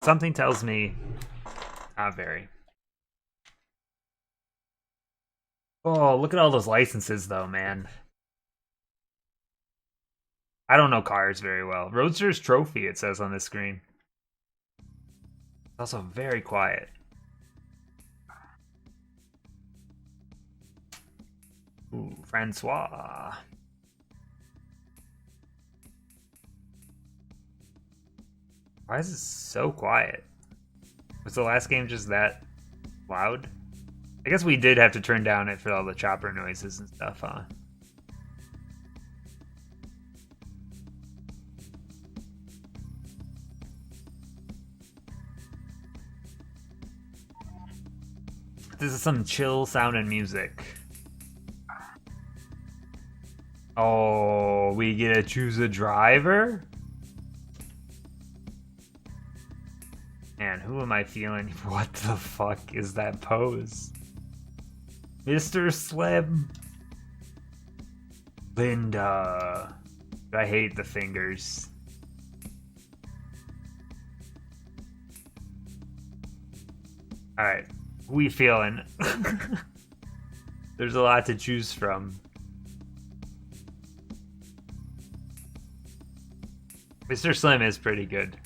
Something tells me not very. Oh, look at all those licenses, though, man. I don't know cars very well. Roadsters Trophy, it says on the screen. It's also very quiet. Ooh, Francois. Why is it so quiet? Was the last game just that loud? I guess we did have to turn down it for all the chopper noises and stuff, huh? This is some chill sound and music. Oh, we get to choose a driver? Man, who am I feeling? What the fuck is that pose? Mr. Slim. Linda. I hate the fingers. Alright, who we feeling? There's a lot to choose from. Mr. Slim is pretty good.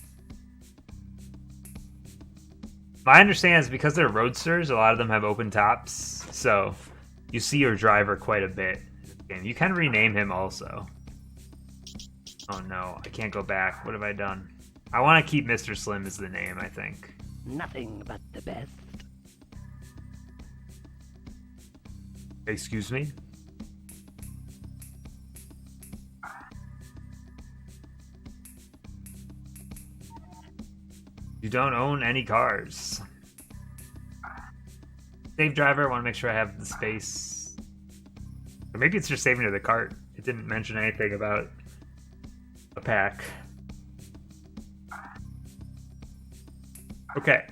My understanding is because they're roadsters, a lot of them have open tops, so you see your driver quite a bit. And you can rename him also. Oh no, I can't go back. What have I done? I want to keep Mr. Slim as the name, I think. Nothing but the best. Excuse me? You don't own any cars. Save driver, I want to make sure I have the space. Or maybe it's just saving to the cart. It didn't mention anything about a pack. Okay.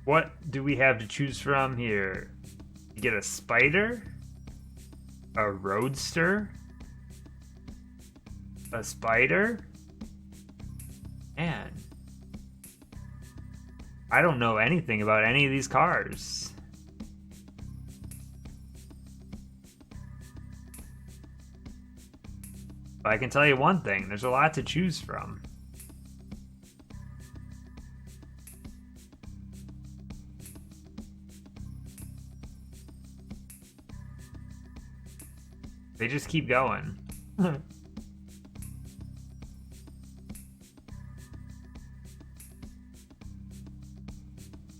What do we have to choose from here? You get a spider, a roadster, a spider, and I don't know anything about any of these cars. But I can tell you one thing, there's a lot to choose from. They just keep going.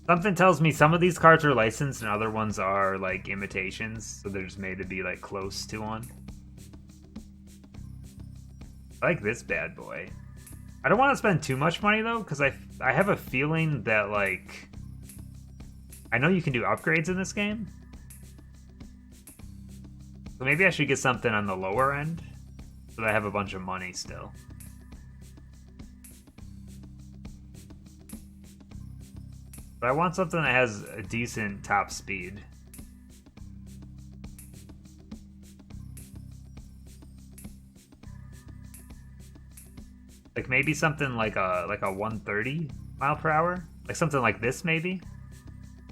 Something tells me some of these cards are licensed and other ones are like imitations, so they're just made to be like close to one. I like this bad boy. I don't want to spend too much money though, because I have a feeling that like I know you can do upgrades in this game. So maybe I should get something on the lower end so that I have a bunch of money still. But I want something that has a decent top speed. Like maybe something like a 130 mile per hour? Like something like this maybe?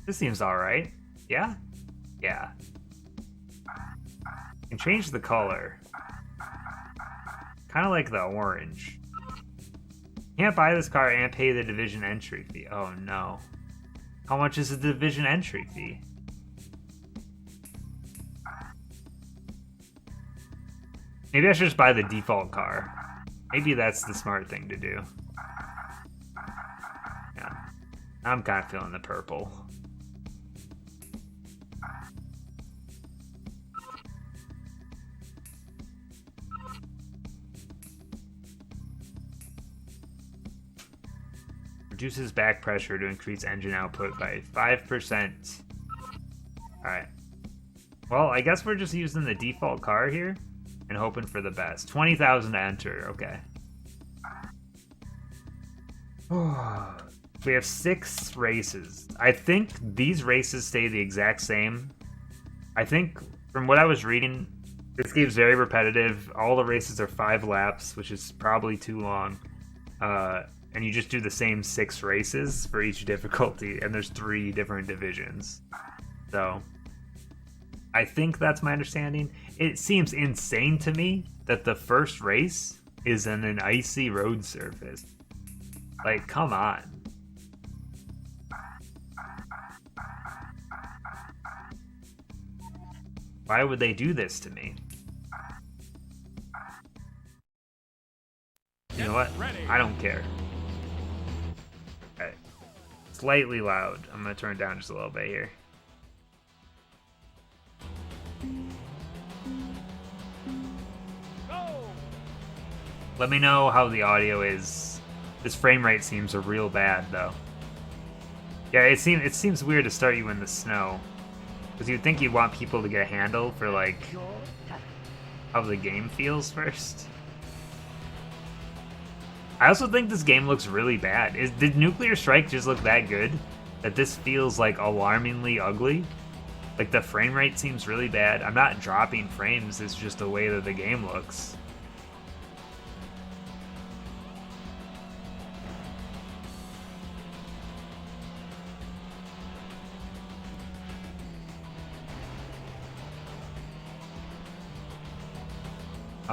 This seems alright. Yeah? Yeah. And change the color. Kind of like the orange. Can't buy this car and pay the division entry fee. Oh no. How much is the division entry fee? Maybe I should just buy the default car. Maybe that's the smart thing to do. Yeah. I'm kind of feeling the purple. Reduces back pressure to increase engine output by 5%. Alright. Well, I guess we're just using the default car here and hoping for the best. 20,000 to enter, okay. We have 6 races. I think these races stay the exact same. I think from what I was reading, this game's very repetitive. All the races are 5 laps, which is probably too long. and you just do the same 6 races for each difficulty, and there's 3 different divisions. So I think that's my understanding. It seems insane to me that the first race is in an icy road surface. Like, come on. Why would they do this to me? You know what? I don't care. Okay. Slightly loud. I'm gonna turn it down just a little bit here. Let me know how the audio is. This frame rate seems real bad though. Yeah, it seems weird to start you in the snow. Because you'd think you'd want people to get a handle for like how the game feels first. I also think this game looks really bad. Did Nuclear Strike just look that good? That this feels like alarmingly ugly? Like the frame rate seems really bad. I'm not dropping frames, it's just the way that the game looks.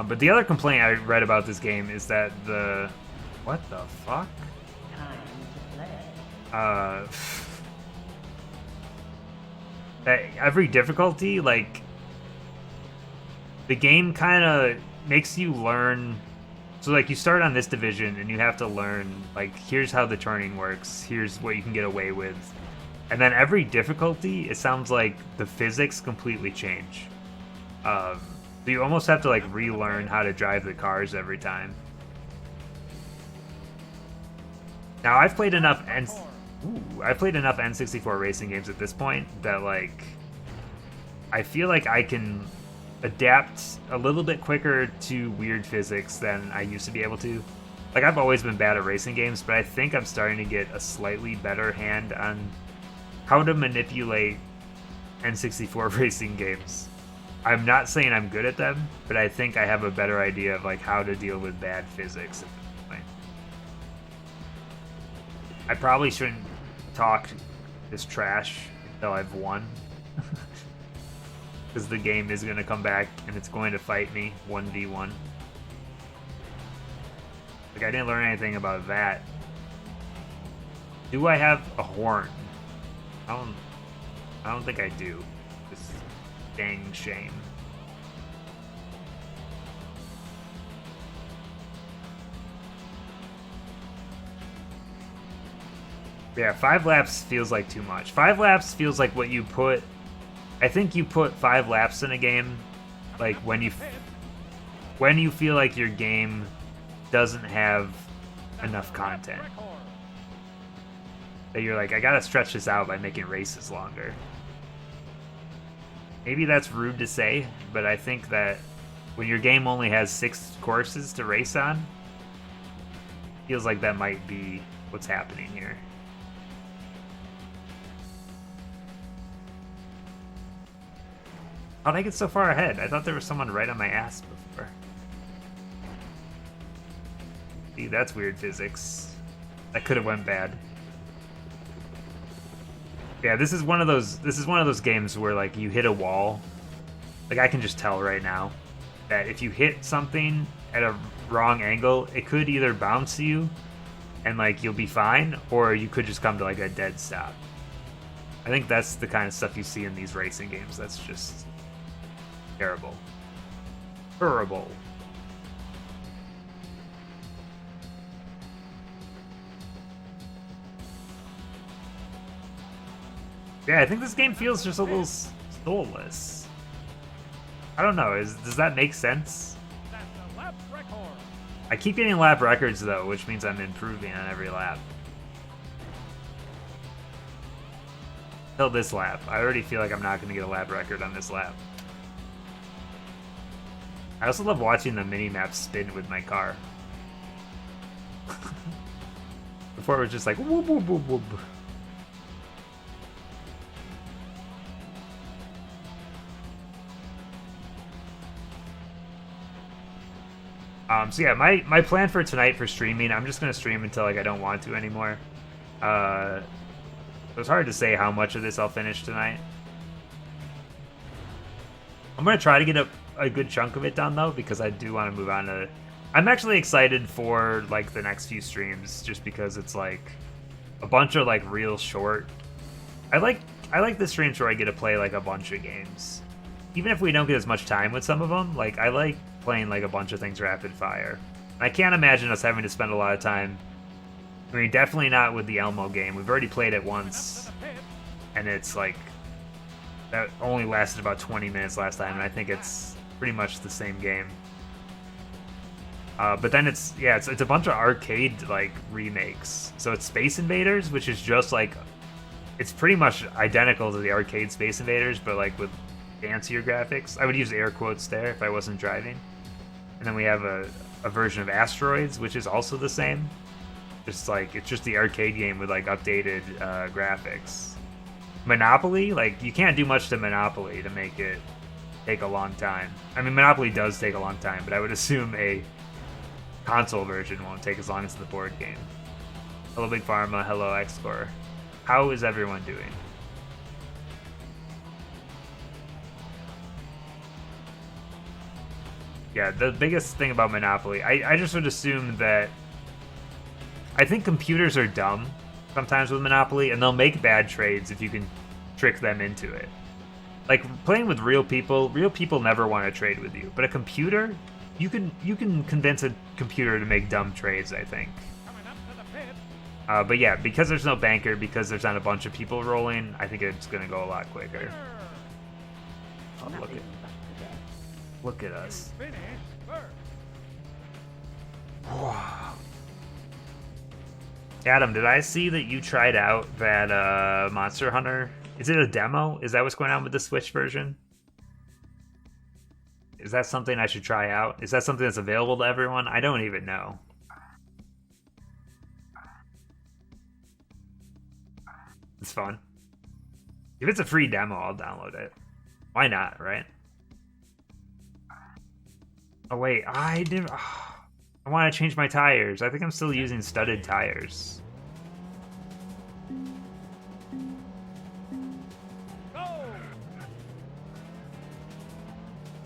But the other complaint I read about this game is that the... What the fuck? Time to play. That every difficulty, like... The game kind of makes you learn... So, like, you start on this division, and you have to learn, like, here's how the turning works, here's what you can get away with. And then every difficulty, it sounds like the physics completely change. So you almost have to like relearn how to drive the cars every time. Now I've played enough N64 racing games at this point that like I feel like I can adapt a little bit quicker to weird physics than I used to be able to. Like I've always been bad at racing games, but I think I'm starting to get a slightly better hand on how to manipulate N64 racing games. I'm not saying I'm good at them, but I think I have a better idea of like how to deal with bad physics at this point. I probably shouldn't talk this trash until I've won. Because the game is going to come back and it's going to fight me 1v1. Like I didn't learn anything about that. Do I have a horn? I don't think I do. Just dang shame. Yeah, 5 laps feels like too much. 5 laps feels like what you put... I think you put 5 laps in a game, like when you feel like your game doesn't have enough content. That you're like, I gotta stretch this out by making races longer. Maybe that's rude to say, but I think that when your game only has 6 courses to race on, feels like that might be what's happening here. How'd I get so far ahead? I thought there was someone right on my ass before. See, that's weird physics. That could have went bad. Yeah, this is one of those games where like you hit a wall. Like I can just tell right now that if you hit something at a wrong angle, it could either bounce you and like you'll be fine, or you could just come to like a dead stop. I think that's the kind of stuff you see in these racing games. That's just terrible. Terrible. Yeah, I think this game feels just a little soulless. I don't know, does that make sense? I keep getting lap records though, which means I'm improving on every lap. Till this lap. I already feel like I'm not going to get a lap record on this lap. I also love watching the mini-map spin with my car. Before it was just like whoop whoop whoop whoop. So yeah, my plan for tonight for streaming, I'm just gonna stream until like I don't want to anymore. It's hard to say how much of this I'll finish tonight. I'm gonna try to get a good chunk of it done though, because I do want to move on to. I'm actually excited for like the next few streams, just because it's like a bunch of like real short. I like the streams where I get to play like a bunch of games, even if we don't get as much time with some of them. Like I like playing like a bunch of things rapid fire. I can't imagine us having to spend a lot of time. I mean, definitely not with the Elmo game. We've already played it once, and it's like that only lasted about 20 minutes last time, and I think it's pretty much the same game. But then it's a bunch of arcade like remakes. So it's Space Invaders, which is just like it's pretty much identical to the arcade Space Invaders, but like with fancier graphics. I would use air quotes there if I wasn't driving. And then we have a version of Asteroids, which is also the same. Just like it's just the arcade game with like updated graphics. Monopoly, like you can't do much to Monopoly to make it take a long time. I mean, Monopoly does take a long time, but I would assume a console version won't take as long as the board game. Hello, Big Pharma. Hello, X-Core. How is everyone doing? Yeah, the biggest thing about Monopoly, I just would assume that I think computers are dumb sometimes with Monopoly, and they'll make bad trades if you can trick them into it. Like playing with real people never want to trade with you, but a computer, you can convince a computer to make dumb trades, I think. But yeah, because there's no banker, because there's not a bunch of people rolling, I think it's going to go a lot quicker. Oh, look at us. Wow. Adam, did I see that you tried out that Monster Hunter? Is it a demo? Is that what's going on with the Switch version? Is that something I should try out? Is that something that's available to everyone? I don't even know. It's fun. If it's a free demo, I'll download it. Why not, right? Oh wait, I did. Oh, I want to change my tires. I think I'm still using studded tires.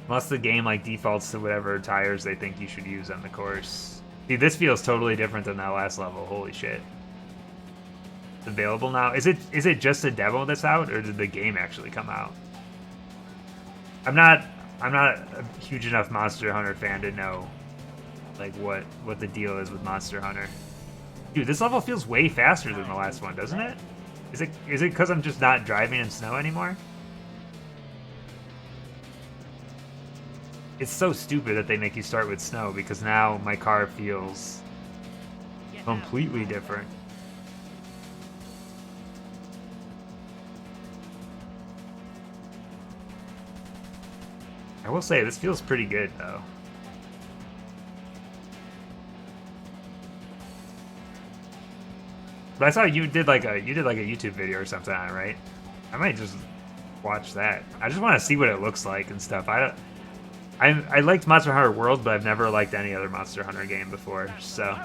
Unless the game like defaults to whatever tires they think you should use on the course. Dude, this feels totally different than that last level. Holy shit. It's available now. Is it just a demo that's out, or did the game actually come out? I'm not a huge enough Monster Hunter fan to know like what the deal is with Monster Hunter. Dude, this level feels way faster than the last one, doesn't it? Is it because I'm just not driving in snow anymore? It's so stupid that they make you start with snow, because now my car feels completely different. I will say, this feels pretty good, though. But I saw you did like a YouTube video or something on it, right? I might just watch that. I just want to see what it looks like and stuff. I liked Monster Hunter World, but I've never liked any other Monster Hunter game before, so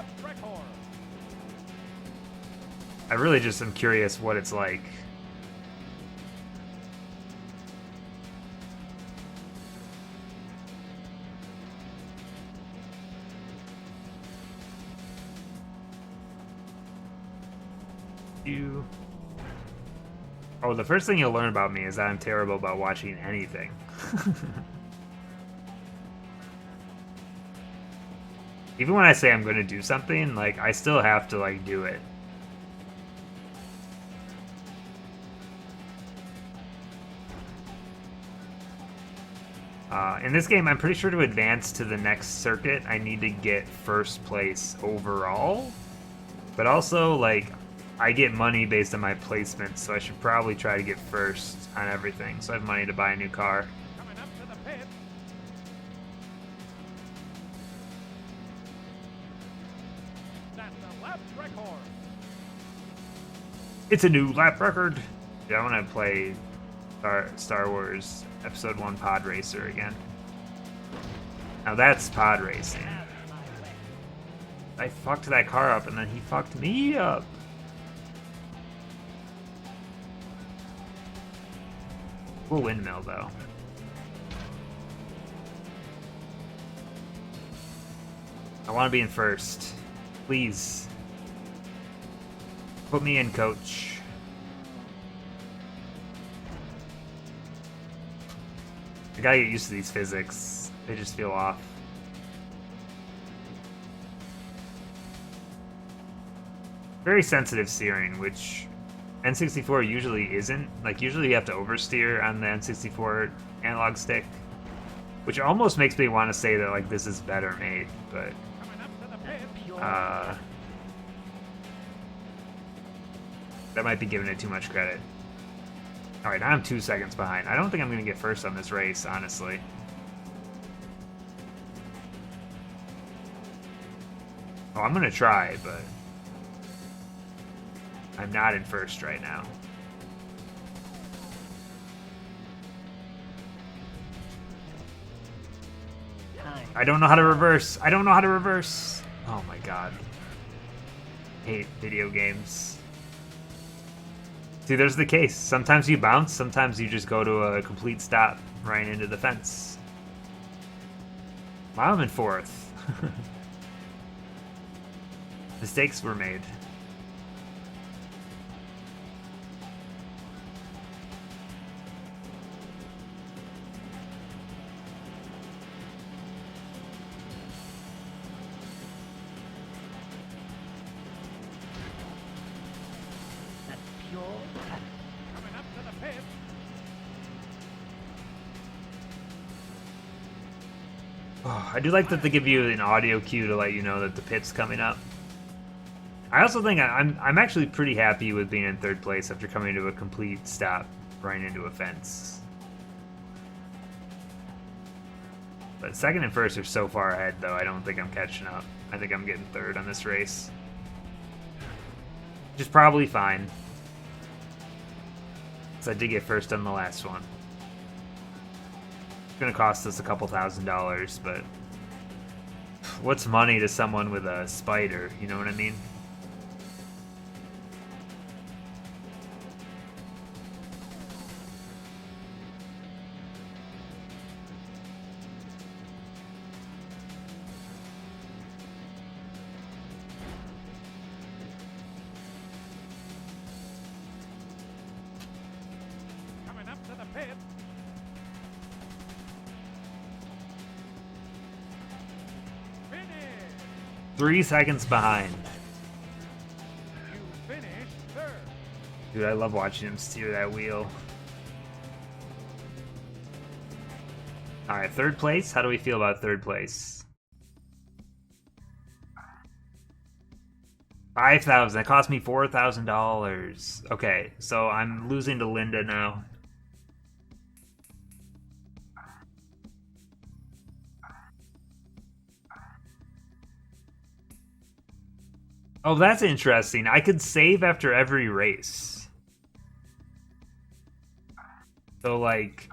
I really just am curious what it's like. Oh, the first thing you'll learn about me is that I'm terrible about watching anything. Even when I say I'm going to do something, like, I still have to, like, do it. In this game, I'm pretty sure to advance to the next circuit, I need to get first place overall. But also, like, I get money based on my placement, so I should probably try to get first on everything, so I have money to buy a new car. Coming up to the pit. That's a lap record. It's a new lap record. Yeah, I want to play Star Wars Episode 1 Pod Racer again. Now that's pod racing. That's my I fucked that car up and then he fucked me up. Cool windmill though. I want to be in first. Please. Put me in, coach. I gotta get used to these physics. They just feel off. Very sensitive steering, which N64 usually isn't. Like, usually you have to oversteer on the N64 analog stick, which almost makes me want to say that, like, this is better made, but that might be giving it too much credit. Alright, now I'm 2 seconds behind. I don't think I'm going to get first on this race, honestly. Oh, I'm going to try, but I'm not in first right now. I don't know how to reverse. I don't know how to reverse. Oh my god. Hate video games. See, there's the case. Sometimes you bounce, sometimes you just go to a complete stop right into the fence. Wow, I'm in fourth. Mistakes were made. Coming up to the pit. Oh, I do like that they give you an audio cue to let you know that the pit's coming up. I also think I'm actually pretty happy with being in third place after coming to a complete stop right into a fence. But second and first are so far ahead, though, I don't think I'm catching up. I think I'm getting third on this race. Which is probably fine. Because I did get first on the last one. It's going to cost us a couple $1,000s, but what's money to someone with a spider, you know what I mean? Coming up to the pit. Finish. 3 seconds behind. You finish third. Dude, I love watching him steer that wheel. Alright, third place? How do we feel about third place? 5,000. That cost me $4,000. Okay, so I'm losing to Linda now. Oh, that's interesting. I could save after every race. So, like,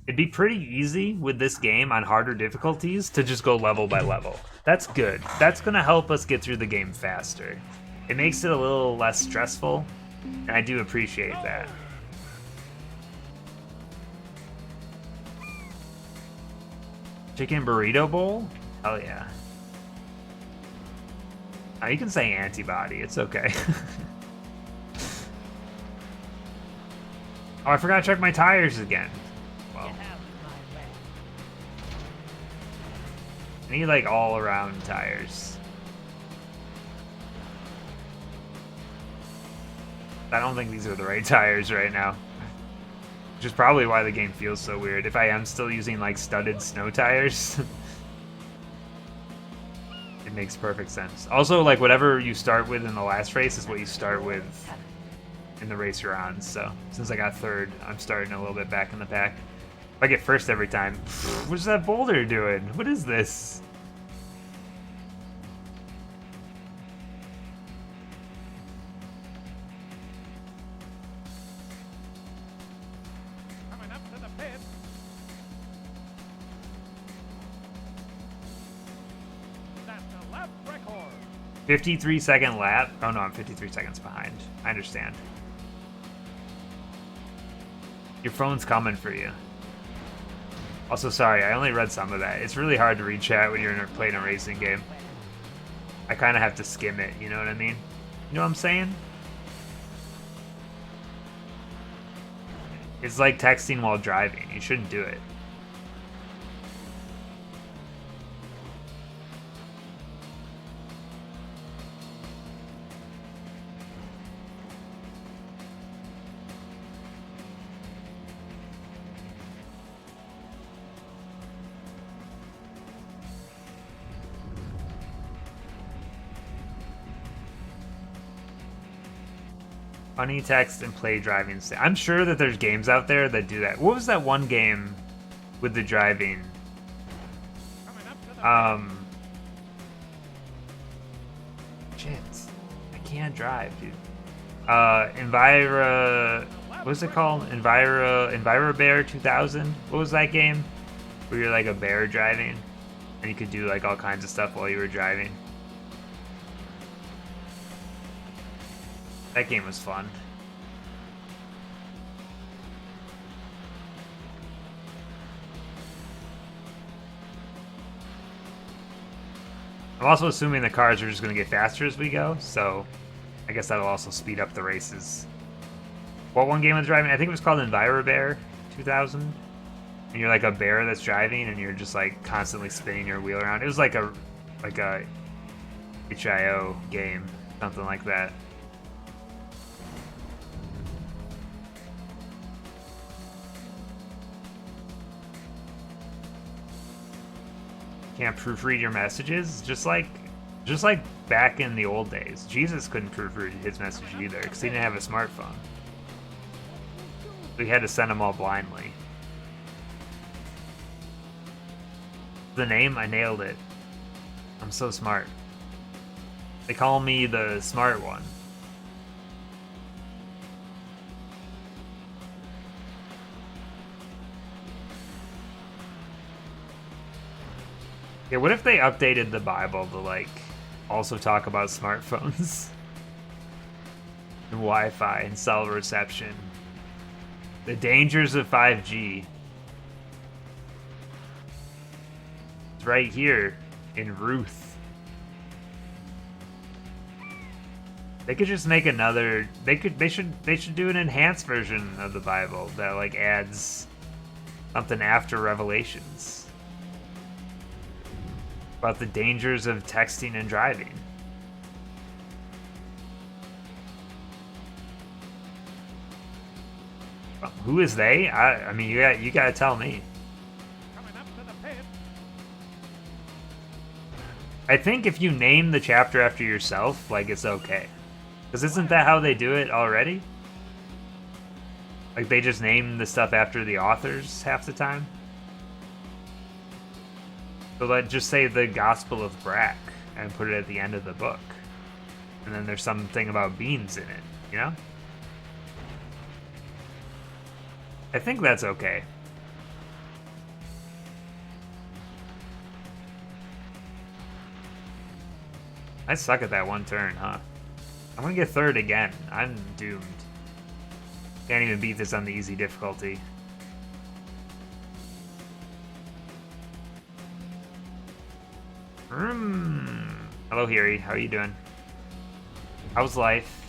it'd be pretty easy with this game on harder difficulties to just go level by level. That's good. That's going to help us get through the game faster. It makes it a little less stressful, and I do appreciate that. Chicken burrito bowl? Hell yeah. Oh, you can say antibody. It's okay. Oh, I forgot to check my tires again. Well, I need like all around tires. I don't think these are the right tires right now. Which is probably why the game feels so weird. If I am still using like studded snow tires, it makes perfect sense. Also, like whatever you start with in the last race is what you start with in the race you're on. So since I got third, I'm starting a little bit back in the pack. If I get first every time, what's that boulder doing? What is this? Coming up to the pit. That's the left lap record. 53-second lap. Oh no, I'm 53 seconds behind. I understand. Your phone's coming for you. Also, sorry, I only read some of that. It's really hard to read chat when you're playing a racing game. I kind of have to skim it, you know what I mean? You know what I'm saying? It's like texting while driving. You shouldn't do it. Funny text and play driving. I'm sure that there's games out there that do that. What was that one game with the driving? Coming up to the Shit. I can't drive, dude. Envira... What was it called? Envira Bear 2000? What was that game? Where you're like a bear driving? And you could do like all kinds of stuff while you were driving. That game was fun. I'm also assuming the cars are just going to get faster as we go, so I guess that'll also speed up the races. What one game was driving? I think it was called Envira Bear 2000. And you're like a bear that's driving, and you're just like constantly spinning your wheel around. It was like a HIO game, something like that. Can't proofread your messages, just like back in the old days. Jesus couldn't proofread his message either because he didn't have a smartphone. We had to send them all blindly. The name, I nailed it. I'm so smart. They call me the smart one. Yeah, what if they updated the Bible to, like, also talk about smartphones? And Wi-Fi and cell reception. The dangers of 5G. It's right here in Ruth. They could just make another... They should do an enhanced version of the Bible that, like, adds something after Revelations. About the dangers of texting and driving. Who is they? I mean, you gotta tell me. coming up to the pit. I think if you name the chapter after yourself, like, it's okay. Because isn't that how they do it already? Like, they just name the stuff after the authors half the time? So let's just say the Gospel of Brack and put it at the end of the book. And then there's something about beans in it, you know? I think that's okay. I suck at that one turn, huh? I'm gonna get third again. I'm doomed. Can't even beat this on the easy difficulty. Hello, Hiri. How are you doing? How's life?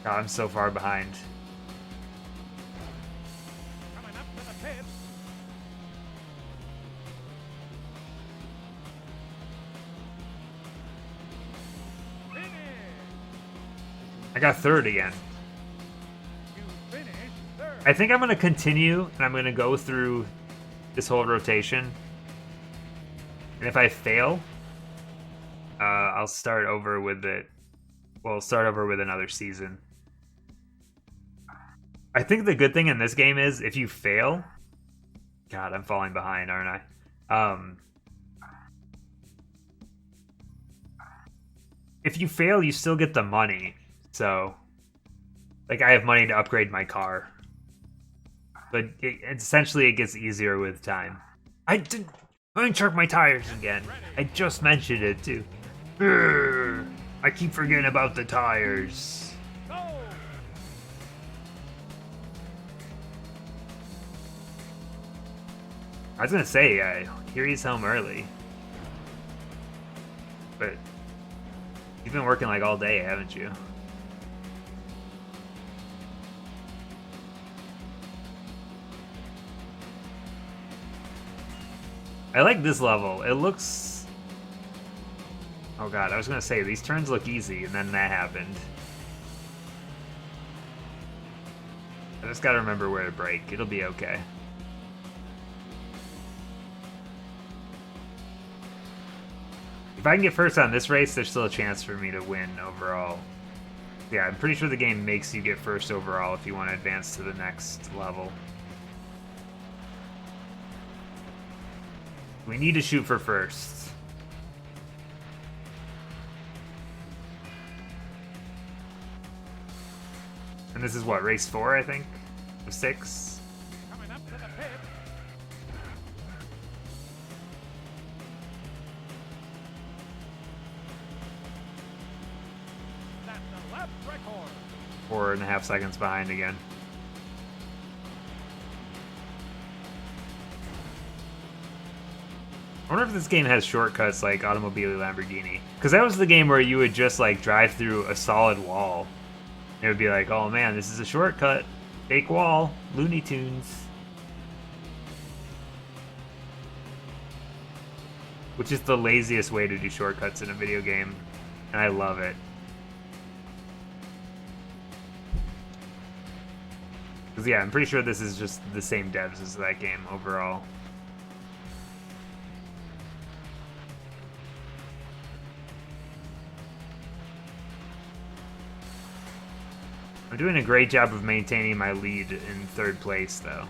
God, I'm so far behind. Coming up to the pit. Finish. I got third again. You finish third. I think I'm going to continue, and I'm going to go through this whole rotation. And if I fail, I'll start over with it. Well, start over with another season. I think the good thing in this game is if you fail... God, I'm falling behind, aren't I? If you fail, you still get the money. So, like, I have money to upgrade my car. but essentially it gets easier with time. I didn't unchark my tires again. I just mentioned it too. Urgh, I keep forgetting about the tires. Go! I was gonna say, here he's home early, but you've been working like all day, haven't you? I like this level. It looks... Oh god, I was gonna say, these turns look easy, and then that happened. I just gotta remember where to brake. It'll be okay. If I can get first on this race, there's still a chance for me to win overall. Yeah, I'm pretty sure the game makes you get first overall if you want to advance to the next level. We need to shoot for first. And this is what, race 4, I think? Or 6? Coming up to the pit. That's the lap record. 4.5 seconds behind again. I wonder if this game has shortcuts like Automobile Lamborghini. Because that was the game where you would just like drive through a solid wall. It would be like, oh man, this is a shortcut. Fake wall. Looney Tunes. Which is the laziest way to do shortcuts in a video game. And I love it. Because yeah, I'm pretty sure this is just the same devs as that game overall. I'm doing a great job of maintaining my lead in 3rd place, though.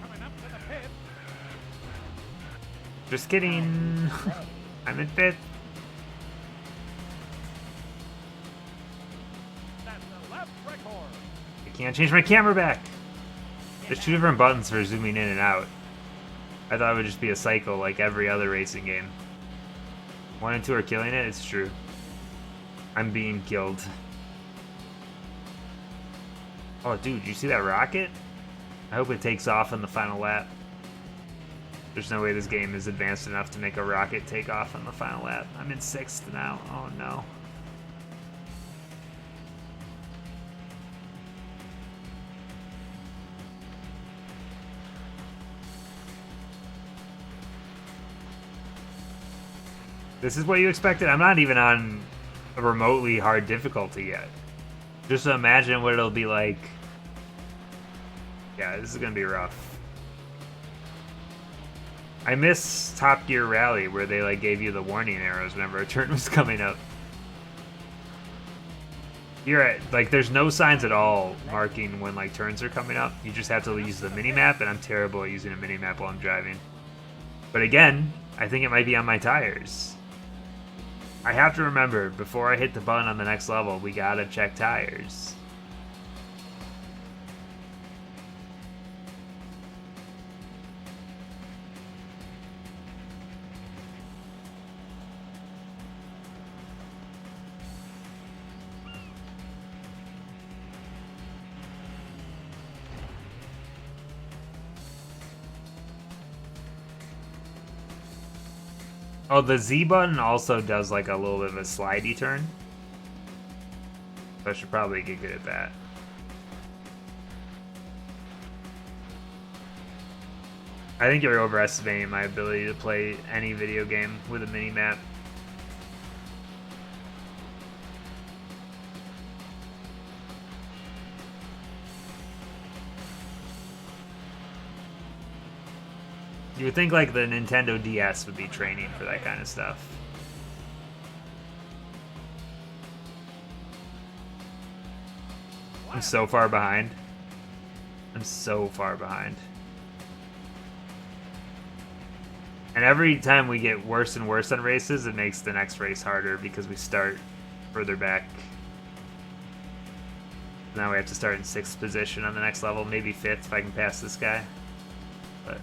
Coming up to the pit. Just kidding. I'm in 5th. That's the lap record. I can't change my camera back. There's 2 different buttons for zooming in and out. I thought it would just be a cycle like every other racing game. 1 and 2 are killing it, it's true. I'm being killed. Oh dude, you see that rocket? I hope it takes off on the final lap. There's no way this game is advanced enough to make a rocket take off on the final lap. I'm in 6th now, oh no. This is what you expected? I'm not even on a remotely hard difficulty yet. Just imagine what it'll be like. Yeah, this is gonna be rough. I miss Top Gear Rally, where they like gave you the warning arrows whenever a turn was coming up. You're at, like, there's no signs at all marking when like turns are coming up. You just have to use the mini-map, and I'm terrible at using a mini-map while I'm driving. But again, I think it might be on my tires. I have to remember, before I hit the button on the next level, we gotta check tires. Oh, the Z button also does like a little bit of a slidey turn. So I should probably get good at that. I think you're overestimating my ability to play any video game with a mini-map. You would think like the Nintendo DS would be training for that kind of stuff. I'm so far behind. I'm so far behind. And every time we get worse and worse on races, it makes the next race harder because we start further back. Now we have to start in 6th position on the next level, maybe 5th if I can pass this guy. But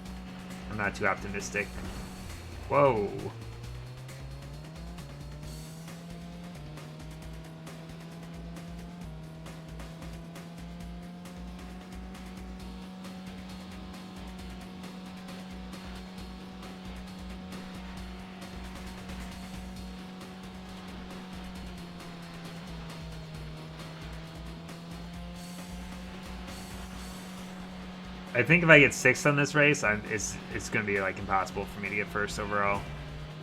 I'm not too optimistic. Whoa. I think if I get 6th on this race, it's gonna be like impossible for me to get 1st overall,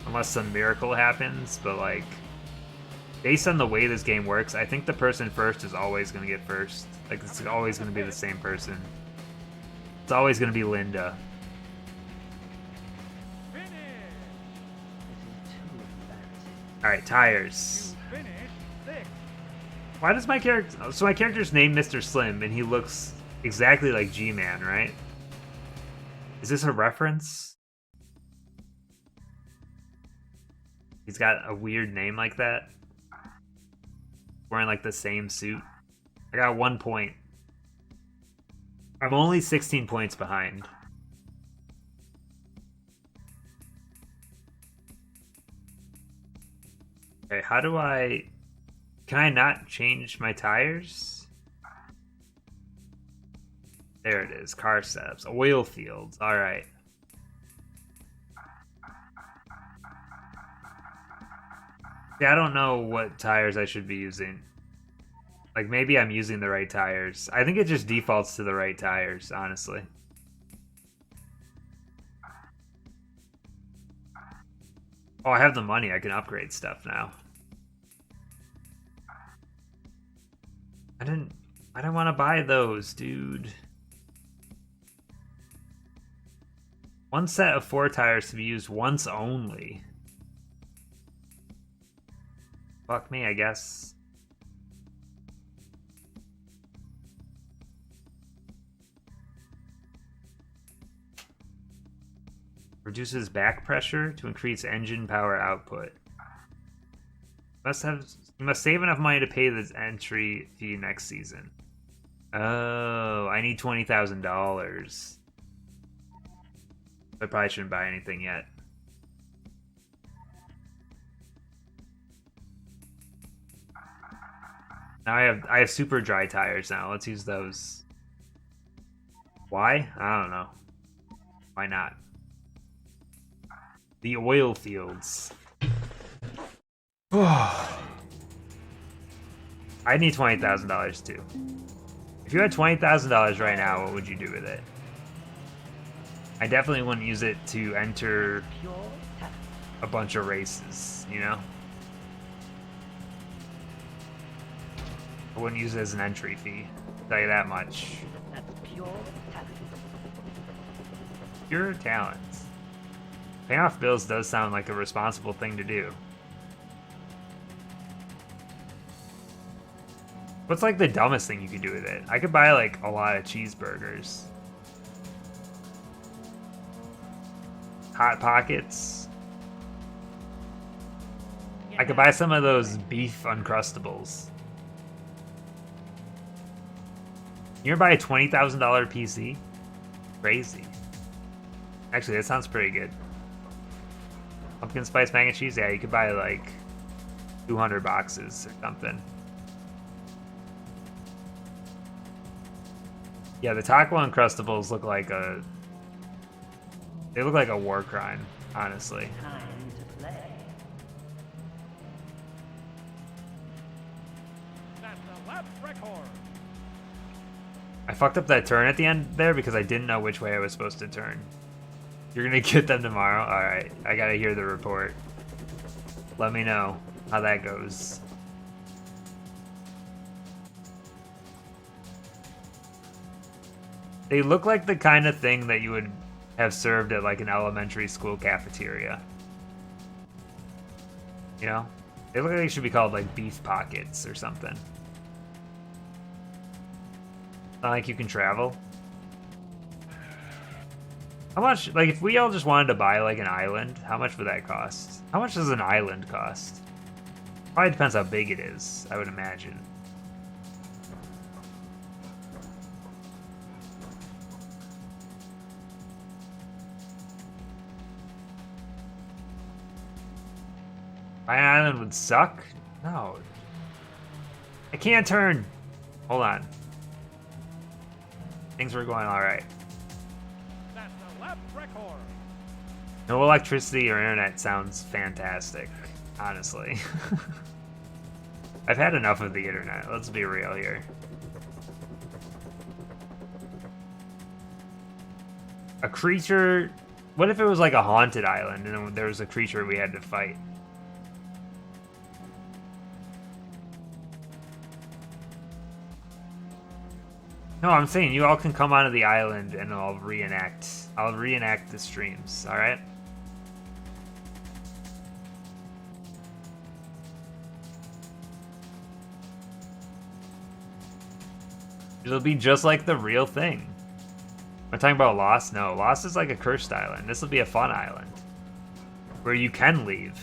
unless some miracle happens. But like, based on the way this game works, I think the person 1st is always gonna get 1st. Like, it's always gonna be the same person. It's always gonna be Linda. Finish. This is too embarrassing. All right, tires. You finished 6th. Why does my character? So my character's named Mr. Slim, and he looks exactly like G-Man, right? Is this a reference? He's got a weird name like that. Wearing like the same suit. I got 1 point. I'm only 16 points behind. Okay, how do I... Can I not change my tires? There it is. Car setups. Oil fields. Alright. Yeah, I don't know what tires I should be using. Like, maybe I'm using the right tires. I think it just defaults to the right tires, honestly. Oh, I have the money. I can upgrade stuff now. I don't want to buy those, dude. One set of 4 tires to be used once only. Fuck me, I guess. Reduces back pressure to increase engine power output. You must save enough money to pay the entry fee next season. Oh, I need $20,000. I probably shouldn't buy anything yet. Now I have super dry tires now. Let's use those. Why? I don't know. Why not? The oil fields. I need $20,000 too. If you had $20,000 right now, what would you do with it? I definitely wouldn't use it to enter Pure talent. a bunch of races, you know? I wouldn't use it as an entry fee. I'll tell you that much. That's pure talent. Pure talent. Paying off bills does sound like a responsible thing to do. What's like the dumbest thing you could do with it? I could buy like a lot of cheeseburgers. Hot Pockets. I could buy some of those beef Uncrustables. You're gonna buy a $20,000 PC? Crazy. Actually, that sounds pretty good. Pumpkin spice mac and cheese? Yeah, you could buy like 200 boxes or something. Yeah, the Taco Uncrustables look like a... They look like a war crime, honestly. Time to play. That's a lap record. I fucked up that turn at the end there because I didn't know which way I was supposed to turn. You're gonna get them tomorrow? Alright, I gotta hear the report. Let me know how that goes. They look like the kind of thing that you would have served at like an elementary school cafeteria. You know? They look like they should be called like beef pockets or something. Not like you can travel. How much, like, if we all just wanted to buy, like, an island, how much would that cost? How much does an island cost? Probably depends how big it is, I would imagine. Buy an island would suck? No. I can't turn. Hold on. Things were going alright. That's a lap record. No electricity or internet sounds fantastic, honestly. I've had enough of the internet, let's be real here. A creature... What if it was like a haunted island and there was a creature we had to fight? No, I'm saying you all can come onto the island and I'll reenact the streams, alright? It'll be just like the real thing. We're talking about Lost? No, Lost is like a cursed island. This will be a fun island. Where you can leave.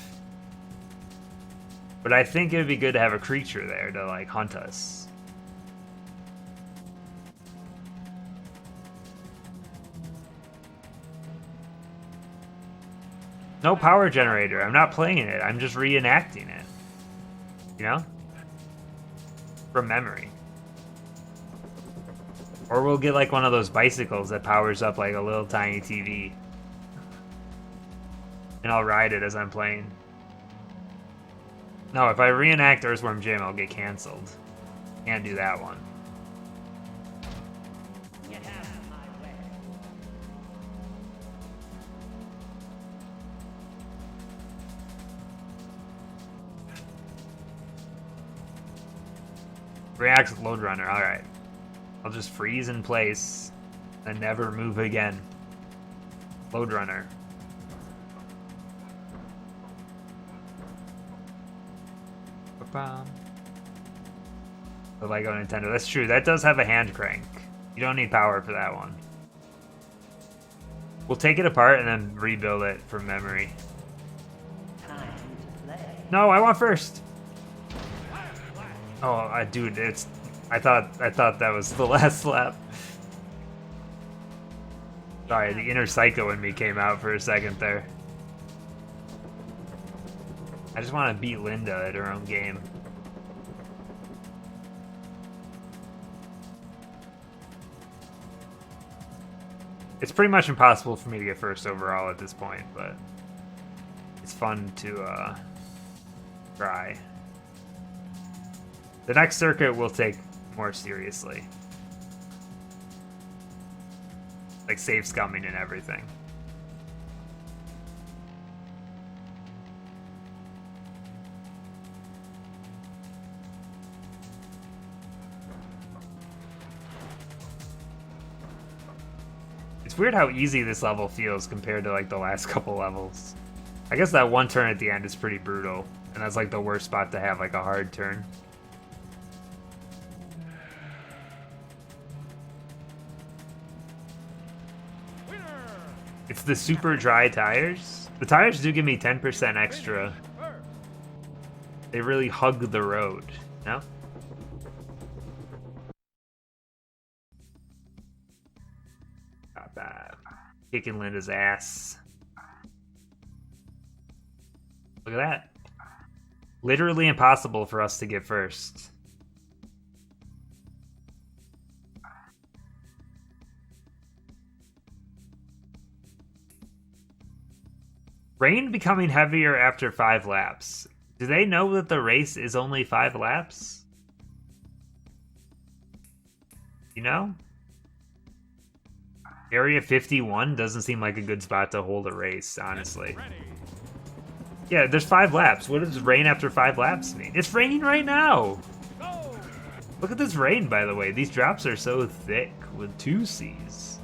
But I think it would be good to have a creature there to like hunt us. No power generator. I'm not playing it. I'm just reenacting it. You know? From memory. Or we'll get like one of those bicycles that powers up like a little tiny TV. And I'll ride it as I'm playing. No, if I reenact Earthworm Jim, I'll get canceled. Can't do that one. Get out of my way. Reacts load runner, alright. I'll just freeze in place and never move again. Load runner. The Lego Nintendo. That's true. That does have a hand crank. You don't need power for that one. We'll take it apart and then rebuild it from memory. Time to play. No, I want first. Oh, dude, it's. I thought that was the last lap. Sorry, the inner psycho in me came out for a second there. I just want to beat Linda at her own game. It's pretty much impossible for me to get first overall at this point, but it's fun to try. The next circuit we'll take more seriously. Like safe scumming and everything. It's weird how easy this level feels compared to like the last couple levels. I guess that one turn at the end is pretty brutal, and that's like the worst spot to have like a hard turn. Winner. It's the super dry tires. The tires do give me 10% extra. First. They really hug the road, no? Not bad. Kicking Linda's ass. Look at that. Literally impossible for us to get first. Rain becoming heavier after 5 laps. Do they know that the race is only 5 laps? You know? Area 51 doesn't seem like a good spot to hold a race, honestly. Ready. Yeah, there's 5 laps. What does rain after 5 laps mean? It's raining right now! Go. Look at this rain, by the way. These drops are so thick with 2 C's.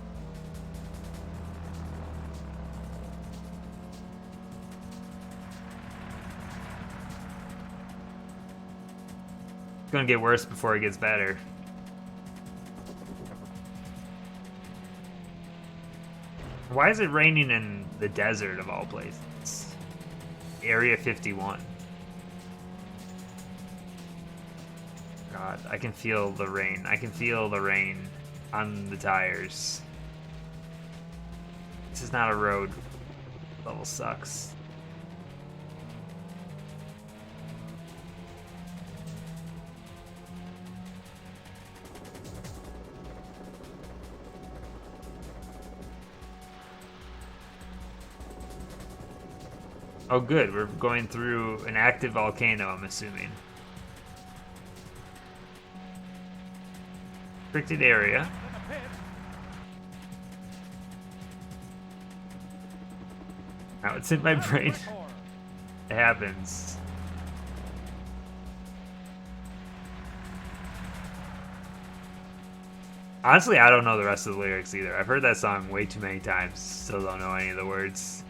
It's gonna get worse before it gets better. Why is it raining in the desert of all places? Area 51. God, I can feel the rain. I can feel the rain on the tires. This is not a road. Level sucks. Oh good, we're going through an active volcano, I'm assuming. Restricted area. Now it's in my brain. It happens. Honestly, I don't know the rest of the lyrics either. I've heard that song way too many times. Still don't know any of the words.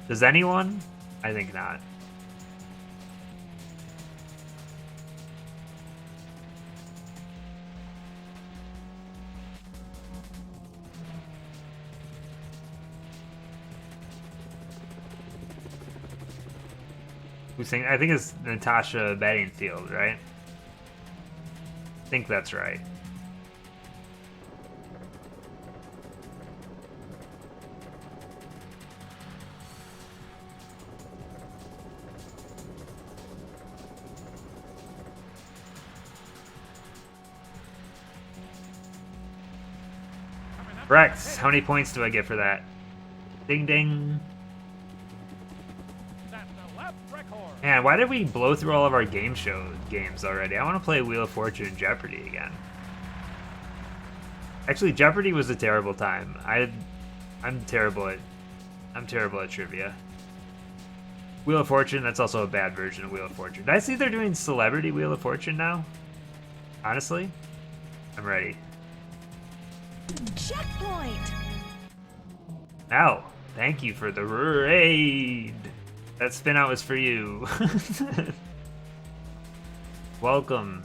Does anyone? I think not. Who's saying? I think it's Natasha Bedingfield, right? I think that's right. Correct. How many points do I get for that? Ding ding. Man, why did we blow through all of our game show games already? I want to play Wheel of Fortune and Jeopardy again. Actually, Jeopardy was a terrible time. I'm terrible at trivia. Wheel of Fortune, that's also a bad version of Wheel of Fortune. Did I see they're doing Celebrity Wheel of Fortune now? Honestly, I'm ready. Checkpoint! Al, thank you for the raid. That spin out was for you. Welcome.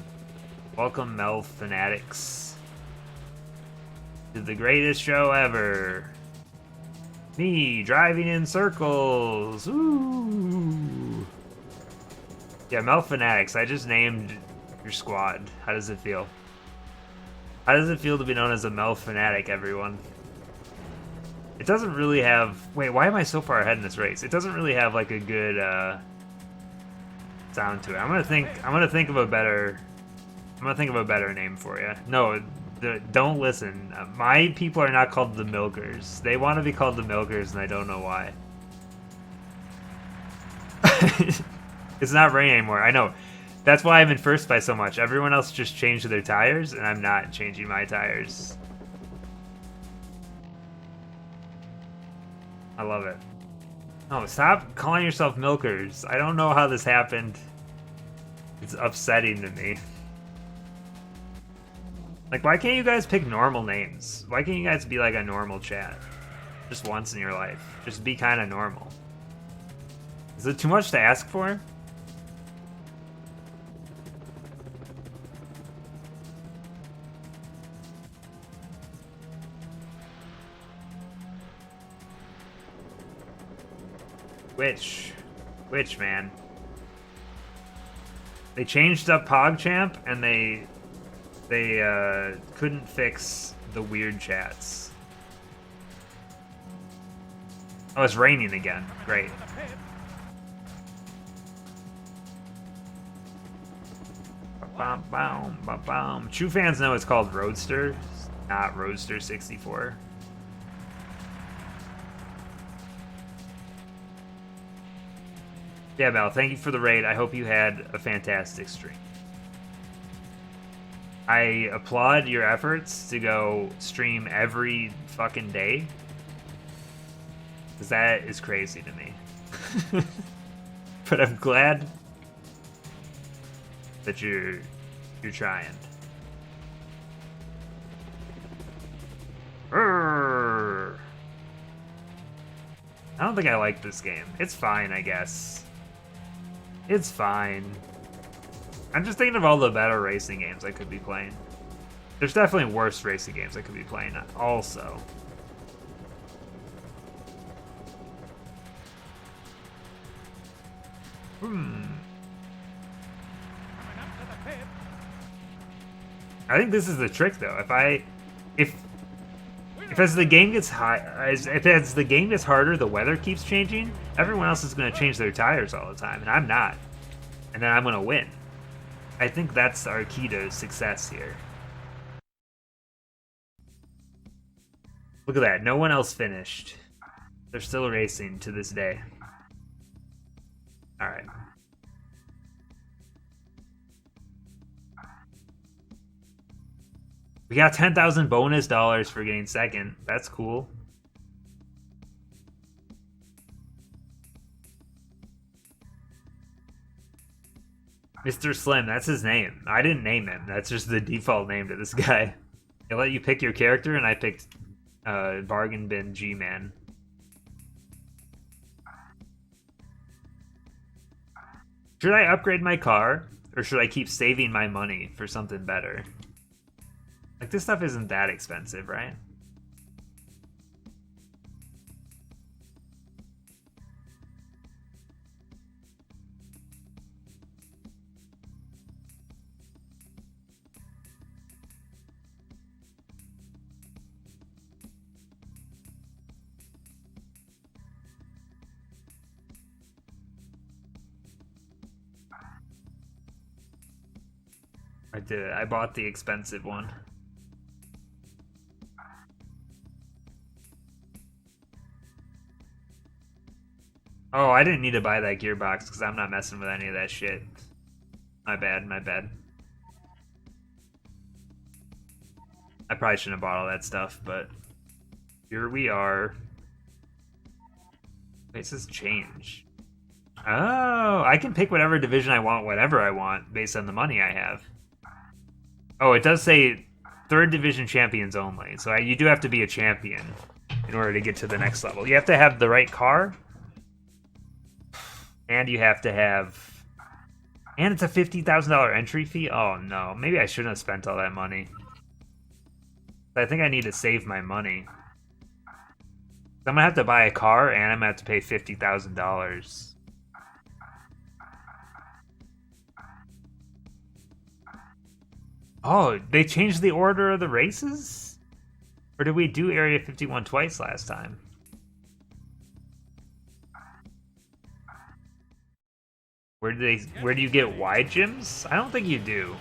Welcome, Mel Fanatics. To the greatest show ever. Me driving in circles. Ooh. Yeah, Mel Fanatics. I just named your squad. How does it feel? How does it feel to be known as a Mel Fanatic, everyone? It doesn't really have... Wait, why am I so far ahead in this race? It doesn't really have like a good sound to it. I'm gonna think of a better name for you. No, don't listen. My people are not called the Milkers. They want to be called the Milkers, and I don't know why. It's not raining anymore. I know. That's why I'm in first by so much. Everyone else just changed their tires, and I'm not changing my tires. I love it. Oh, stop calling yourself Milkers. I don't know how this happened. It's upsetting to me. Like, why can't you guys pick normal names? Why can't you guys be like a normal chat? Just once in your life. Just be kind of normal. Is it too much to ask for? Which, man? They changed up PogChamp, and they couldn't fix the weird chats. Oh, it's raining again. Great. Ba-bam. True fans know it's called Roadsters, not Roadster 64. Yeah, Mel, thank you for the raid. I hope you had a fantastic stream. I applaud your efforts to go stream every fucking day, because that is crazy to me. But I'm glad that you're trying. Urgh. I don't think I like this game. It's fine, I guess. It's fine. I'm just thinking of all the better racing games I could be playing. There's definitely worse racing games I could be playing also. Hmm. Coming up to the pit. I think this is the trick, though. If as the game gets as the game gets harder, the weather keeps changing. Everyone else is going to change their tires all the time, and I'm not. And then I'm going to win. I think that's our key to success here. Look at that. No one else finished. They're still racing to this day. All right. We got 10,000 bonus dollars for getting second. That's cool. Mr. Slim, that's his name. I didn't name him. That's just the default name to this guy. They let you pick your character, and I picked Bargain Bin G-Man. Should I upgrade my car, or should I keep saving my money for something better? Like, this stuff isn't that expensive, right? I did it. I bought the expensive one. Oh, I didn't need to buy that gearbox because I'm not messing with any of that shit. My bad, my bad. I probably shouldn't have bought all that stuff, but here we are. Wait, it says change. Oh, I can pick whatever division I want, whatever I want, based on the money I have. Oh, it does say 3rd division champions only, so you do have to be a champion in order to get to the next level. You have to have the right car, and you have to have... And it's a $50,000 entry fee? Oh no, maybe I shouldn't have spent all that money. I think I need to save my money. I'm gonna have to buy a car, and I'm gonna have to pay $50,000. Oh, they changed the order of the races? Or did we do Area 51 twice last time? Where do you get wide gyms? I don't think you do.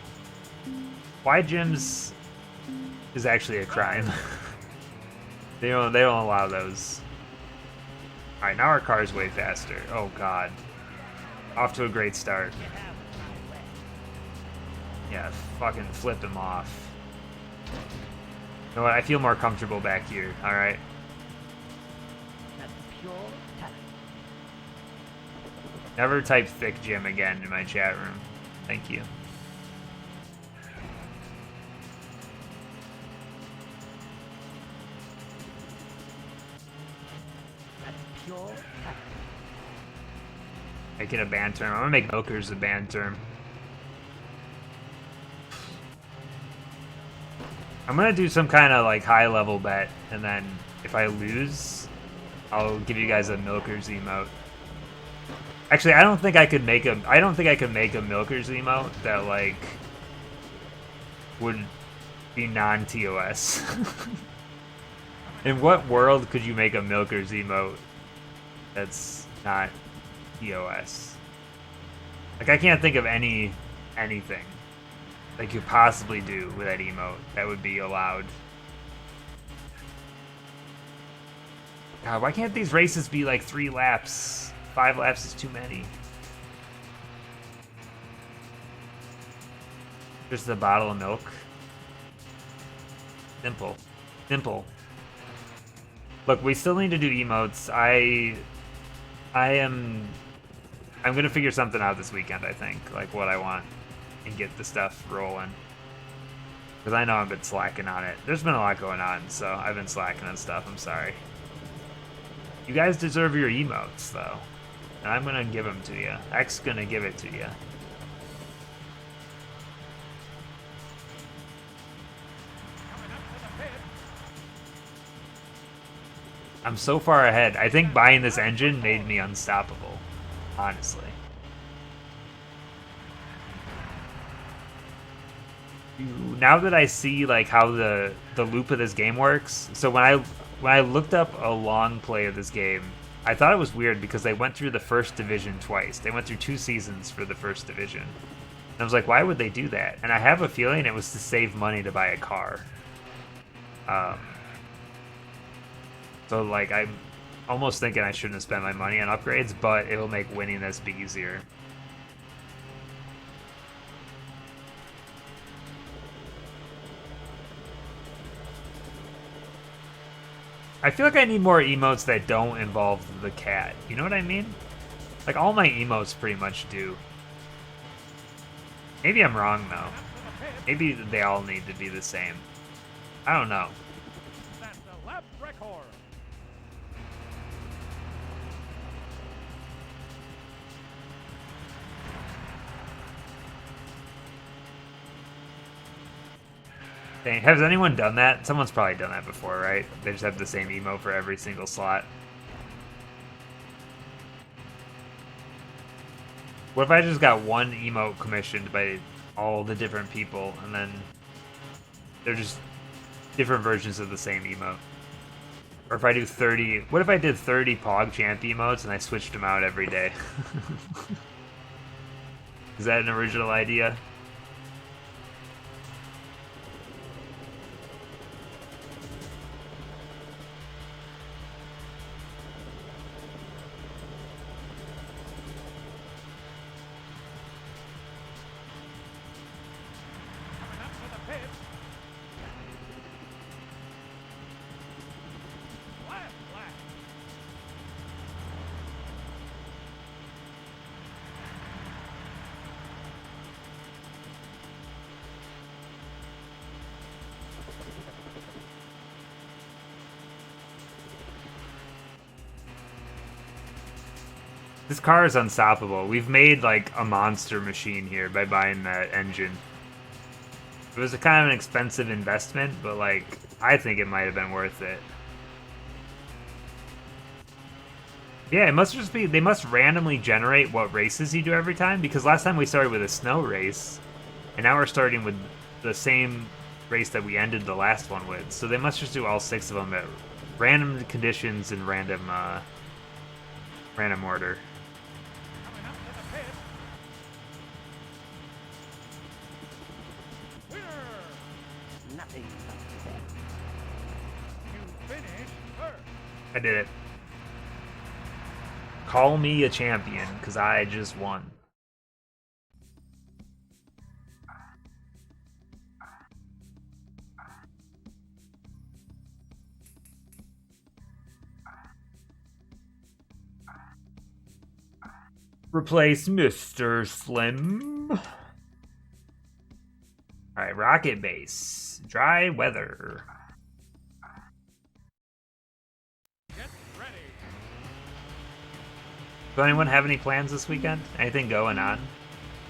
Wide gyms is actually a crime. they don't allow those. Alright, now our car's way faster. Oh god. Off to a great start. Yeah, fucking flip him off. You know what? I feel more comfortable back here. Alright. That's pure talent. Never type thick Jim again in my chat room. Thank you. That's pure talent. Making a band term. I'm gonna make Milkers a band term. I'm gonna do some kind of like high level bet, and then if I lose, I'll give you guys a Milkers emote. Actually, I don't think I could make a Milkers emote that like would be non-TOS. In what world could you make a Milkers emote that's not TOS? Like, I can't think of anything that you possibly do with that emote that would be allowed. God, why can't these races be like 3 laps? 5 laps is too many. Just a bottle of milk. Simple. Simple. Look, we still need to do emotes. I'm gonna figure something out this weekend, I think. Like what I want. And get the stuff rolling. Because I know I've been slacking on it. There's been a lot going on, so I've been slacking on stuff. I'm sorry. You guys deserve your emotes, though. And I'm going to give them to you. X's going to give it to you. I'm so far ahead. I think buying this engine made me unstoppable. Honestly. Now that I see like how the loop of this game works, so when I looked up a long play of this game, I thought it was weird because they went through the first division twice. They went through 2 seasons for the first division. And I was like, why would they do that? And I have a feeling it was to save money to buy a car. So like I'm almost thinking I shouldn't have spent my money on upgrades, but it will make winning this be easier. I feel like I need more emotes that don't involve the cat. You know what I mean? Like, all my emotes pretty much do. Maybe I'm wrong, though. Maybe they all need to be the same. I don't know. That's a lap record. Dang, has anyone done that? Someone's probably done that before, right? They just have the same emote for every single slot. What if I just got one emote commissioned by all the different people, and then they're just different versions of the same emote? Or if I do 30... What if I did 30 PogChamp emotes and I switched them out every day? Is that an original idea? Coming up to the pit. Last lap. This car is unstoppable. We've made like a monster machine here by buying that engine. It was a kind of an expensive investment, but like I think it might have been worth it. Yeah, it must just be, they must randomly generate what races you do every time, because last time we started with a snow race, and now we're starting with the same race that we ended the last one with. So they must just do all 6 of them at random conditions and random order. Coming up to the pit. Winner. Nothing but death. You finished first. I did it. Call me a champion, because I just won. Replace Mr. Slim. Alright, Rocket Base. Dry weather. Get ready. Does anyone have any plans this weekend? Anything going on?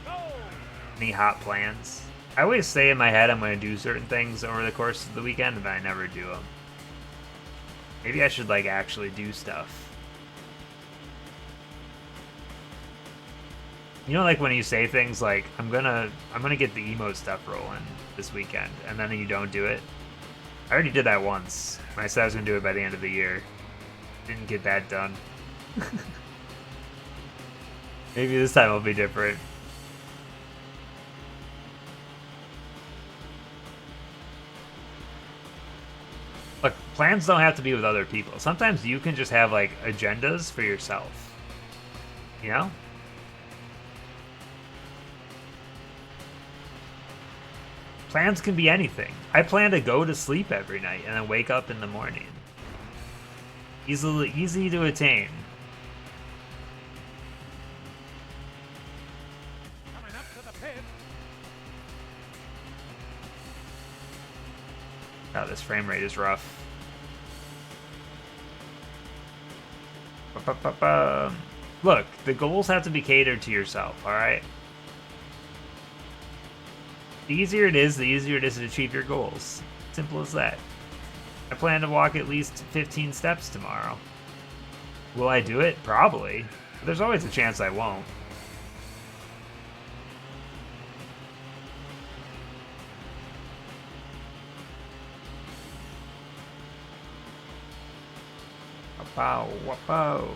Go. Any hot plans? I always say in my head I'm going to do certain things over the course of the weekend, but I never do them. Maybe I should like actually do stuff. You know, like when you say things like I'm gonna get the emote stuff rolling this weekend, and then you don't do it. I already did that once when I said I was gonna do it by the end of the year. Didn't get that done. Maybe this time will be different. Look, plans don't have to be with other people. Sometimes you can just have like agendas for yourself. You know? Plans can be anything. I plan to go to sleep every night and then wake up in the morning. Easy to attain. Coming up to the pit. Oh, this frame rate is rough. Ba-ba-ba-ba. Look, the goals have to be catered to yourself, alright? The easier it is to achieve your goals. Simple as that. I plan to walk at least 15 steps tomorrow. Will I do it? Probably. But there's always a chance I won't. Bow, bow.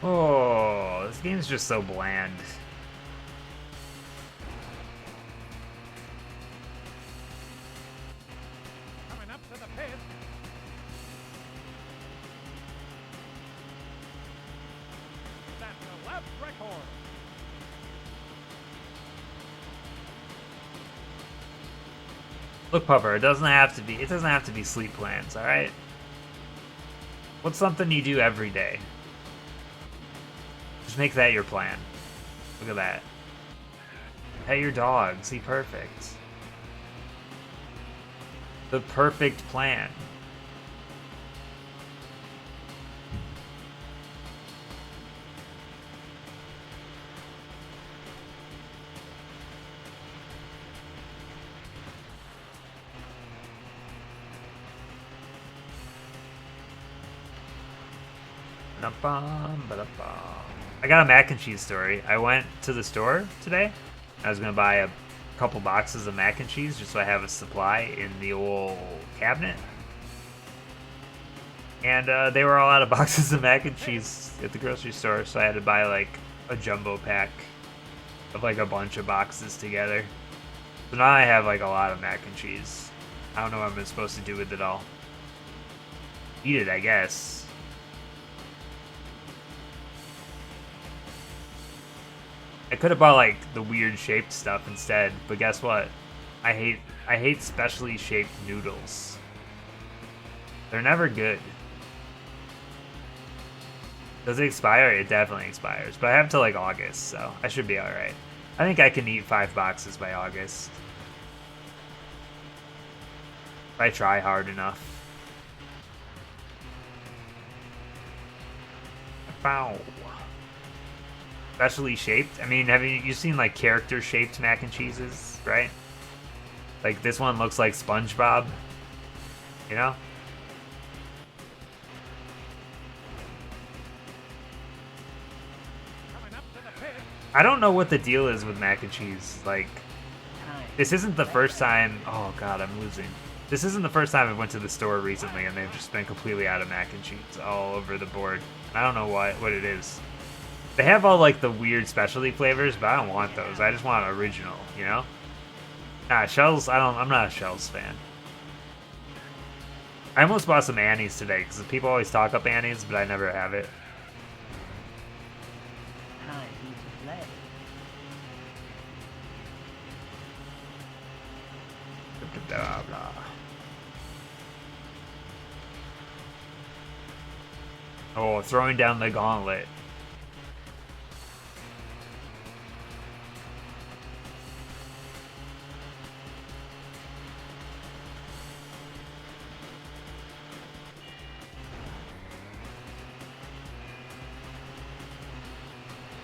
Oh, this game's just so bland. Coming up to the pit. That's the lap record. Look, Pupper, it doesn't have to be sleep plans, alright? What's something you do every day? Just make that your plan. Look at that. Pet your dog. See, perfect. The perfect plan. I got a mac and cheese story. I went to the store today. I was gonna buy a couple boxes of mac and cheese just so I have a supply in the old cabinet. And they were all out of boxes of mac and cheese at the grocery store, so I had to buy like a jumbo pack of like a bunch of boxes together. So now I have like a lot of mac and cheese. I don't know what I'm supposed to do with it all. Eat it, I guess. I could have bought like the weird shaped stuff instead, but guess what? I hate specially shaped noodles. They're never good. Does it expire? It definitely expires, but I have till like August, so I should be alright. I think I can eat 5 boxes by August. If I try hard enough. Bow. Specially shaped? I mean, have you seen like character shaped mac and cheeses, right? Like this one looks like SpongeBob, you know? Coming up to the pit. I don't know what the deal is with mac and cheese. Like, this isn't the first time. Oh god, I'm losing. This isn't the first time I went to the store recently and they've just been completely out of mac and cheese all over the board. I don't know what it is. They have all like the weird specialty flavors, but I don't want those. I just want original, you know? Nah, Shells, I'm not a Shells fan. I almost bought some Annie's today because people always talk up Annie's, but I never have it. Time to play. Blah, blah. Oh, throwing down the gauntlet.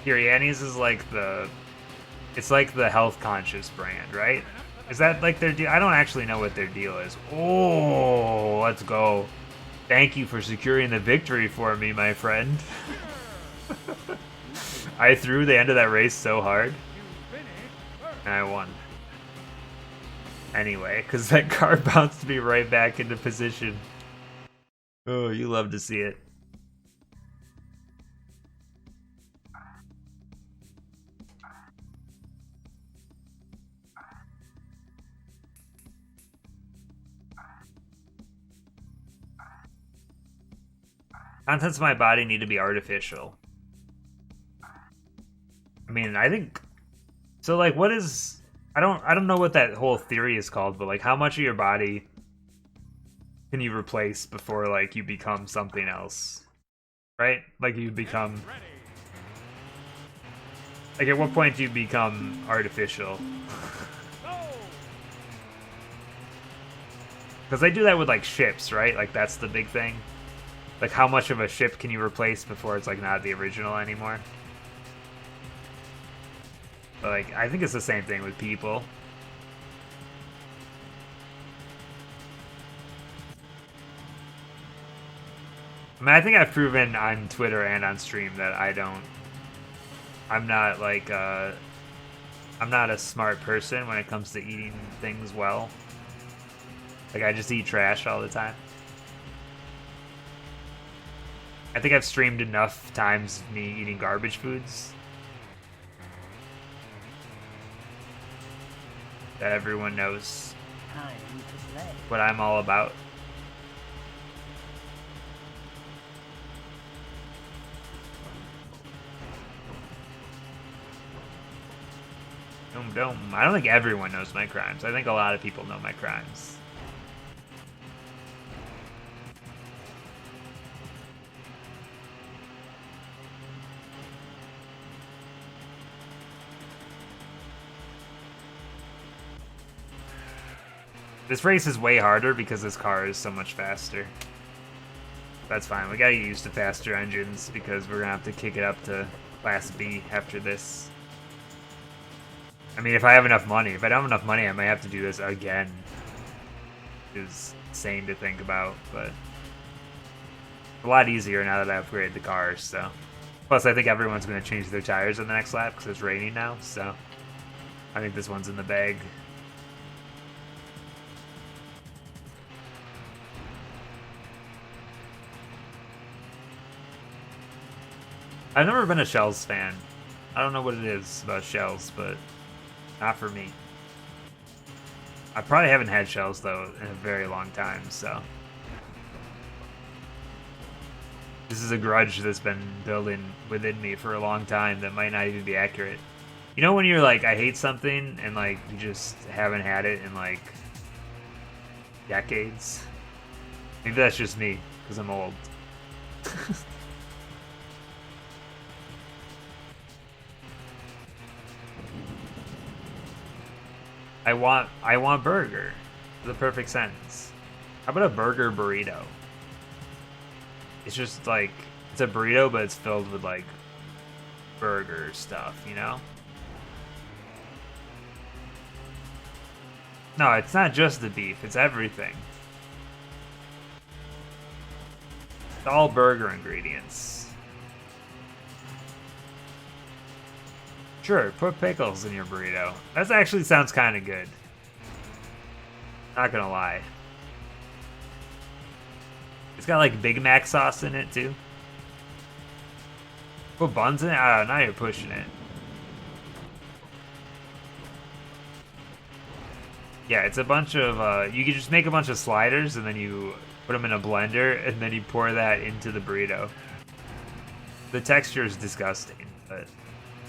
Annie's is like it's like the health conscious brand, right? Is that like their deal? I don't actually know what their deal is. Oh, let's go. Thank you for securing the victory for me, my friend. I threw the end of that race so hard, You finished first. and I won. Anyway, because that car bounced me right back into position. Oh, you love to see it. Contents of my body need to be artificial. I mean, I think so. Like, what is? I don't know what that whole theory is called, but like, how much of your body can you replace before like you become something else, right? Like you become. Ready. Like, at what point do you become artificial? Go. Because they do that with like ships, right? Like that's the big thing. Like, how much of a ship can you replace before it's like not the original anymore? But like, I think it's the same thing with people. I mean, I think I've proven on Twitter and on stream that I'm not like, I'm not a smart person when it comes to eating things well. Like, I just eat trash all the time. I think I've streamed enough times of me eating garbage foods that everyone knows Time to play. what I'm all about. I don't think everyone knows my crimes. I think a lot of people know my crimes. This race is way harder because this car is so much faster. That's fine. We gotta get used to faster engines because we're gonna have to kick it up to Class B after this. I mean, if I have enough money. If I don't have enough money, I might have to do this again. It's insane to think about, but a lot easier now that I upgraded the cars, so. Plus, I think everyone's going to change their tires in the next lap because it's raining now, so I think this one's in the bag. I've never been a Shells fan. I don't know what it is about Shells, but not for me. I probably haven't had Shells, though, in a very long time, so. This is a grudge that's been building within me for a long time that might not even be accurate. You know when you're like, I hate something, and like, you just haven't had it in like decades? Maybe that's just me, because I'm old. I want burger. The perfect sentence. How about a burger burrito? It's just like, it's a burrito, but it's filled with like burger stuff, you know? No, it's not just the beef, it's everything. It's all burger ingredients. Sure, put pickles in your burrito. That actually sounds kind of good. Not gonna lie. It's got like Big Mac sauce in it too. Put buns in it? Oh, now you're pushing it. Yeah, it's a bunch of, you can just make a bunch of sliders and then you put them in a blender and then you pour that into the burrito. The texture is disgusting, but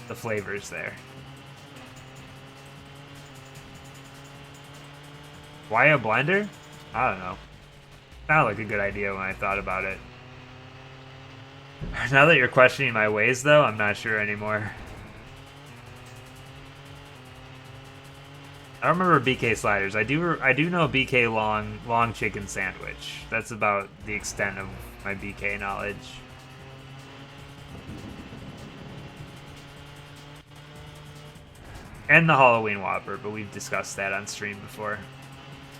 the flavor's there. Why a blender? I don't know. Sounded like a good idea when I thought about it. Now that you're questioning my ways, though, I'm not sure anymore. I don't remember BK sliders. I do know BK long chicken sandwich. That's about the extent of my BK knowledge. And the Halloween Whopper, but we've discussed that on stream before.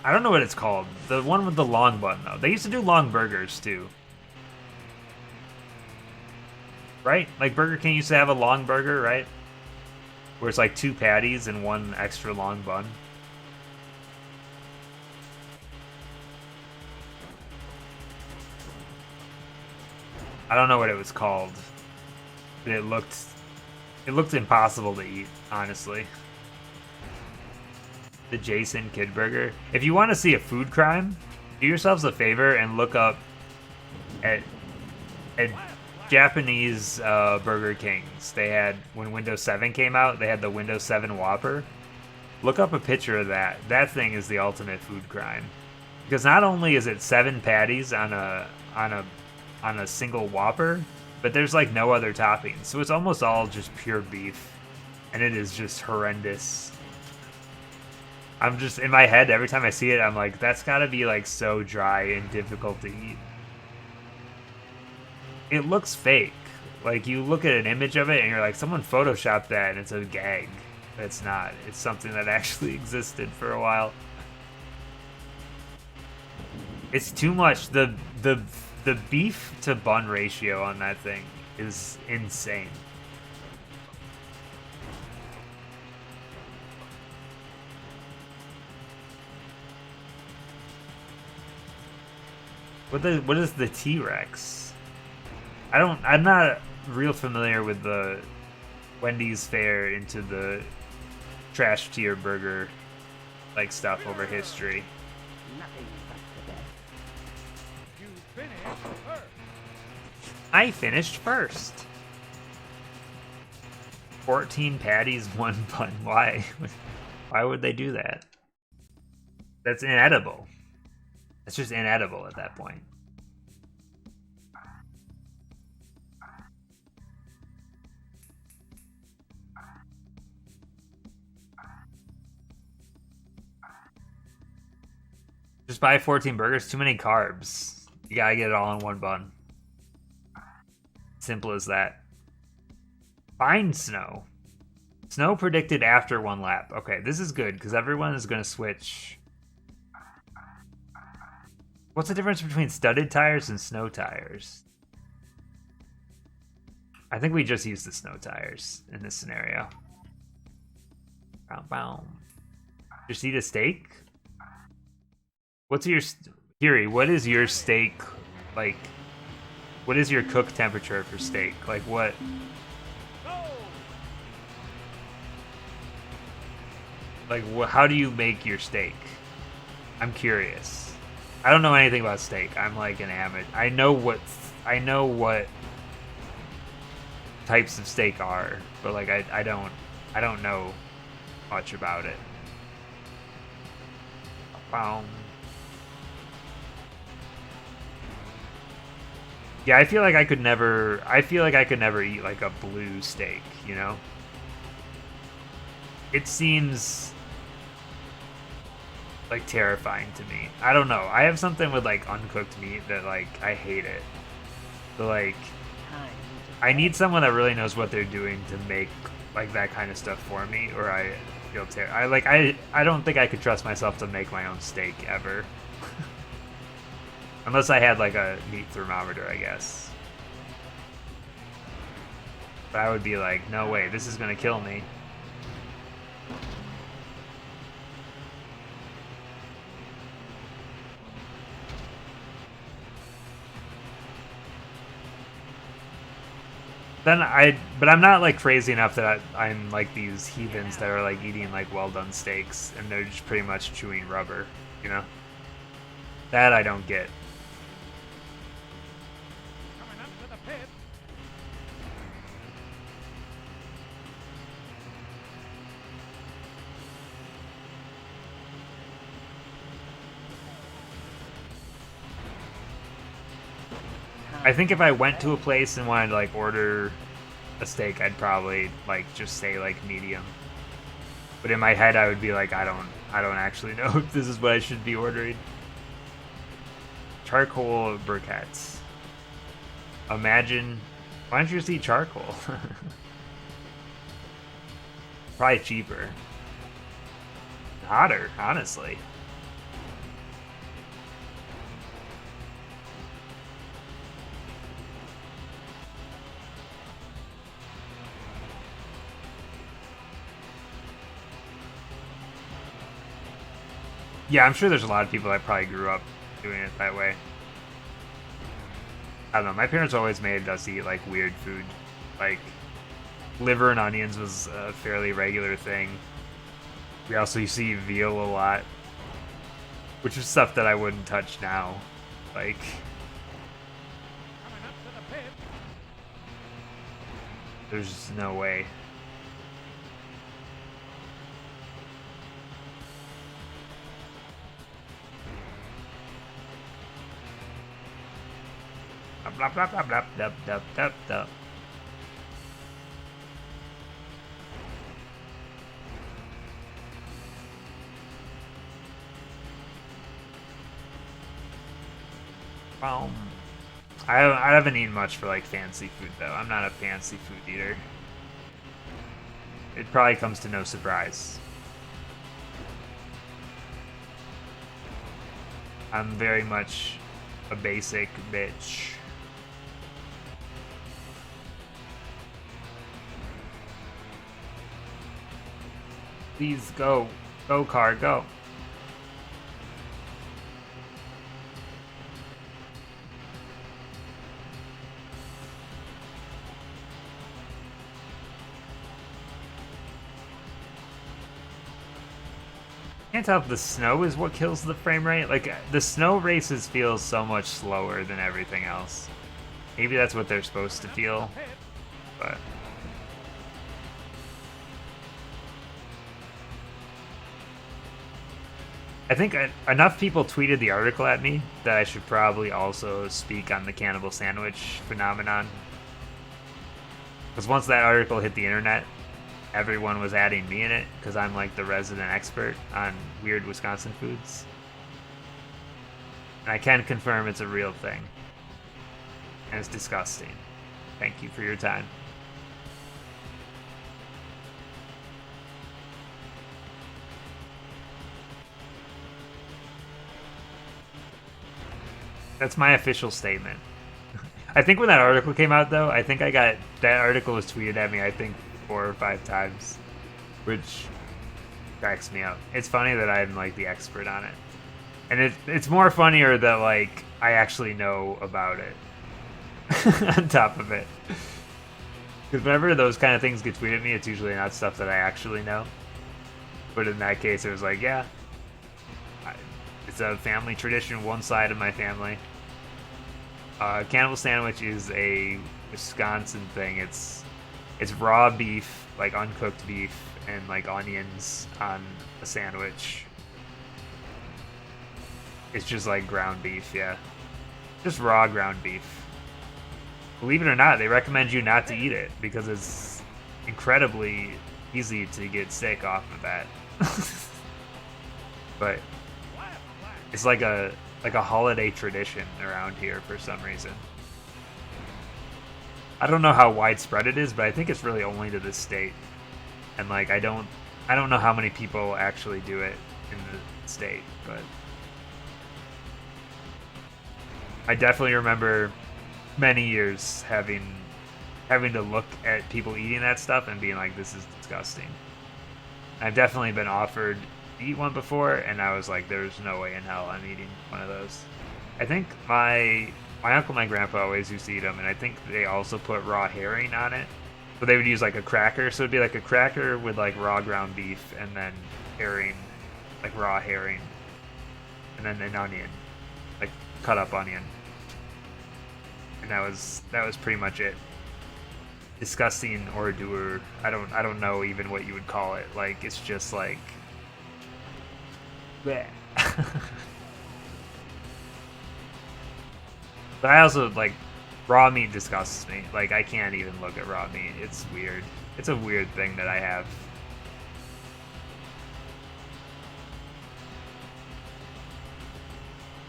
I don't know what it's called. The one with the long bun, though. They used to do long burgers, too. Right? Like, Burger King used to have a long burger, right? Where it's like 2 patties and 1 extra long bun. I don't know what it was called. But it looked impossible to eat, honestly. The Jason Kid Burger. If you want to see a food crime, do yourselves a favor and look up at Japanese Burger Kings. They had, when Windows 7 came out, they had the Windows 7 Whopper. Look up a picture of that. That thing is the ultimate food crime. Because not only is it 7 patties on a single Whopper, but there's like no other toppings. So it's almost all just pure beef. And it is just horrendous. I'm just, in my head, every time I see it, I'm like, that's gotta be like so dry and difficult to eat. It looks fake. Like, you look at an image of it and you're like, someone photoshopped that and it's a gag. But it's not. It's something that actually existed for a while. It's too much. The The beef to bun ratio on that thing is insane. What is the T-Rex? I'm not real familiar with the Wendy's fare into the trash tier burger like stuff over history. Nothing but the best. You finished first. I finished first. 14 patties, 1 bun. Why? Why would they do that? That's inedible. It's just inedible at that point. Just buy 14 burgers, too many carbs. You gotta get it all in one bun. Simple as that. Find snow. Snow predicted after 1 lap. Okay, this is good because everyone is gonna switch. What's the difference between studded tires and snow tires? I think we just use the snow tires in this scenario. Bow, bow. Just eat a steak? What's your... Kiri, what is your steak, like... What is your cook temperature for steak? Like, what... Go! Like, how do you make your steak? I'm curious. I don't know anything about steak. I'm like an amateur. I know what types of steak are, but like I don't know much about it. Yeah, I feel like I could never eat like a blue steak, you know? It seems like terrifying to me. I don't know. I have something with like uncooked meat that like I hate it. But like I need someone that really knows what they're doing to make like that kind of stuff for me, or I feel terrible. I don't think I could trust myself to make my own steak ever. Unless I had like a meat thermometer, I guess. But I would be like, no way, this is gonna kill me. But I'm not like crazy enough that I'm like these heathens that are like eating like well done steaks and they're just pretty much chewing rubber, you know? That I don't get. Coming up to the pit. I think if I went to a place and wanted to like order a steak, I'd probably like just say like medium. But in my head, I would be like, I don't actually know if this is what I should be ordering. Charcoal briquettes. Imagine, why don't you just eat charcoal? Probably cheaper. Hotter, honestly. Yeah, I'm sure there's a lot of people that probably grew up doing it that way. I don't know. My parents always made us eat like weird food. Like liver and onions was a fairly regular thing. We also used to eat veal a lot, which is stuff that I wouldn't touch now. Like, Coming up to the pit. there's just no way. Blah blah blah blah blah blah blah blah. I haven't eaten much for like fancy food though. I'm not a fancy food eater. It probably comes to no surprise. I'm very much a a basic bitch. Please go. Go, car, go. Can't tell if the snow is what kills the frame rate. Like, the snow races feel so much slower than everything else. Maybe that's what they're supposed to feel, but... I think enough people tweeted the article at me that I should probably also speak on the cannibal sandwich phenomenon. Because once that article hit the internet, everyone was adding me in it, because I'm like the resident expert on weird Wisconsin foods. And I can confirm it's a real thing. And it's disgusting. Thank you for your time. That's my official statement. I think when that article came out, though, I think that article was tweeted at me, I think, 4 or 5 times, which cracks me up. It's funny that I'm, like, the expert on it. And it's more funnier that, like, I actually know about it on top of it. Because whenever those kind of things get tweeted at me, it's usually not stuff that I actually know. But in that case, it was like, yeah, it's a family tradition, one side of my family. Cannibal sandwich is a Wisconsin thing. It's raw beef, like uncooked beef, and like onions on a sandwich. It's just like ground beef, yeah. Just raw ground beef. Believe it or not, they recommend you not to eat it because it's incredibly easy to get sick off of that. But it's like a holiday tradition around here for some reason. I don't know how widespread it is, but I think it's really only to this state. And like I don't know how many people actually do it in the state, but I definitely remember many years having to look at people eating that stuff and being like, this is disgusting. I've definitely been offered to eat one before, and I was like, there's no way in hell I'm eating one of those. I think my uncle and my grandpa always used to eat them, and I think they also put raw herring on it. So they would use like a cracker, so it'd be like a cracker with like raw ground beef, and then herring, like raw herring, and then an onion, like cut up onion. And that was pretty much it. Disgusting hors d'oeuvre. I don't know even what you would call it. Like it's just like bleh. But I also like raw meat disgusts me. Like I can't even look at raw meat. It's weird. It's a weird thing that I have.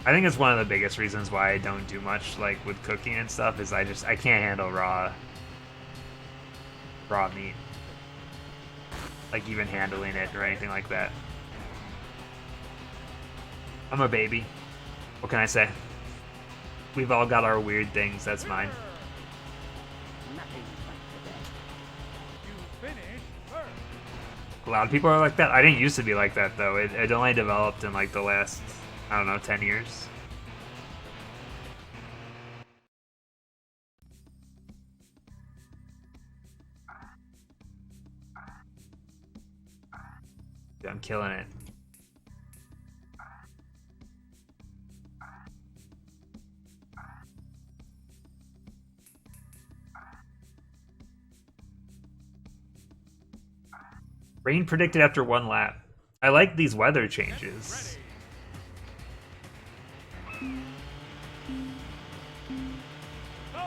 I think it's one of the biggest reasons why I don't do much like with cooking and stuff is I can't handle raw meat. Like even handling it or anything like that. I'm a baby. What can I say? We've all got our weird things. That's mine. Nothing's like the best. You finish first. A lot of people are like that. I didn't used to be like that though. It only developed in like the last, I don't know, 10 years. Dude, I'm killing it. Rain predicted after 1 lap. I like these weather changes. Go!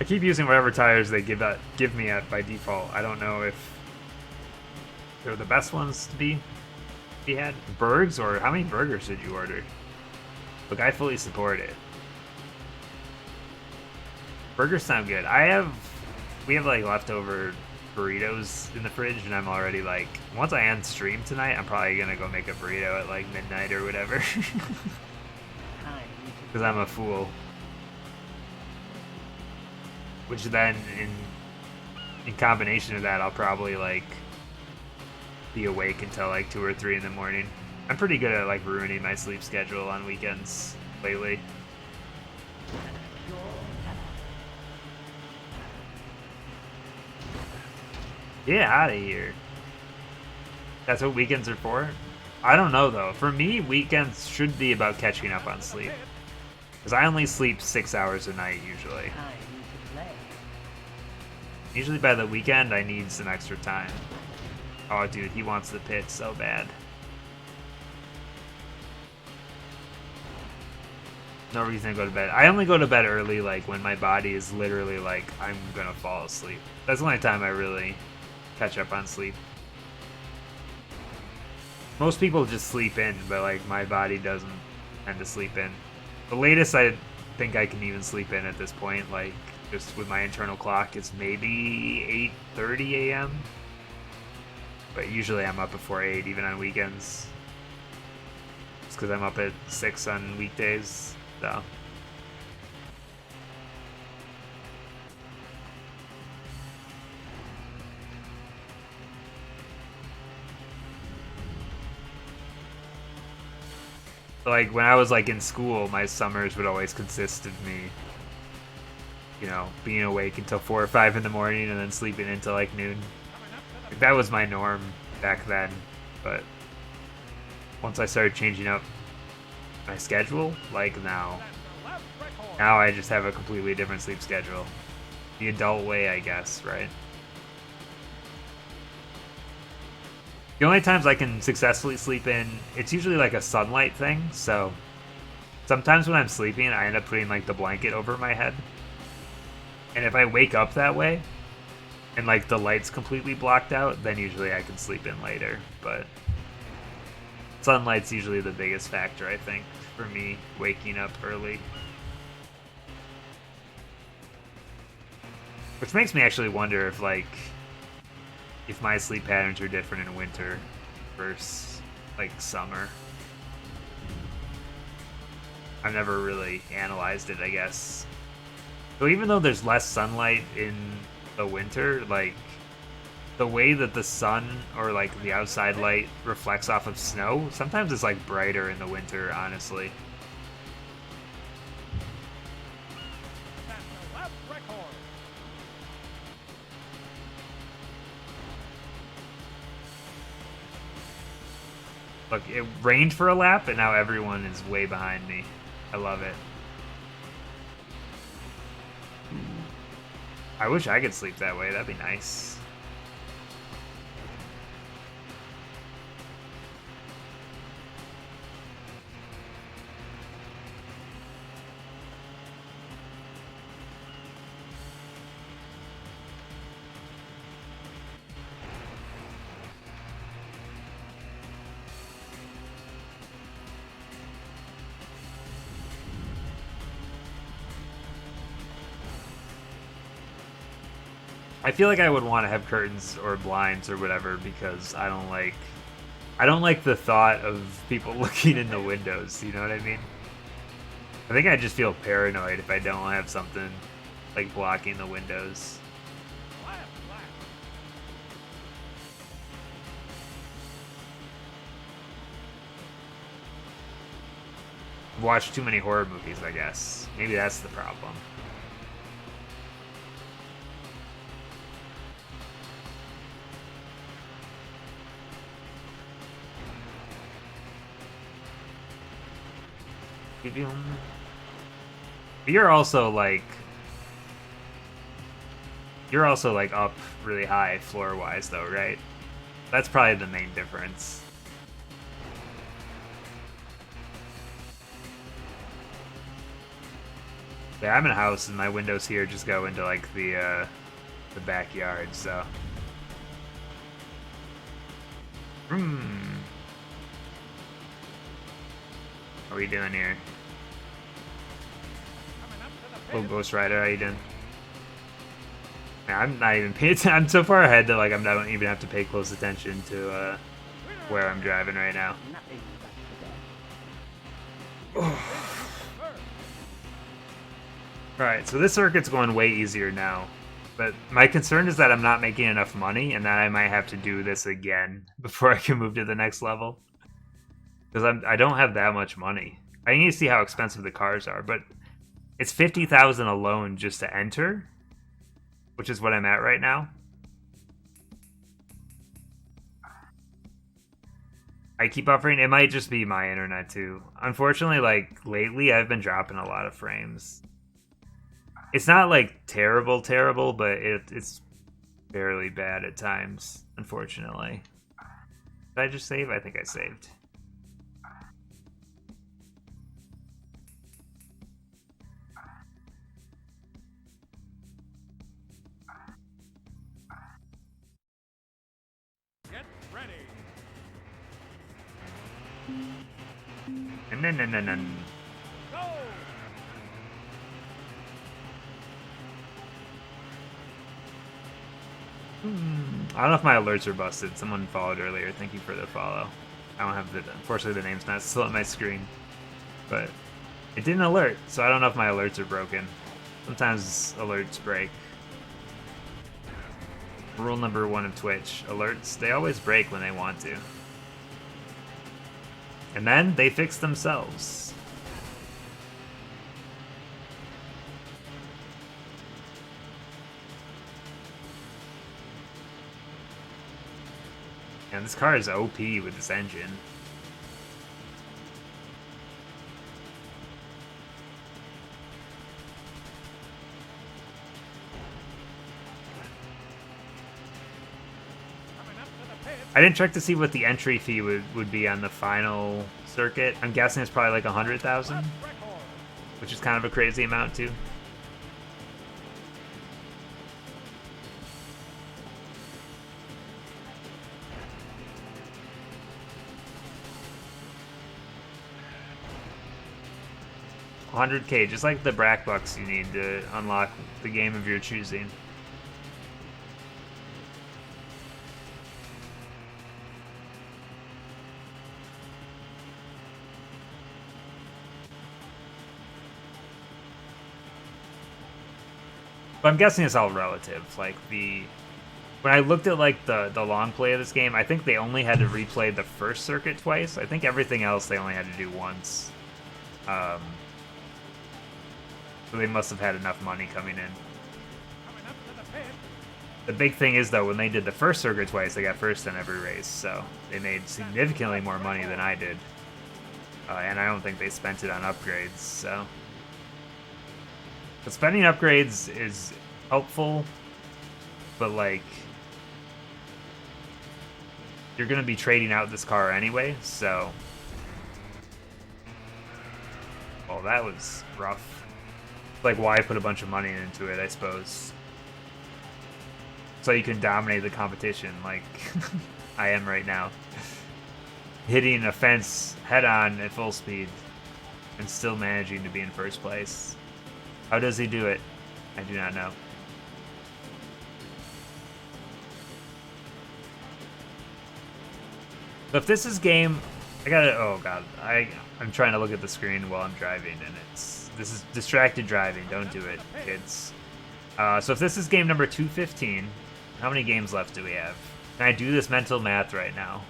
I keep using whatever tires they give me at by default. I don't know if they're the best ones to be had. Burgers, or how many burgers did you order? Look, I fully support it. Burgers sound good. We have like leftover burritos in the fridge, and I'm already like, once I end stream tonight, I'm probably gonna go make a burrito at like midnight or whatever. Because I'm a fool. Which then, in combination of that, I'll probably like be awake until like 2 or 3 in the morning. I'm pretty good at like ruining my sleep schedule on weekends lately. Get out of here. That's what weekends are for? I don't know though. For me, weekends should be about catching up on sleep. Because I only sleep 6 hours a night usually. Usually by the weekend, I need some extra time. Oh, dude, he wants the pit so bad. No reason to go to bed. I only go to bed early, like, when my body is literally like, I'm gonna fall asleep. That's the only time I really catch up on sleep. Most people just sleep in, but, like, my body doesn't tend to sleep in. The latest I think I can even sleep in at this point, like, just with my internal clock, is maybe 8:30 a.m. But usually I'm up before 8, even on weekends. It's because I'm up at 6 on weekdays, so. Like, when I was, like, in school, my summers would always consist of me, you know, being awake until 4 or 5 in the morning and then sleeping until, like, noon. Like, that was my norm back then, but once I started changing up my schedule, like, now I just have a completely different sleep schedule. The adult way, I guess, right? The only times I can successfully sleep in, it's usually like a sunlight thing, so sometimes when I'm sleeping, I end up putting like the blanket over my head. And if I wake up that way, and like the light's completely blocked out, then usually I can sleep in later, but sunlight's usually the biggest factor, I think, for me waking up early. Which makes me actually wonder if like, if my sleep patterns are different in winter versus like summer. I've never really analyzed it, I guess. So even though there's less sunlight in the winter, like the way that the sun or like the outside light reflects off of snow, sometimes it's like brighter in the winter, honestly. Look, it rained for a lap, and now everyone is way behind me. I love it. I wish I could sleep that way. That'd be nice. I feel like I would want to have curtains or blinds or whatever because I don't like the thought of people looking in the windows, you know what I mean? I think I just feel paranoid if I don't have something like blocking the windows. I've watched too many horror movies, I guess. Maybe that's the problem. You're also like up really high floor wise though, right? That's probably the main difference. Yeah, I'm in a house and my windows here just go into like the backyard, so. What are we doing here? Little Ghost Rider, how you doing? I'm not even paying attention. I'm so far ahead that like I don't even have to pay close attention to where I'm driving right now. Nothing but the best. Alright, so this circuit's going way easier now. But my concern is that I'm not making enough money and that I might have to do this again before I can move to the next level. Because I don't have that much money. I need to see how expensive the cars are, but it's 50,000 alone just to enter, which is what I'm at right now. I keep buffering. It might just be my internet too. Unfortunately, like lately I've been dropping a lot of frames. It's not like terrible, but it's fairly bad at times, unfortunately. Did I just save? I think I saved. Get ready. No. Go. I don't know if my alerts are busted. Someone followed earlier. Thank you for the follow. I don't have the... Unfortunately, the name's not still on my screen. But it didn't alert, so I don't know if my alerts are broken. Sometimes alerts break. Rule number 1 of Twitch. Alerts, they always break when they want to. And then they fix themselves. And this car is OP with this engine. Coming up to the pit. I didn't check to see what the entry fee would be on the final circuit. I'm guessing it's probably like 100,000, Lap record. which is kind of a crazy amount too. $100K, just like the Brack Bucks you need to unlock the game of your choosing. But I'm guessing it's all relative. Like when I looked at like the long play of this game, I think they only had to replay the first circuit twice. I think everything else they only had to do once. So they must have had enough money coming in. Coming up to the pit. The big thing is though, when they did the first circuit twice, they got first in every race, so they made significantly more money than I did. And I don't think they spent it on upgrades, so. But spending upgrades is helpful, but like, you're gonna be trading out this car anyway, so. Well, that was rough. Like, why put a bunch of money into it, I suppose. So you can dominate the competition, like I am right now. Hitting a fence head-on at full speed and still managing to be in first place. How does he do it? I do not know. So if this is game, I gotta, oh god, I'm trying to look at the screen while I'm driving, and this is distracted driving. Don't do it, kids. So if this is game number 215, how many games left do we have? Can I do this mental math right now?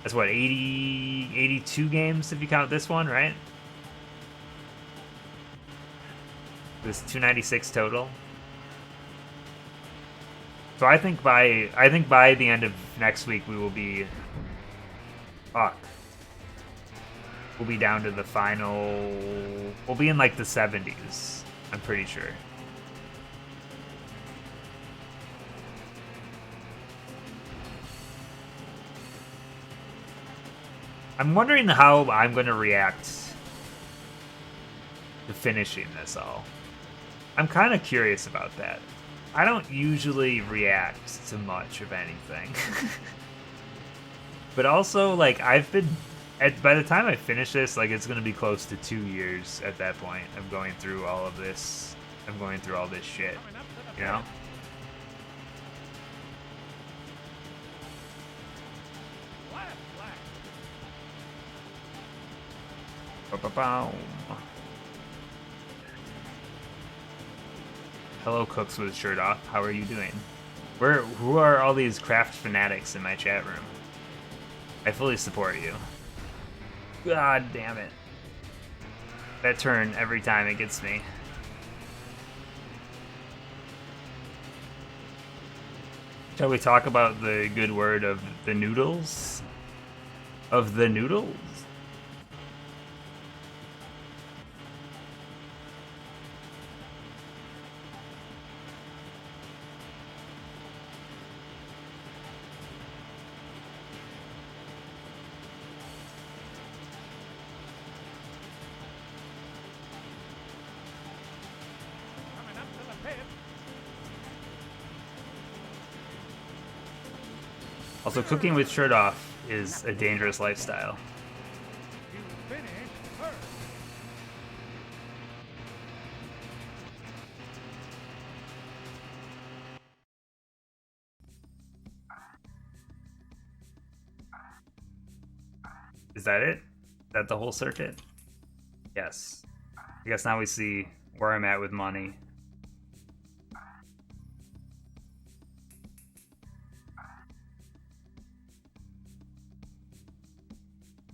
That's what, 82 games if you count this one, right? This 296 total. So I think by the end of next week we will be, fuck. We'll be down to the final. We'll be in like the 70s. I'm pretty sure. I'm wondering how I'm going to react to finishing this all. I'm kind of curious about that. I don't usually react to much of anything. But also, like, I've been... by the time I finish this, like, it's going to be close to 2 years at that point. I'm going through all of this. I'm going through all this shit. You know? Ba-ba-boom. Hello, Cooks with shirt off. How are you doing? Who are all these craft fanatics in my chat room? I fully support you. God damn it. That turn, every time it gets me. Shall we talk about the good word of the noodles? Of the noodles? Coming up to the pit. Also, cooking with shirt off is a dangerous lifestyle. You finish first. Is that it? Is that the whole circuit? Yes. I guess now we see where I'm at with money.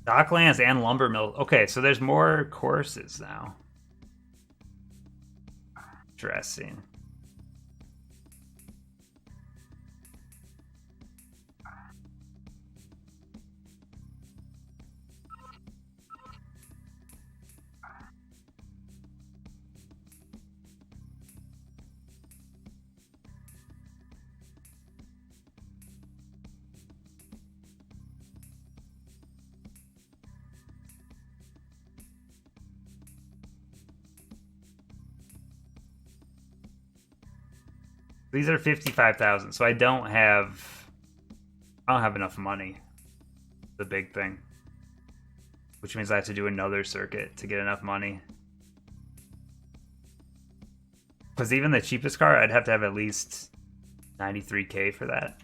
Docklands and lumber mill. Okay, so there's more courses now. Interesting. These are 55,000, so I don't have enough money. The big thing. Which means I have to do another circuit to get enough money. Because even the cheapest car, I'd have to have at least 93k for that.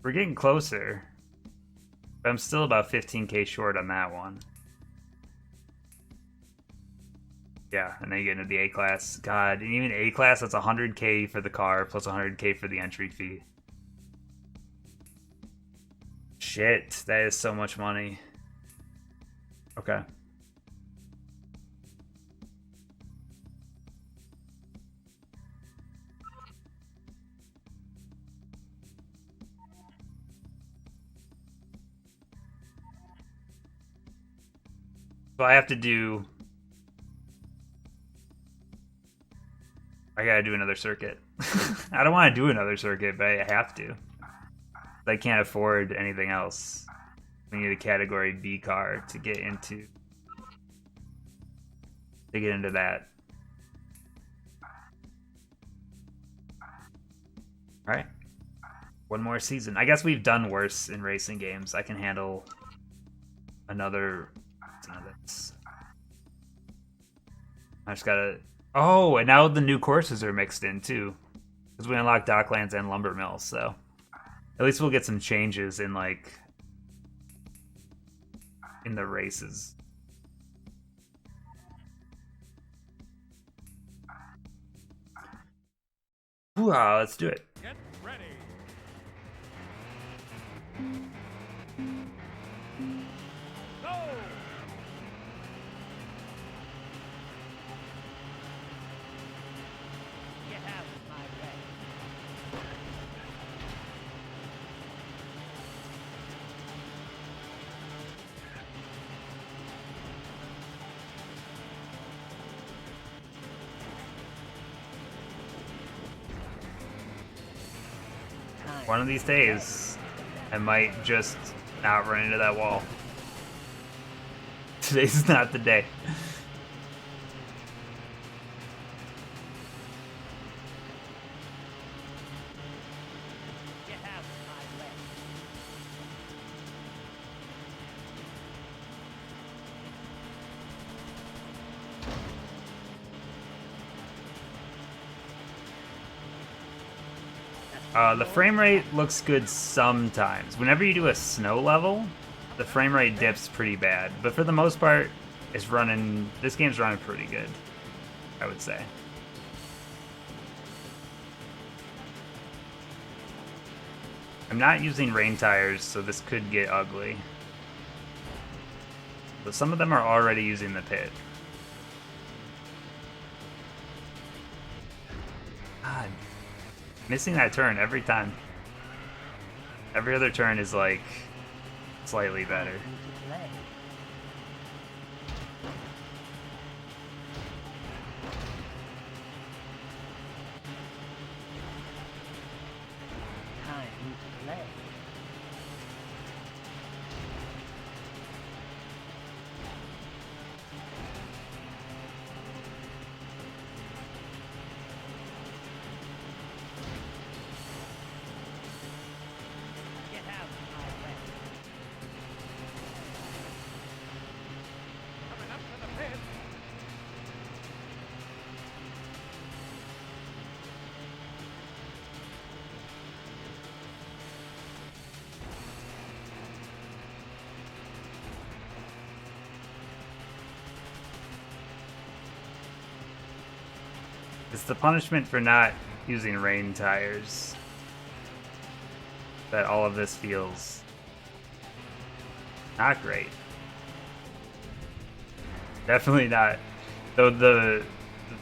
We're getting closer. But I'm still about 15k short on that one. Yeah, and then you get into the A-Class. God, and even A-Class, that's 100k for the car, plus 100k for the entry fee. Shit, that is so much money. Okay. So I have to do... I gotta do another circuit. I don't want to do another circuit, but I have to. I can't afford anything else. We need a category B car to get into that. All right. One more season. I guess we've done worse in racing games. I can handle another season of this. I just gotta... Oh, and now the new courses are mixed in too. Because we unlocked Docklands and Lumber Mills, so... At least we'll get some changes in, like... in the races. Wow, let's do it. Get ready. Go. Get out of my way. One of these days, I might just not run into that wall. Today's not the day. Get out of my way. The frame rate looks good sometimes. Whenever you do a snow level, the frame rate dips pretty bad. But for the most part, it's running. This game's running pretty good, I would say. I'm not using rain tires, so this could get ugly. But some of them are already using the pit. God, missing that turn every time. Every other turn is like slightly better. Time to play. Time to play. Get out of my way. Coming up to the pit. It's the punishment for not using rain tires that all of this feels not great. Definitely not. Though the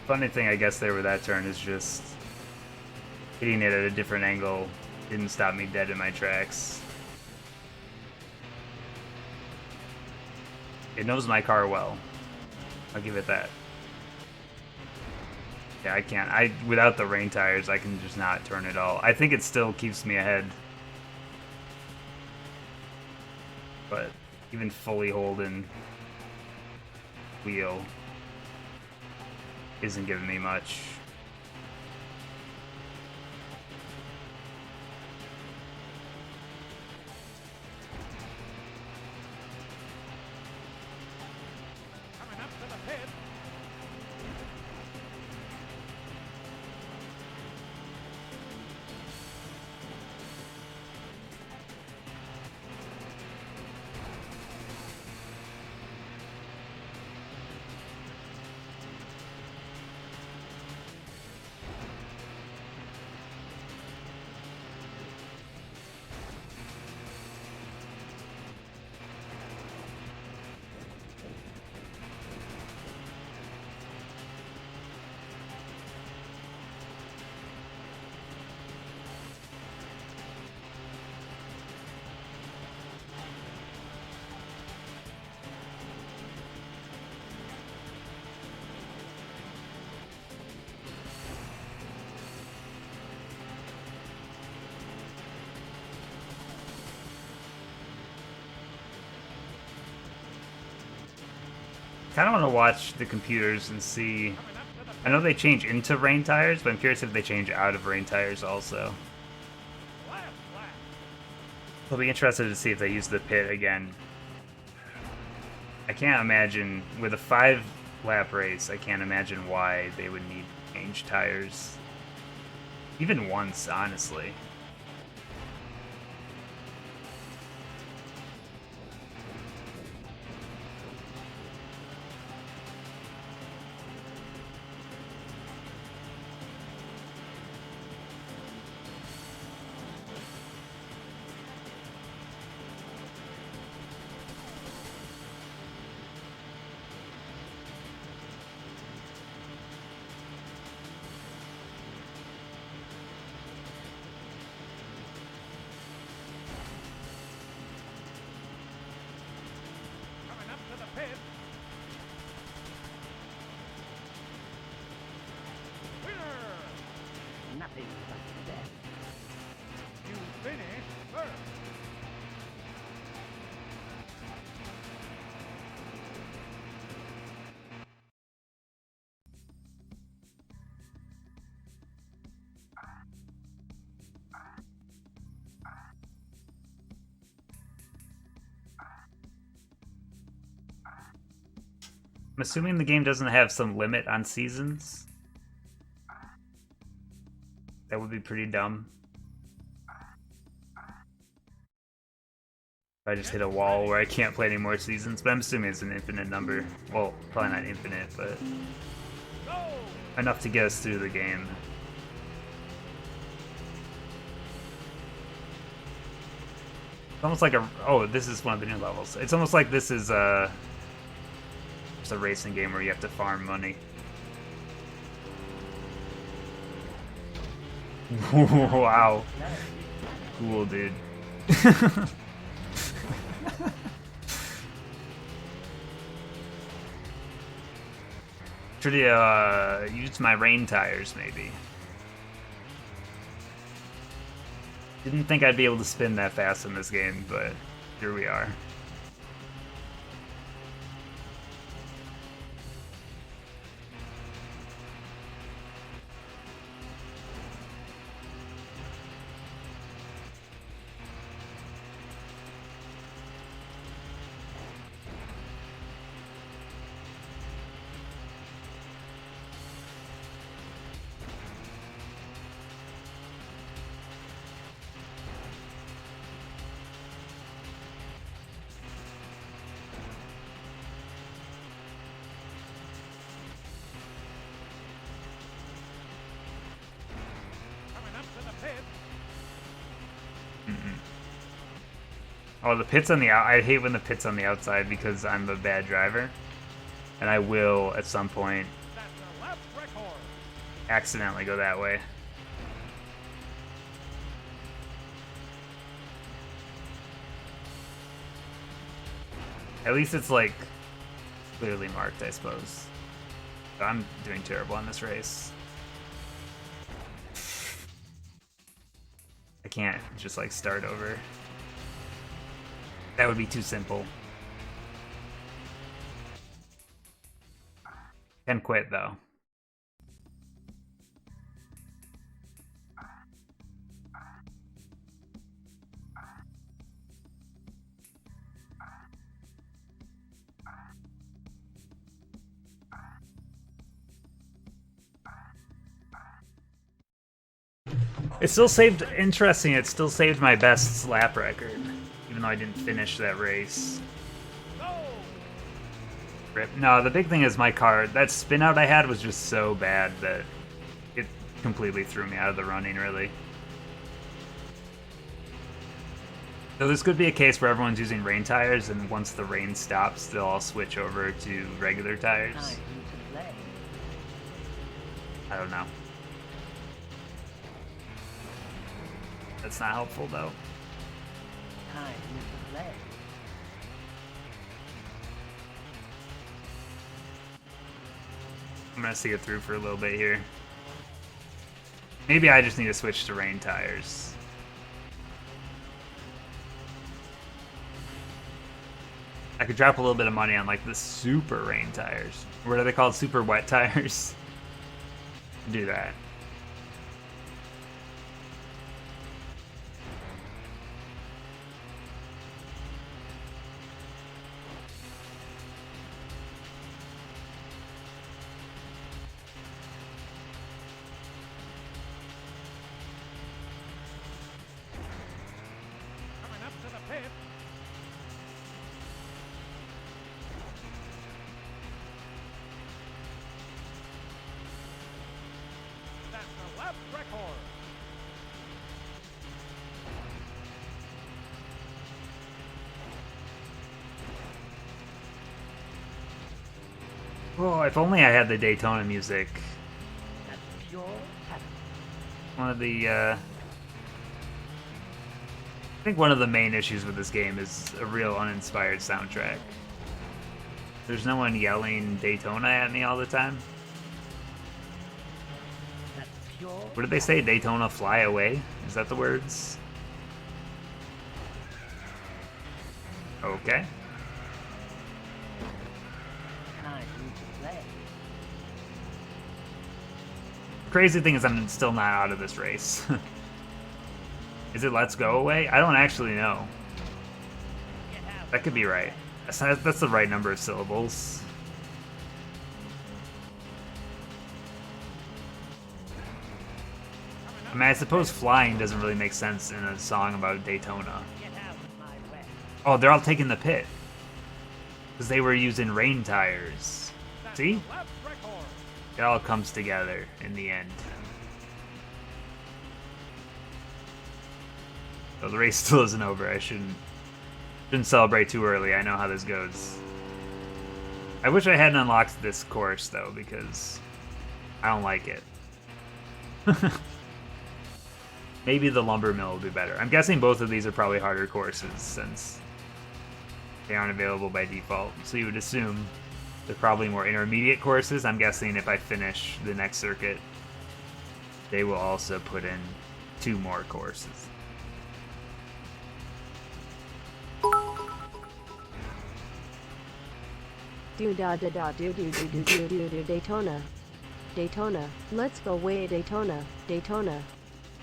funny thing, I guess, there with that turn is just hitting it at a different angle didn't stop me dead in my tracks. It knows my car well. I'll give it that. Yeah, I can't. Without the rain tires, I can just not turn at all. I think it still keeps me ahead. But even fully holding wheel isn't giving me much. Coming up to the pit. Kind of want to watch the computers and see. I know they change into rain tires, but I'm curious if they change out of rain tires also. Last lap. I'll be interested to see if they use the pit again. I can't imagine, with a 5-lap race, I can't imagine why they would need to change tires. Even once, honestly. Coming up to the pit. Winner. Nothing but death. You finish first. I'm assuming the game doesn't have some limit on seasons. That would be pretty dumb. I just hit a wall where I can't play any more seasons, but I'm assuming it's an infinite number. Well, probably not infinite, but Go! enough to get us through the game. It's almost like a... Oh, this is one of the new levels. It's almost like this is just a racing game where you have to farm money. Wow. Cool, dude. Should use my rain tires, maybe. Didn't think I'd be able to spin that fast in this game, but here we are. Coming up to the pit. Oh, the pit's on the out. I hate when the pit's on the outside because I'm a bad driver, and I will at some point That's a lap record. accidentally go that way. At least it's like clearly marked, I suppose. But I'm doing terrible on this race. I can't just like start over. That would be too simple. Can quit though. It still saved, interesting, it still saved my best lap record, even though I didn't finish that race. Go! Rip. No, the big thing is my car, that spin out I had was just so bad that it completely threw me out of the running, really. So this could be a case where everyone's using rain tires, and once the rain stops, they'll all switch over to regular tires. Time to play. I don't know. That's not helpful, though. Time to play. I'm gonna see it through for a little bit here. Maybe I just need to switch to rain tires. I could drop a little bit of money on like the super rain tires. What are they called? Super wet tires? Do that. Coming up to the pit. That's a lap record. Oh, if only I had the Daytona music. That's pure talent. One of the, I think one of the main issues with this game is a real uninspired soundtrack. There's no one yelling Daytona at me all the time. That's pure. What did they say? Daytona fly away? Is that the words? Okay. Time to play. Crazy thing is I'm still not out of this race. Is it let's go away? I don't actually know. That could be right. That's the right number of syllables. I mean, I suppose flying doesn't really make sense in a song about Daytona. Get out of my way. Oh, they're all taking the pit. Because they were using rain tires. That's See? the lap record. It all comes together in the end. So the race still isn't over. I shouldn't celebrate too early. I know how this goes. I wish I hadn't unlocked this course, though, because I don't like it. Maybe the lumber mill will be better. I'm guessing both of these are probably harder courses since they aren't available by default. So you would assume they're probably more intermediate courses. I'm guessing if I finish the next circuit, they will also put in 2 more courses. Do da da da do do do do do do do Daytona. Daytona. Let's go way Daytona. Daytona.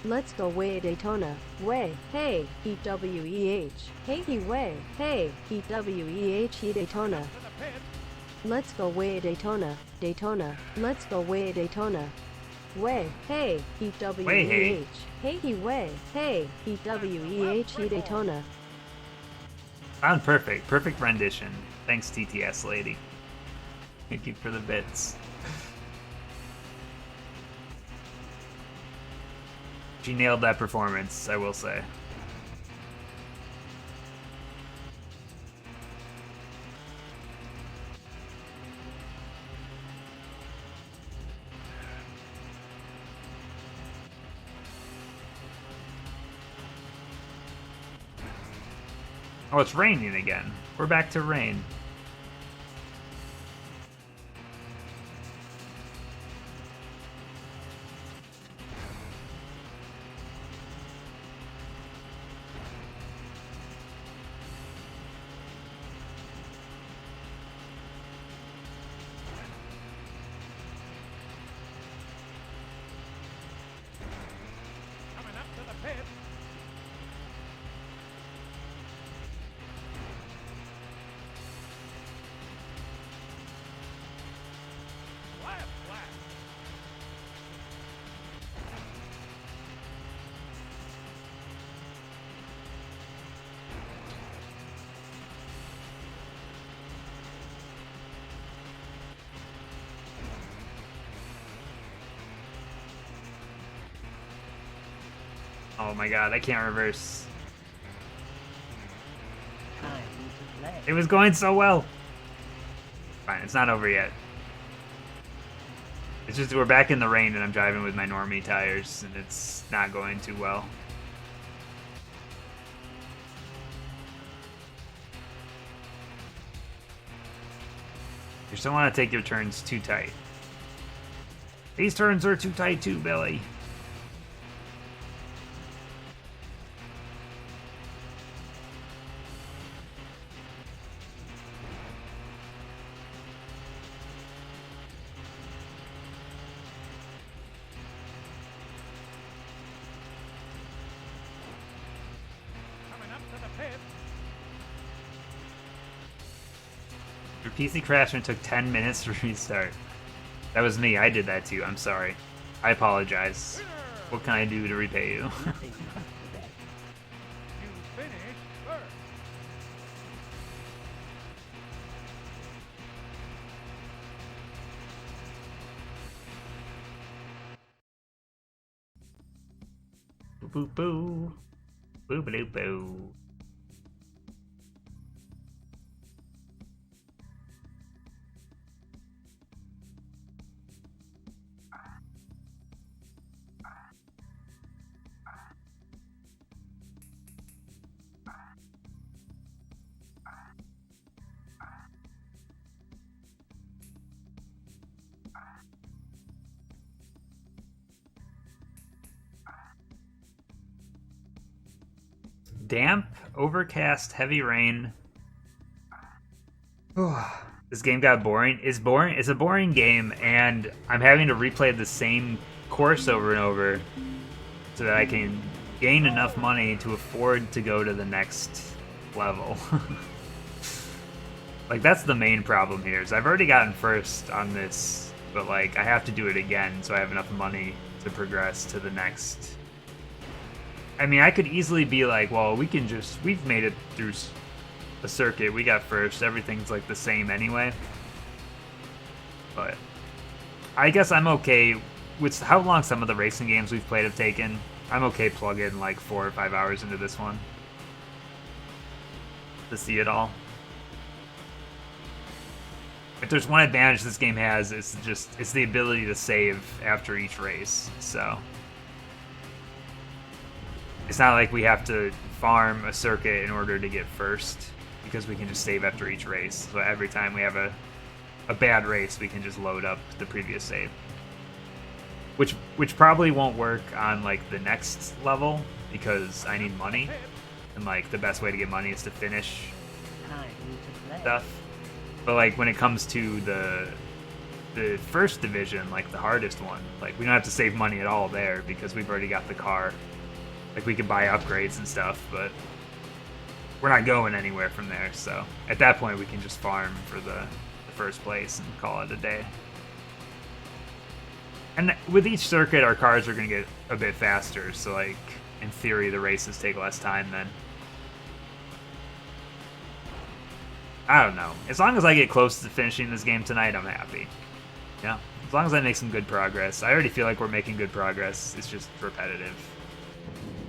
Let's go way Daytona. Way. Hey. E-W-E-H. Hey he way. Hey. E-W-E-H he Daytona. To the pit. Let's go way Daytona. Daytona. Let's go way Daytona. Way. Hey. E-W-E-H. Hey he way. Hey. E-W-E-H he Daytona. Sound perfect. Perfect rendition. Thanks, TTS lady. Thank you for the bits. She nailed that performance, I will say. Oh, it's raining again. We're back to rain. Coming up to the pit. Last lap. Oh my god, I can't reverse. Time to play. It was going so well. Fine, it's not over yet. It's just we're back in the rain and I'm driving with my normie tires and it's not going too well. You just don't want to take your turns too tight. These turns are too tight too, Billy. Coming up to the pit. Your PC crashed and took 10 minutes to restart. That was me. I did that too. I'm sorry. I apologize. Winner. What can I do to repay you? Nothing but the best. You finished first. Boo boo boo. Boo boo boo. Damp, overcast, heavy rain. This game got boring. It's boring. It's a boring game, and I'm having to replay the same course over and over so that I can gain enough money to afford to go to the next level. Like, that's the main problem here, is I've already gotten first on this, but like I have to do it again so I have enough money to progress to the next. I mean, I could easily be like, well, we've made it through a circuit, we got first. Everything's like the same anyway. But I guess I'm okay with how long some of the racing games we've played have taken. I'm okay plugging like 4 or 5 hours into this one to see it all. If there's one advantage this game has, it's the ability to save after each race. So it's not like we have to farm a circuit in order to get first, because we can just save after each race. So every time we have a bad race, we can just load up the previous save. Which probably won't work on like the next level, because I need money, and like the best way to get money is to finish Time to play. stuff. But like when it comes to the first division, like the hardest one, like we don't have to save money at all there because we've already got the car. Like we could buy upgrades and stuff, but we're not going anywhere from there. So at that point, we can just farm for the first place and call it a day. And with each circuit, our cars are going to get a bit faster. So like in theory, the races take less time then. I don't know. As long as I get close to finishing this game tonight, I'm happy. Yeah. As long as I make some good progress. I already feel like we're making good progress. It's just repetitive.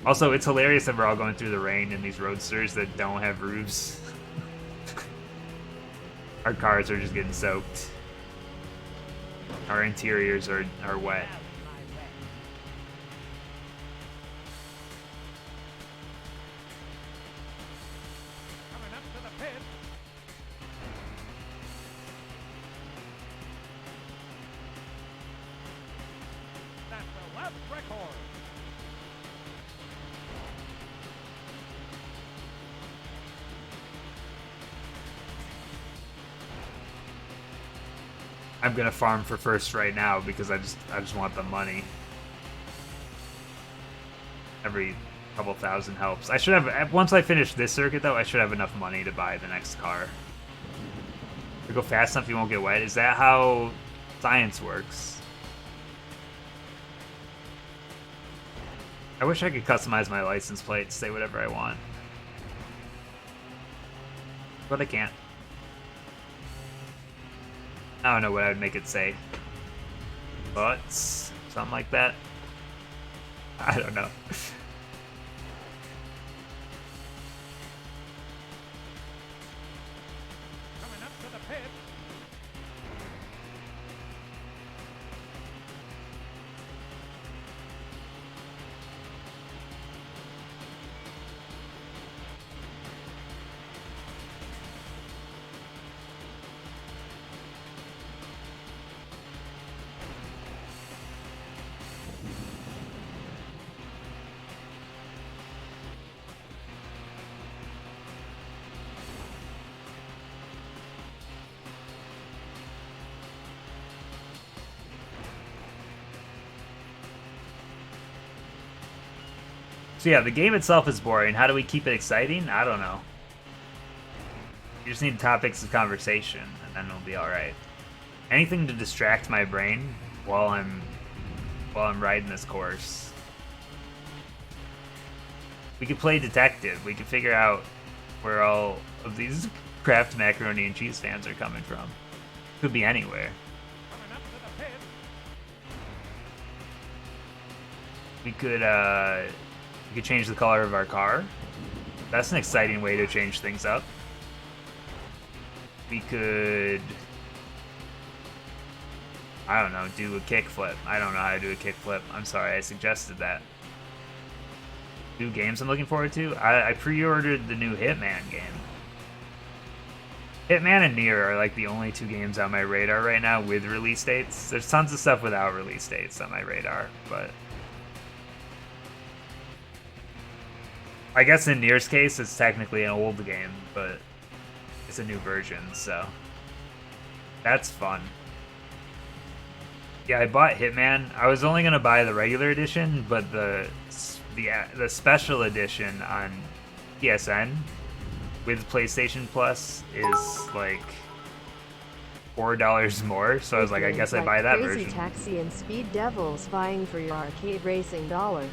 Also, it's hilarious that we're all going through the rain in these Roadsters that don't have roofs. Our cars are just getting soaked. Our interiors are wet. Coming up to the pit. That's the lap record. I'm gonna farm for first right now because I just want the money. Every couple thousand helps. I should have, once I finish this circuit though, I should have enough money to buy the next car. If you go fast enough, you won't get wet. Is that how science works? I wish I could customize my license plate to say whatever I want. But I can't. I don't know what I would make it say. But something like that. I don't know. Coming up to the pit. So yeah, the game itself is boring. How do we keep it exciting? I don't know. You just need topics of conversation, and then it'll be alright. Anything to distract my brain while I'm riding this course. We could play detective. We could figure out where all of these Kraft macaroni and cheese fans are coming from. Could be anywhere. Coming up to the pit. We could change the color of our car. That's an exciting way to change things up. We could, I don't know, do a kickflip. I don't know how to do a kickflip. I'm sorry, I suggested that. New games I'm looking forward to? I pre-ordered the new Hitman game. Hitman and Nier are like the only two games on my radar right now with release dates. There's tons of stuff without release dates on my radar, but I guess in Nier's case, it's technically an old game, but it's a new version, so that's fun. Yeah, I bought Hitman. I was only gonna buy the regular edition, but the special edition on PSN with PlayStation Plus is like $4 more. So I was like, I guess I buy that Crazy version. Taxi and Speed Devils vying for your arcade racing dollar.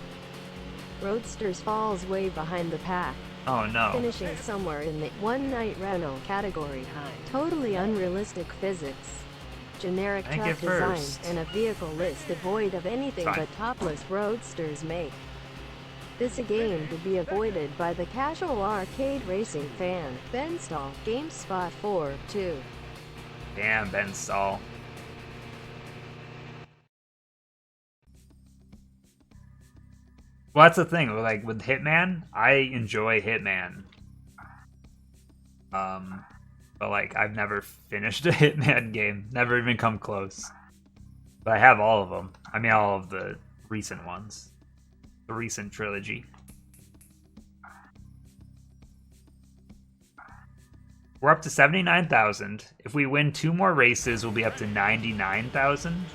Roadsters falls way behind the pack. Oh no. finishing somewhere in the one-night rental category. Totally unrealistic physics. Generic I truck get design first. and a vehicle list devoid of anything Fine. but topless roadsters make this a game to be avoided by the casual arcade racing fan. Ben Stall, GameSpot 4-2. Damn, Ben Stall. Well, that's the thing. Like with Hitman, I enjoy Hitman. But like I've never finished a Hitman game. Never even come close. But I have all of them. I mean, all of the recent ones. The recent trilogy. We're up to 79,000. If we win 2 more races, we'll be up to 99,000.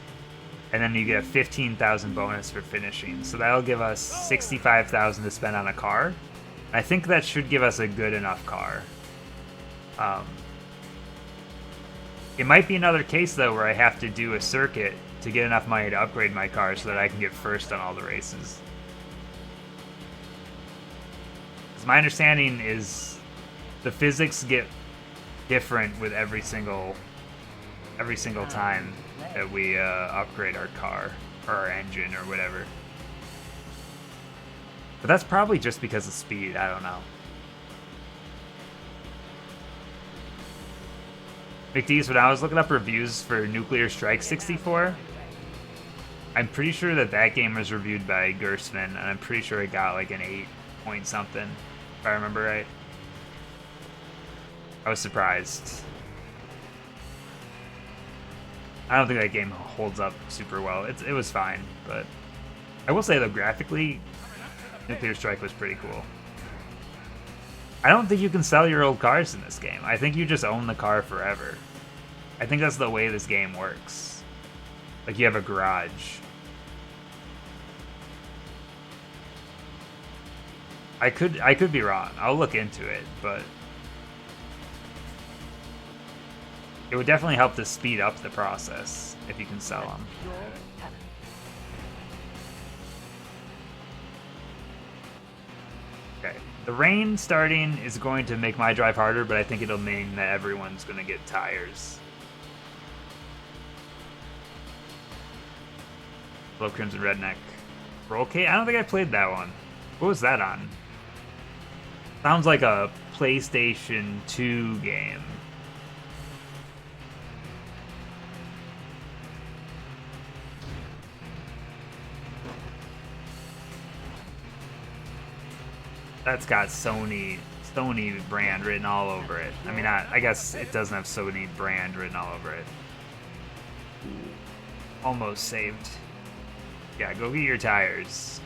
And then you get a 15,000 bonus for finishing. So that'll give us 65,000 to spend on a car. I think that should give us a good enough car. It might be another case, though, where I have to do a circuit to get enough money to upgrade my car so that I can get first on all the races. Because my understanding is the physics get different with every single time that we upgrade our car or our engine or whatever. But that's probably just because of speed. I don't know. McDee's, when I was looking up reviews for Nuclear Strike 64, I'm pretty sure that game was reviewed by Gersman, and I'm pretty sure it got like an 8 point something, if I remember right. I was surprised. I don't think that game holds up super well. It was fine, but I will say though, graphically, Nuclear Strike was pretty cool. I don't think you can sell your old cars in this game. I think you just own the car forever. I think that's the way this game works. Like you have a garage. I could be wrong. I'll look into it, but it would definitely help to speed up the process if you can sell them. Okay. The rain starting is going to make my drive harder, but I think it'll mean that everyone's going to get tires. Hello, Crimson Redneck. Roll K? I don't think I played that one. What was that on? Sounds like a PlayStation 2 game. That's got Sony brand written all over it. I mean, I guess it doesn't have Sony brand written all over it. Almost saved. Yeah, go get your tires.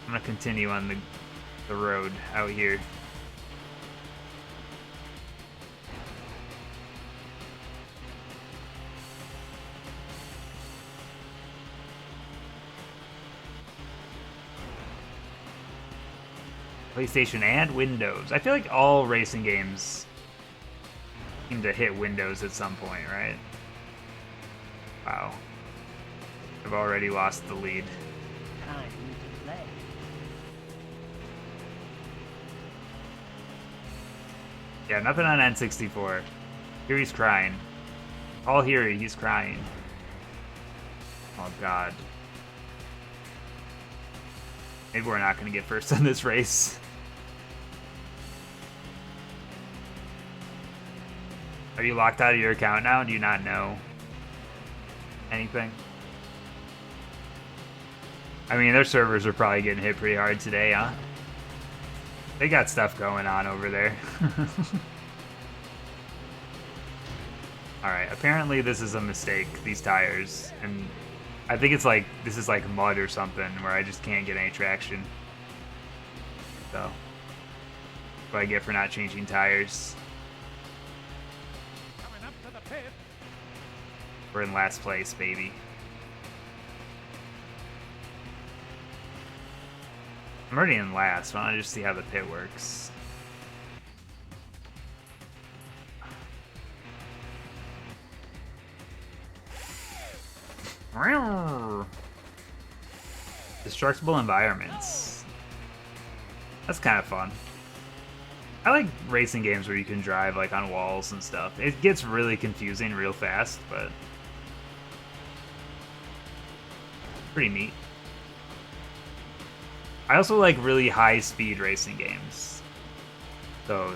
I'm gonna continue on the road out here. PlayStation and Windows. I feel like all racing games seem to hit Windows at some point, right? Wow. I've already lost the lead. Time to play. Yeah, nothing on N64. Here he's crying. All here, he's crying. Oh god. Maybe we're not going to get first on this race. Are you locked out of your account now? Do you not know anything? I mean, their servers are probably getting hit pretty hard today, huh? They got stuff going on over there. Alright, apparently this is a mistake, these tires. And I think it's like, this is like mud or something where I just can't get any traction. So, what I get for not changing tires. Coming up to the pit. We're in last place, baby. I'm already in last. Why don't I just see how the pit works? Destructible environments. That's kind of fun. I like racing games where you can drive like on walls and stuff. It gets really confusing real fast, but pretty neat. I also like really high speed racing games. So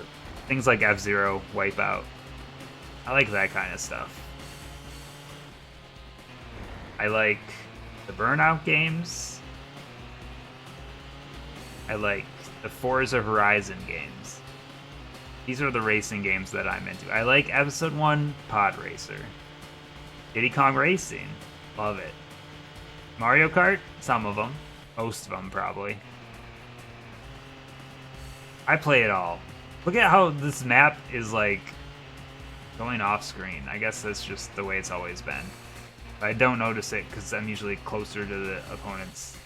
things like F-Zero, Wipeout. I like that kind of stuff. I like the Burnout games. I like the Forza Horizon games. These are the racing games that I'm into. I like Episode 1 Pod Racer. Diddy Kong Racing. Love it. Mario Kart? Some of them. Most of them, probably. I play it all. Look at how this map is, like, going off screen. I guess that's just the way it's always been. I don't notice it because I'm usually closer to the opponents.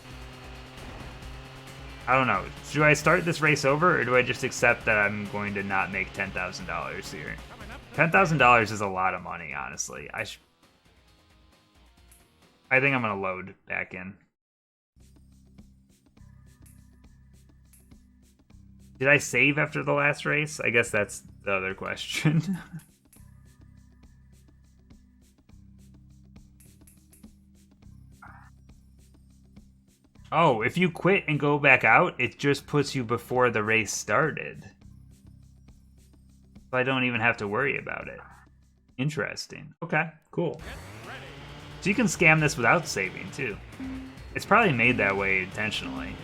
I don't know. Do I start this race over, or do I just accept that I'm going to not make $10,000 here? $10,000 is a lot of money, honestly. I think I'm going to load back in. Did I save after the last race? I guess that's the other question. Oh, if you quit and go back out, it just puts you before the race started. So I don't even have to worry about it. Interesting. Okay, cool. So you can scam this without saving, too. It's probably made that way intentionally.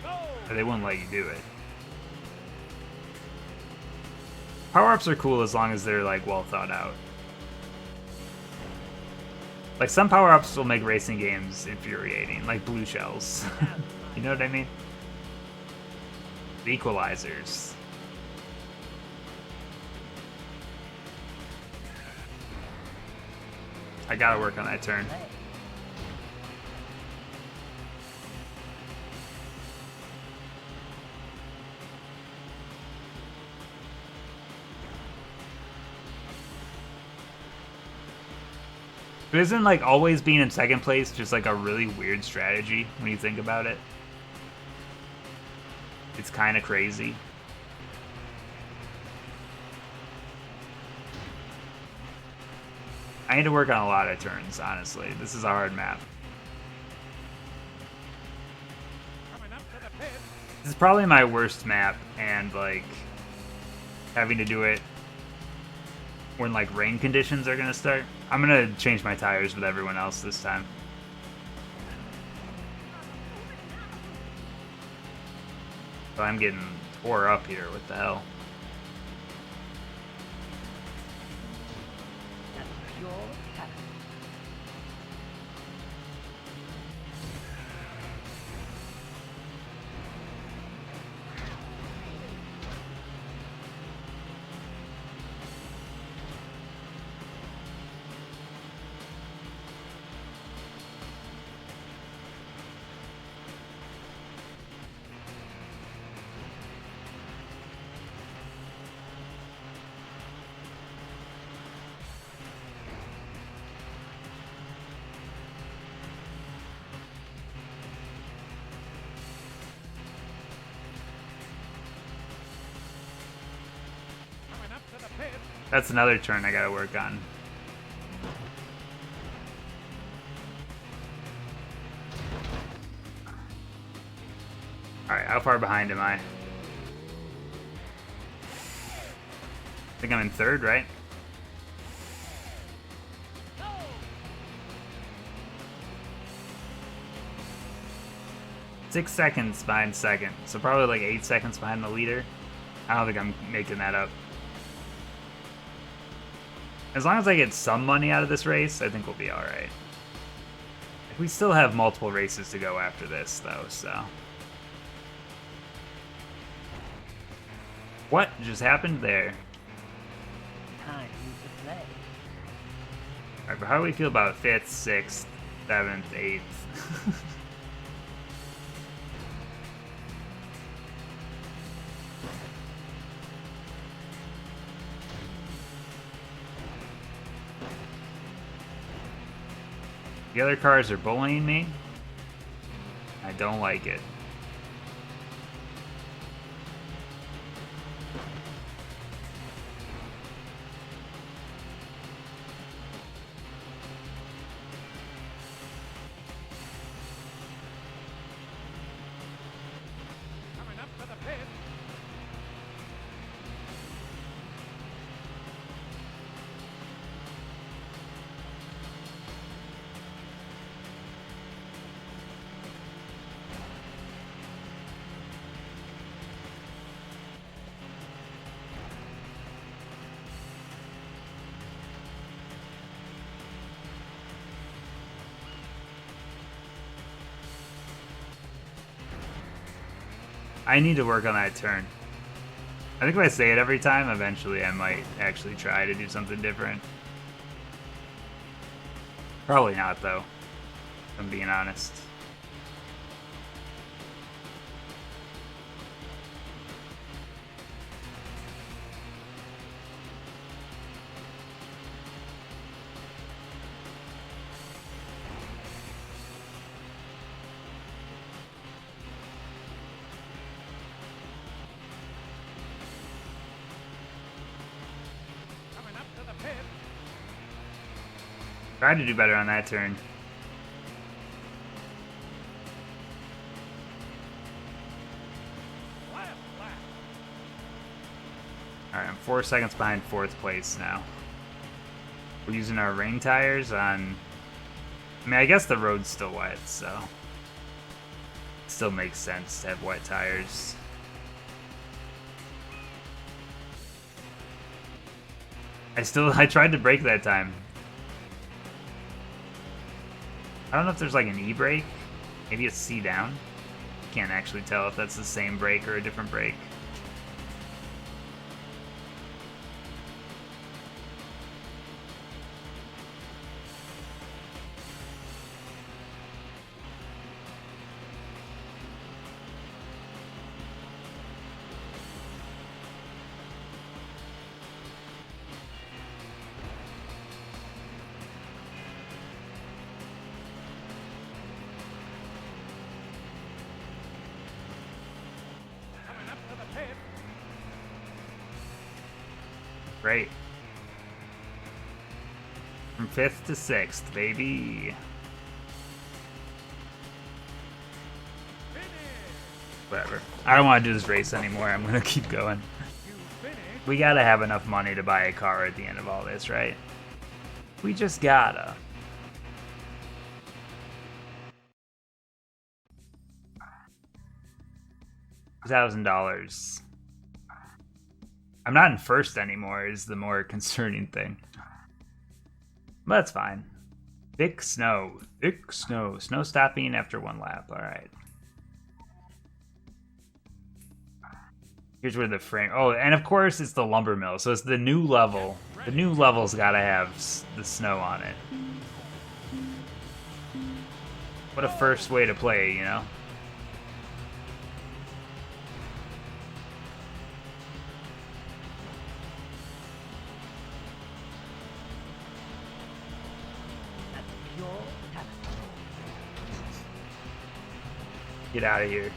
Or they wouldn't let you do it. Power-ups are cool as long as they're, like, well thought out. Like, some power-ups will make racing games infuriating, like blue shells. You know what I mean? The equalizers. I gotta work on that turn. But isn't, like, always being in second place just, like, a really weird strategy when you think about it? It's kind of crazy. I need to work on a lot of turns, honestly. This is a hard map. This is probably my worst map, and, like, having to do it when, like, rain conditions are gonna start. I'm gonna change my tires with everyone else this time. So I'm getting tore up here. What the hell? That's pure talent. That's another turn I gotta work on. Alright, how far behind am I? I think I'm in third, right? Six seconds behind second, so probably like 8 seconds behind the leader. I don't think I'm making that up. As long as I get some money out of this race, I think we'll be alright. We still have multiple races to go after this, though, so... What just happened there? Time to play. Alright, but how do we feel about 5th, 6th, 7th, 8th? The other cars are bullying me. I don't like it. I need to work on that turn. I think if I say it every time, eventually I might actually try to do something different. Probably not, though, if I'm being honest. Coming up to the pit. Tried to do better on that turn. Last lap. Alright, I'm 4 seconds behind 4th place now. We're using our rain tires on... I mean, I guess the road's still wet, so... It still makes sense to have wet tires. I tried to brake that time. I don't know if there's like an E-brake. Maybe it's C down. Can't actually tell if that's the same brake or a different brake. Coming up to the pit. Great. From 5th to 6th, baby. Finish. Whatever. I don't want to do this race anymore. I'm gonna keep going. You finish. We gotta have enough money to buy a car at the end of all this, right? We just gotta. $1,000. I'm not in first anymore is the more concerning thing. But that's fine. Thick snow. Thick snow. Snow stopping after 1 lap. Alright. Here's where the frame... Oh, and of course it's the lumber mill. So it's the new level. The new level's gotta have the snow on it. What a first way to play, you know? That's pure talent. Get out of here.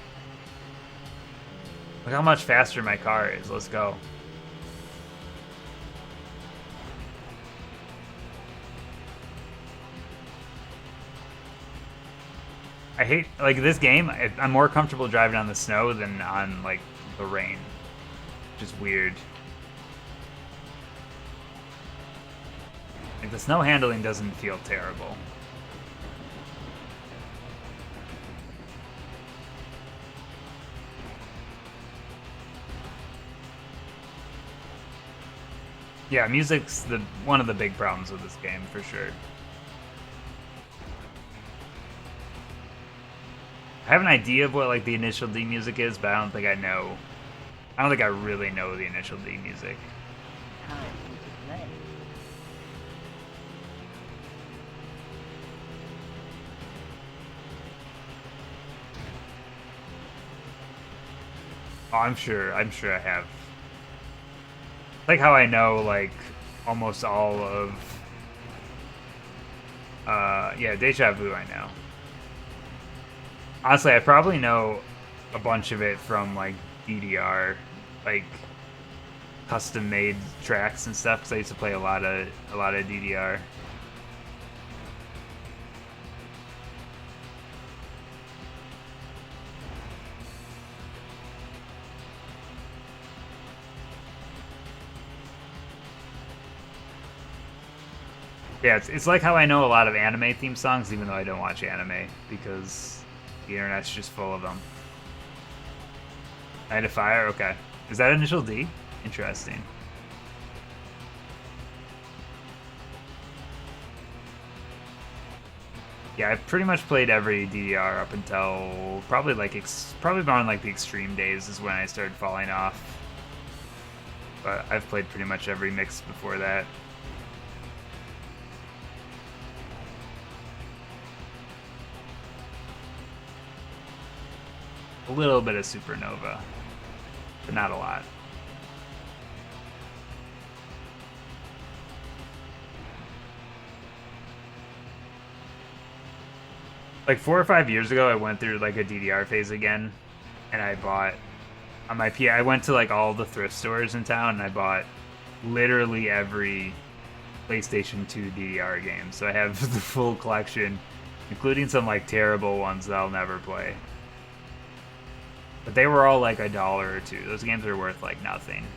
Look how much faster my car is. Let's go. I hate, like, this game, I'm more comfortable driving on the snow than on, like, the rain. Which is weird. Like, the snow handling doesn't feel terrible. Yeah, music's one of the big problems with this game, for sure. I have an idea of what, like, the Initial D music is, but I don't think I know. I don't think I really know the Initial D music. Time to play. Oh, I'm sure I have. Like how I know, like, almost all of... yeah, Deja Vu I know. Honestly, I probably know a bunch of it from, like, DDR, like, custom-made tracks and stuff, because I used to play a lot of DDR. Yeah, it's like how I know a lot of anime theme songs, even though I don't watch anime, because the internet's just full of them. Night of Fire, okay. Is that Initial D? Interesting. Yeah, I've pretty much played every DDR up until probably like probably around like the extreme days is when I started falling off. But I've played pretty much every mix before that. A little bit of Supernova, but not a lot. Like 4 or 5 years ago, I went through like a DDR phase again, and I bought on my P. I went to like all the thrift stores in town, and I bought literally every PlayStation 2 DDR game. So I have the full collection, including some like terrible ones that I'll never play. But they were all like $1 or $2. Those games are worth like nothing.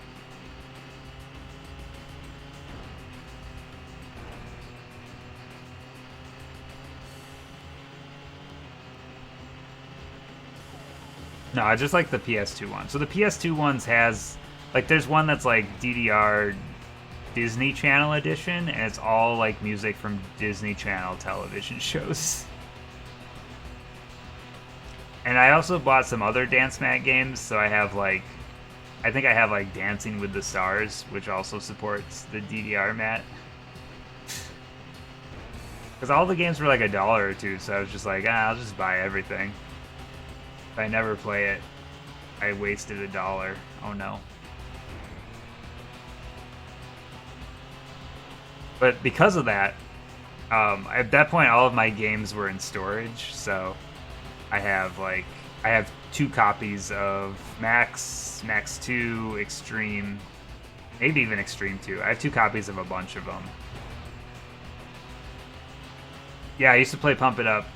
No, I just like the PS2 one. So the PS2 ones has, like, there's one that's like DDR Disney Channel edition, and it's all like music from Disney Channel television shows. And I also bought some other Dance Mat games, so I have like, I think I have like Dancing with the Stars, which also supports the DDR mat. Because all the games were like $1 or $2, so I was just like, I'll just buy everything. If I never play it, I wasted $1. Oh no. But because of that, at that point, all of my games were in storage, so I have 2 copies of Max, Max 2, Extreme, maybe even Extreme 2. I have 2 copies of a bunch of them. Yeah, I used to play Pump It Up.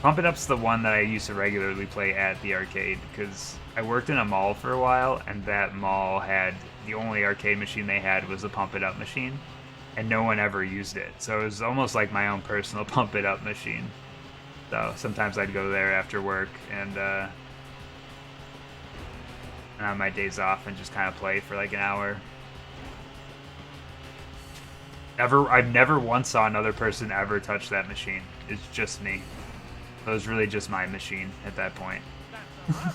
Pump It Up's the one that I used to regularly play at the arcade because I worked in a mall for a while, and that mall had the only arcade machine they had was the Pump It Up machine, and no one ever used it. So it was almost like my own personal Pump It Up machine. So sometimes I'd go there after work and on my days off and just kind of play for like an hour. I've never once saw another person ever touch that machine. It's just me. It was really just my machine at that point. I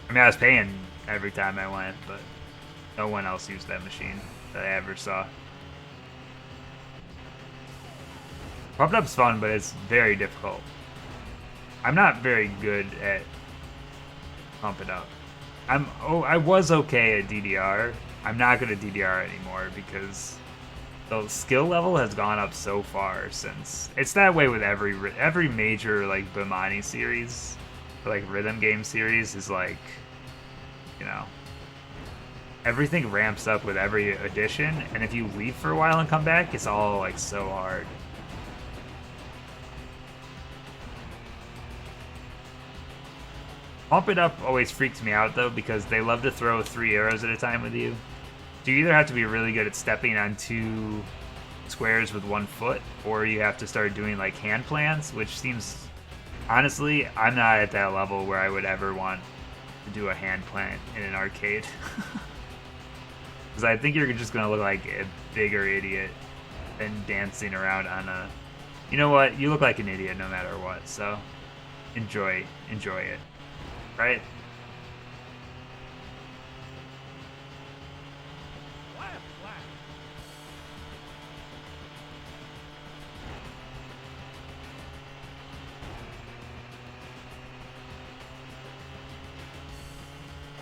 mean, I was paying every time I went, but no one else used that machine that I ever saw. Pump It Up's fun, but it's very difficult. I'm not very good at Pump It Up. I was okay at DDR. I'm not good at DDR anymore because the skill level has gone up so far since. It's that way with every major like Bimani series, or like rhythm game series is like, you know, everything ramps up with every edition, and if you leave for a while and come back, it's all like so hard. Pump It Up always freaks me out though because they love to throw 3 arrows at a time with you. So you either have to be really good at stepping on 2 squares with 1 foot, or you have to start doing like hand plans, which seems, honestly, I'm not at that level where I would ever want to do a hand plant in an arcade. Because I think you're just going to look like a bigger idiot than dancing around on a... You know what? You look like an idiot no matter what, so enjoy it. Right?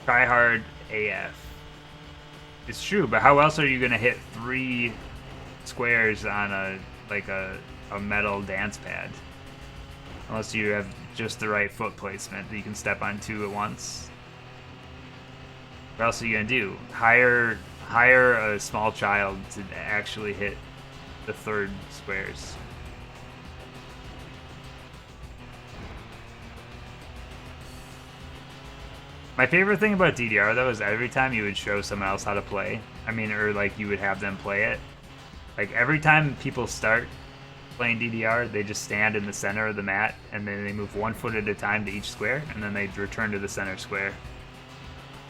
Try hard AF. It's true, but how else are you gonna hit 3 squares on a metal dance pad? Unless you have just the right foot placement that you can step on 2 at once. What else are you gonna do? Hire a small child to actually hit the 3rd squares. My favorite thing about DDR though is every time you would show someone else how to play, or like you would have them play it, like every time people start playing DDR, they just stand in the center of the mat and then they move 1 foot at a time to each square and then they return to the center square.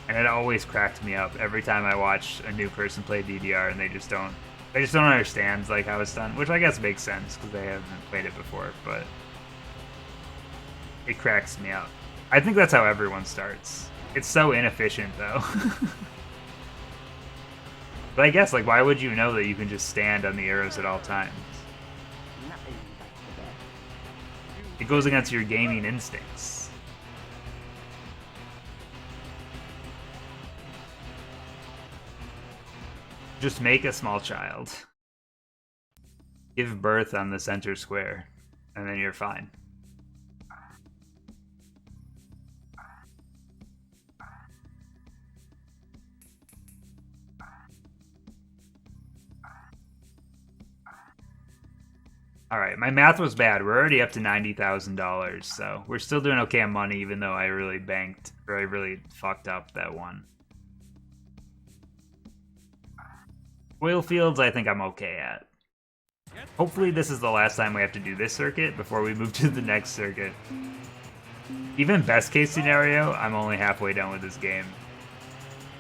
And it always cracked me up every time I watch a new person play DDR and they I just don't understand like how it's done, which I guess makes sense because they haven't played it before, but it cracks me up. I think that's how everyone starts. It's so inefficient though. But I guess like why would you know that you can just stand on the arrows at all times? Nothing like the best. It goes against your gaming instincts. Just make a small child. Give birth on the center square, and then you're fine. Alright, my math was bad. We're already up to $90,000, so we're still doing okay on money, even though I really banked, or I really fucked up that one. Oil fields, I think I'm okay at. Hopefully this is the last time we have to do this circuit before we move to the next circuit. Even best case scenario, I'm only halfway done with this game.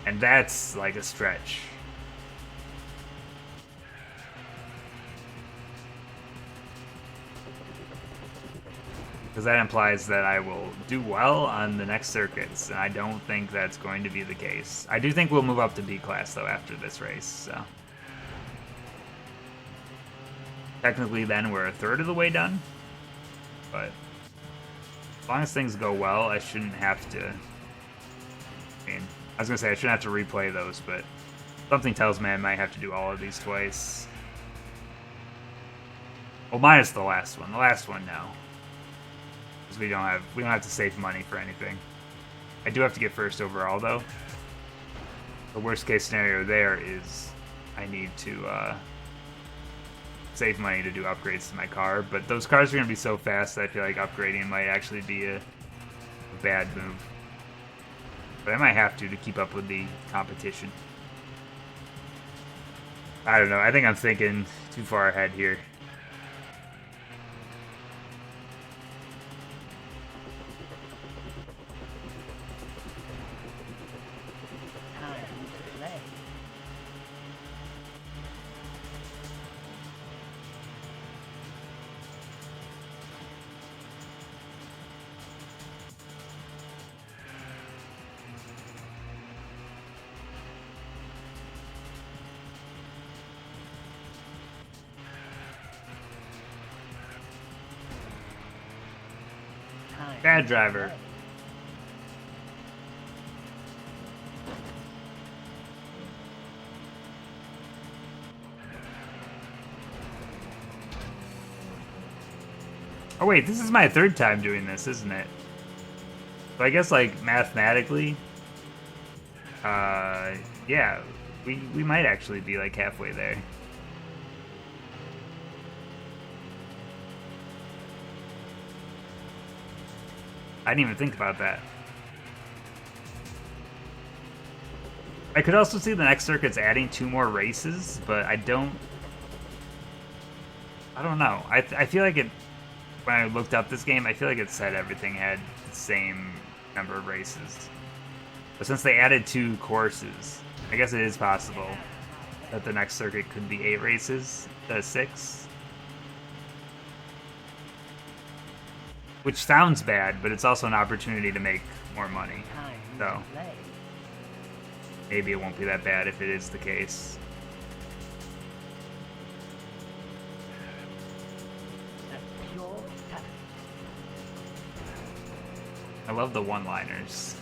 And that's like a stretch. Because that implies that I will do well on the next circuits, and I don't think that's going to be the case. I do think we'll move up to B class though after this race, so. Technically then we're a third of the way done, but as long as things go well, I shouldn't have to, I mean, I was gonna say I shouldn't have to replay those, but something tells me I might have to do all of these twice. Well, minus the last one. The last one, no. Because we don't have to save money for anything. I do have to get first overall though. The worst case scenario there is I need to save money to do upgrades to my car, but those cars are going to be so fast that I feel like upgrading might actually be a bad move. But I might have to keep up with the competition. I don't know. I think I'm thinking too far ahead here. Time to play. Time Bad to driver. play. Oh wait, this is my third time doing this, isn't it? So I guess like mathematically, yeah, we might actually be like halfway there. I didn't even think about that. I could also see the next circuit's adding 2 more races, but I don't know. I feel like it, when I looked up this game, I feel like it said everything had the same number of races. But since they added 2 courses, I guess it is possible that the next circuit could be 8 races instead of 6. Which sounds bad, but it's also an opportunity to make more money. Time So to play. maybe it won't be that bad if it is the case. That's pure talent. I love the one-liners.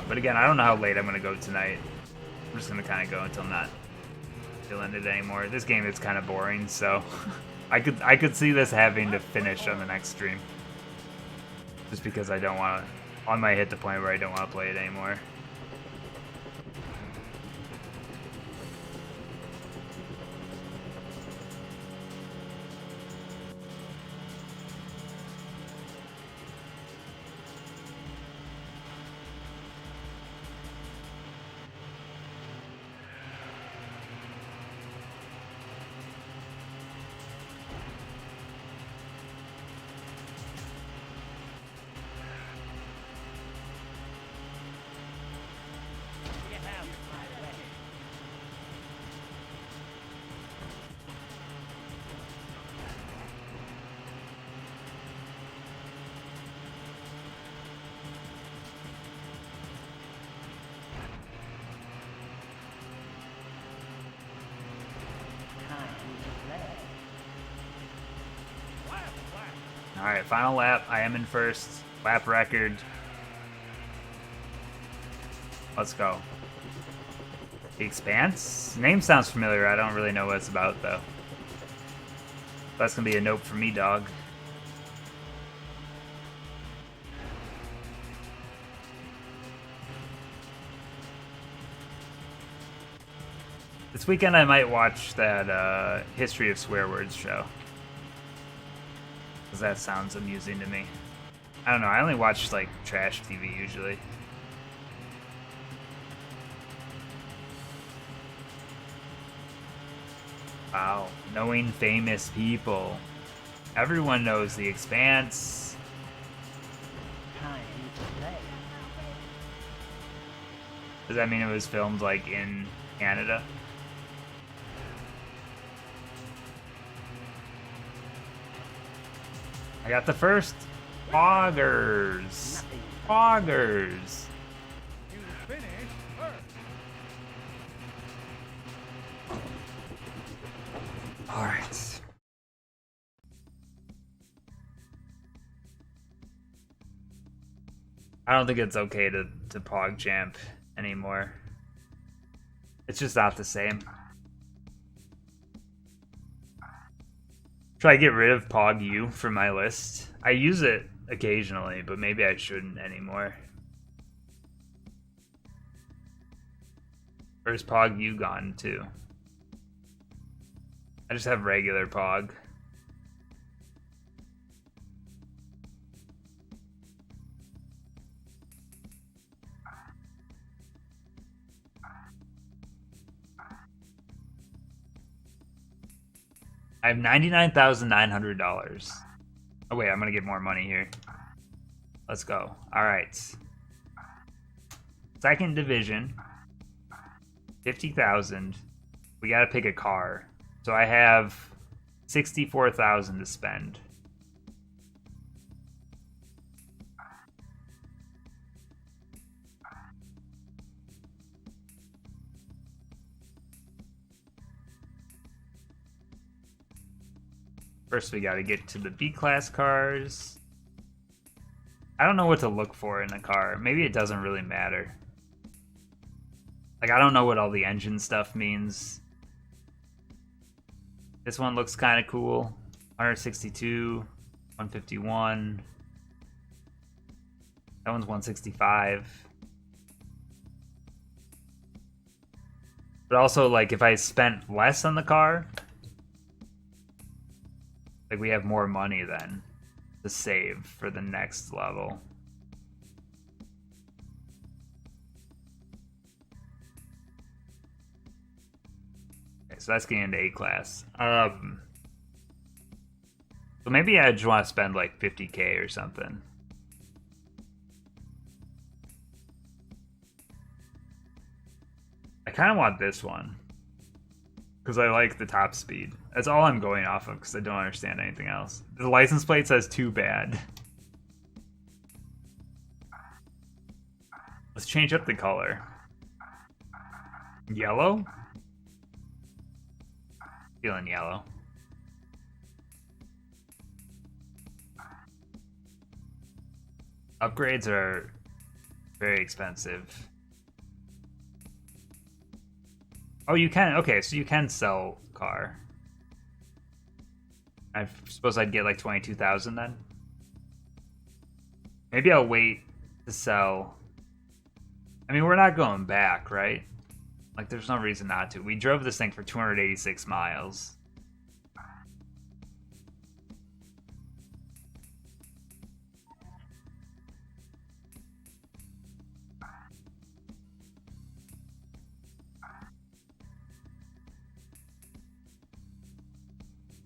But again, I don't know how late I'm going to go tonight. I'm just going to kind of go until I'm not feeling it anymore. This game is kind of boring, so I could see this having to finish on the next stream. Just because I don't want to, I might hit the point where I don't want to play it anymore. Alright, final lap. I am in first. Lap record. Let's go. The Expanse? Name sounds familiar. I don't really know what it's about, though. That's gonna be a nope for me, dog. This weekend I might watch that History of Swear Words show. Because that sounds amusing to me. I don't know, I only watch like trash TV usually. Wow, knowing famous people. Everyone knows The Expanse. Time to play. Does that mean it was filmed like in Canada? I got the first. Poggers. Poggers. You finish first. Alright. I don't think it's okay to Pog Champ anymore. It's just not the same. Should I get rid of Pog U from my list? I use it occasionally, but maybe I shouldn't anymore. Where's Pog U gone to? I just have regular Pog. I have $99,900. Oh wait, I'm gonna get more money here. Let's go. All right. Second division. 50,000. We gotta pick a car. So I have 64,000 to spend. First, we got to get to the B-class cars. I don't know what to look for in a car. Maybe it doesn't really matter. Like, I don't know what all the engine stuff means. This one looks kind of cool. 162, 151. That one's 165. But also, like, if I spent less on the car... Like, we have more money then to save for the next level. Okay, so that's getting into A-class. So maybe I just want to spend like 50K or something. I kind of want this one. Because I like the top speed. That's all I'm going off of because I don't understand anything else. The license plate says too bad. Let's change up the color. Yellow? Feeling yellow. Upgrades are very expensive. Oh, you can. Okay, so you can sell car. I suppose I'd get like 22,000 then. Maybe I'll wait to sell. I mean, we're not going back, right? Like, there's no reason not to. We drove this thing for 286 miles.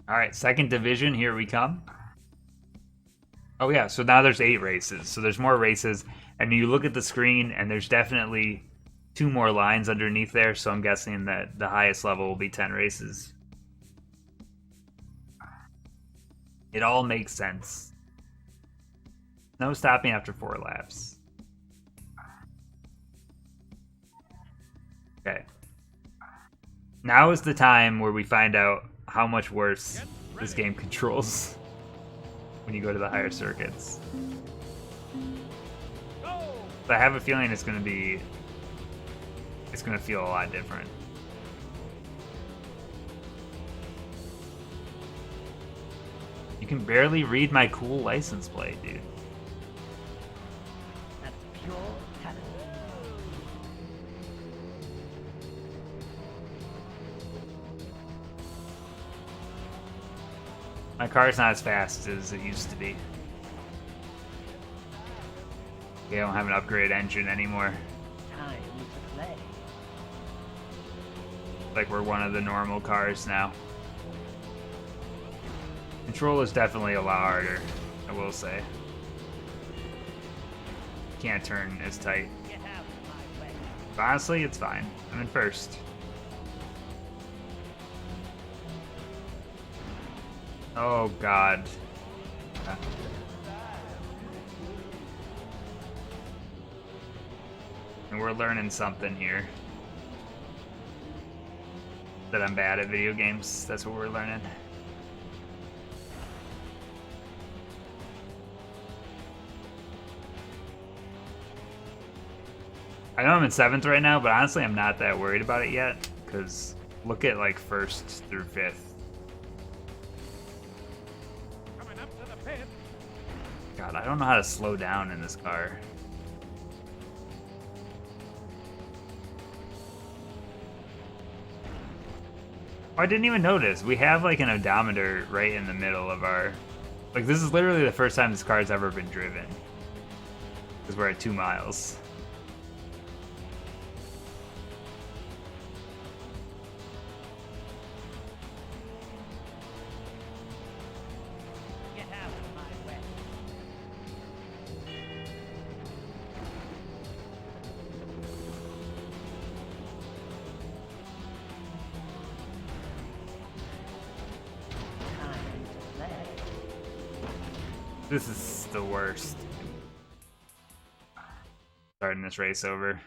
All right, second division, here we come. Oh yeah, so now there's 8 races. So there's more races, and you look at the screen, and there's definitely 2 more lines underneath there, so I'm guessing that the highest level will be 10 races. It all makes sense. No stopping after 4 laps. Okay. Now is the time where we find out how much worse this game controls. when you go to the higher circuits. Go! So I have a feeling it's gonna feel a lot different. You can barely read my cool license plate, dude. That's pure talent. My car's not as fast as it used to be. I don't have an upgrade engine anymore. Time to play. Like we're one of the normal cars now. Control is definitely a lot harder, I will say. Can't turn as tight. Get out of my way. But honestly, it's fine. I'm in first. Oh god. And we're learning something here. That I'm bad at video games. That's what we're learning. I know I'm in 7th right now, but honestly I'm not that worried about it yet, because look at like 1st through 5th. Coming up to the pit. God, I don't know how to slow down in this car. Oh, I didn't even notice. We have like an odometer right in the middle of our... Like this is literally the first time this car's ever been driven. Because we're at 2 miles. Get out of my way. Time to play. This is the worst. Starting this race over.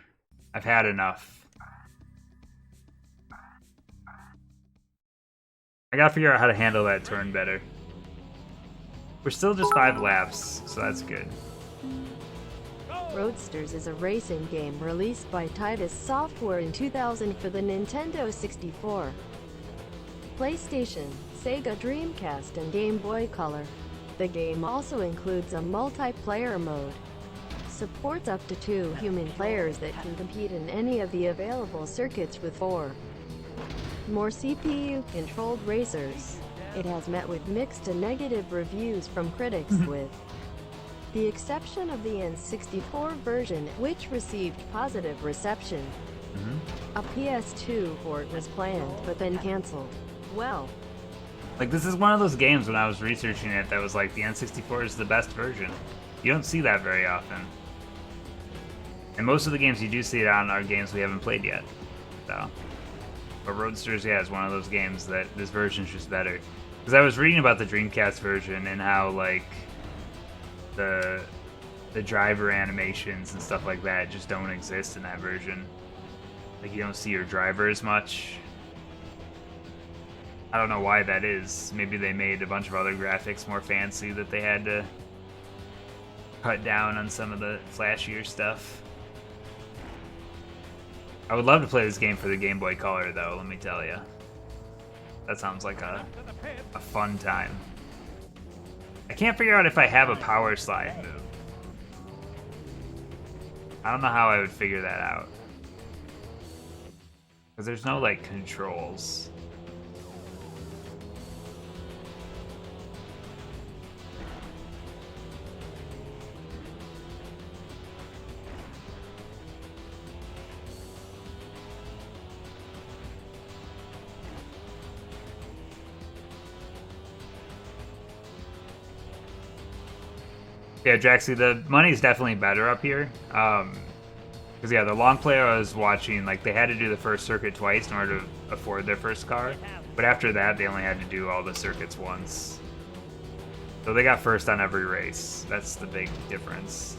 I've had enough. I gotta figure out how to handle that turn better. We're still just 5 laps, so that's good. Roadsters is a racing game released by Titus Software in 2000 for the Nintendo 64, PlayStation, Sega Dreamcast, and Game Boy Color. The game also includes a multiplayer mode. Supports up to 2 human players that can compete in any of the available circuits with 4 more CPU-controlled racers. It has met with mixed to negative reviews from critics with the exception of the N64 version, which received positive reception. A PS2 port was planned, but then cancelled. Well, Like, this is one of those games when I was researching it that was like, the N64 is the best version. You don't see that very often. And most of the games you do see it on are games we haven't played yet. So, but Roadsters, yeah, is one of those games that this version's just better. Because I was reading about the Dreamcast version and how, like, the driver animations and stuff like that just don't exist in that version. Like, you don't see your driver as much. I don't know why that is. Maybe they made a bunch of other graphics more fancy that they had to cut down on some of the flashier stuff. I would love to play this game for the Game Boy Color, though, let me tell you. That sounds like a fun time. I can't figure out if I have a power slide move. I don't know how I would figure that out. Because there's no, like, controls. Yeah, Jaxie, the money's definitely better up here. Because, yeah, the long player I was watching, like, they had to do the first circuit twice in order to afford their first car. But after that, they only had to do all the circuits once. So they got first on every race. That's the big difference.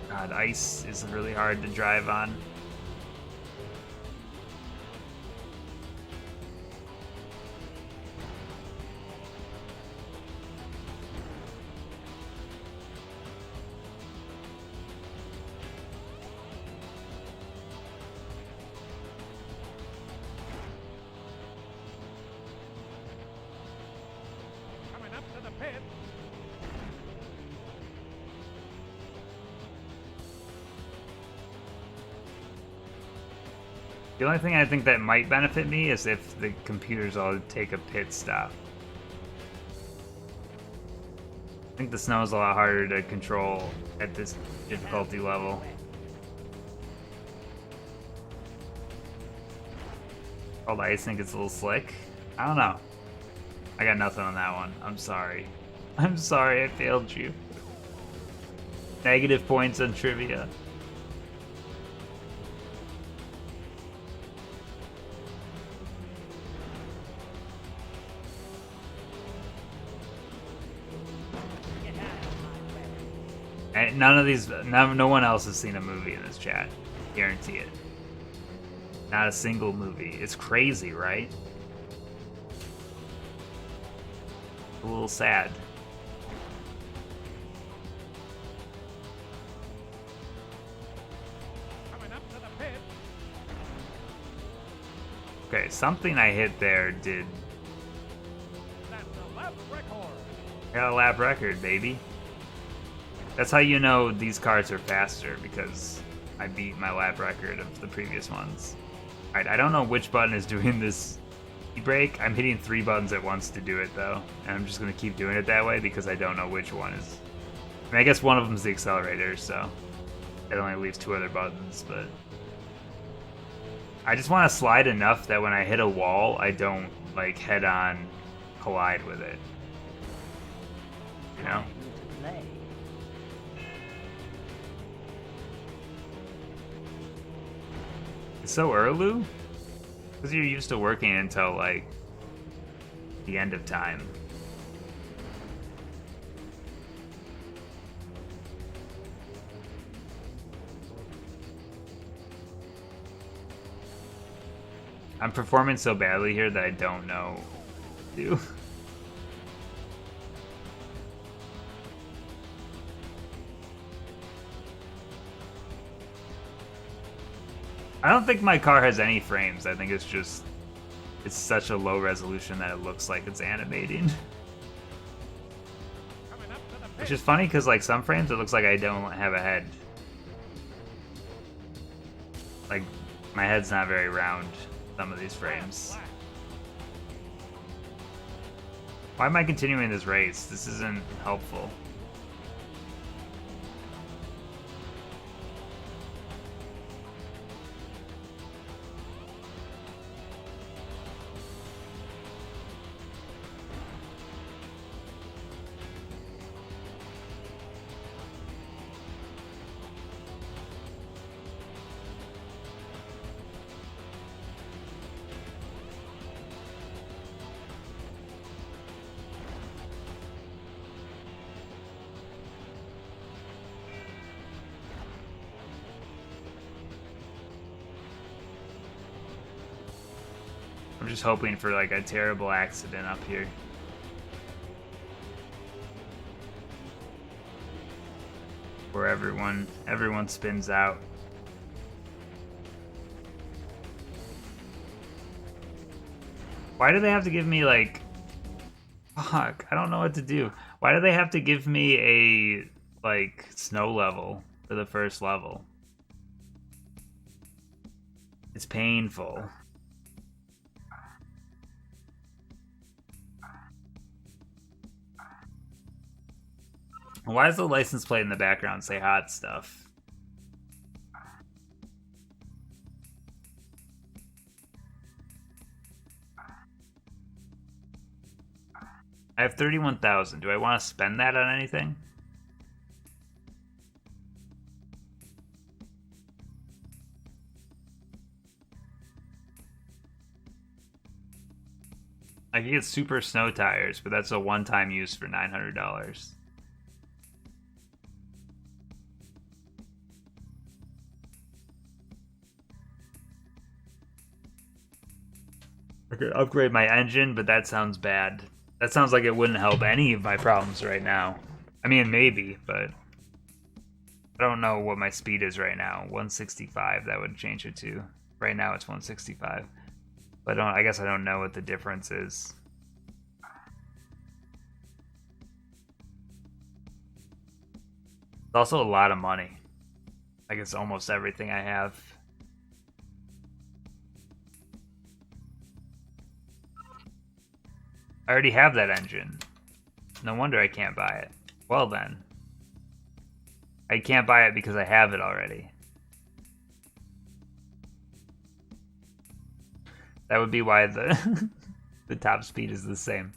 God, ice is really hard to drive on. The only thing I think that might benefit me is if the computers all take a pit stop. I think the snow is a lot harder to control at this difficulty level. All the ice think it's a little slick. I don't know. I got nothing on that one. I'm sorry. I'm sorry I failed you. Negative points on trivia. And none of these, no one else has seen a movie in this chat. Guarantee it. Not a single movie. It's crazy, right? A little sad. Coming up to the pit. Okay, something I hit there did. That's a lap record. Got a lap record, baby. That's how you know these cars are faster, because I beat my lap record of the previous ones. Alright, I don't know which button is doing this e-brake. I'm hitting 3 buttons at once to do it, though. And I'm just going to keep doing it that way, because I don't know which one is... I mean, I guess one of them is the accelerator, so... It only leaves 2 other buttons, but... I just want to slide enough that when I hit a wall, I don't, like, head-on collide with it. You know? Time to play. It's so early? Because you're used to working until, like, the end of time. I'm performing so badly here that I don't know what to do. I don't think my car has any frames. I think it's just... It's such a low resolution that it looks like it's animating. Coming up to the pit. Which is funny because, like, some frames it looks like I don't have a head. Like, my head's not very round, some of these frames. Why am I continuing this race? This isn't helpful. I'm just hoping for like a terrible accident up here. Where everyone spins out. Why do they have to give me like... Fuck, I don't know what to do. Why do they have to give me a like snow level for the first level? It's painful. Why does the license plate in the background say hot stuff? I have 31,000. Do I want to spend that on anything? I could get super snow tires, but that's a one-time use for $900. I could upgrade my engine, but that sounds bad. That sounds like it wouldn't help any of my problems right now. I mean, maybe, but I don't know what my speed is right now. 165, that would change it to. Right now it's 165. But I guess I don't know what the difference is. It's also a lot of money. Like it's almost everything I have. I already have that engine. No wonder I can't buy it. Well then. I can't buy it because I have it already. That would be why the the top speed is the same.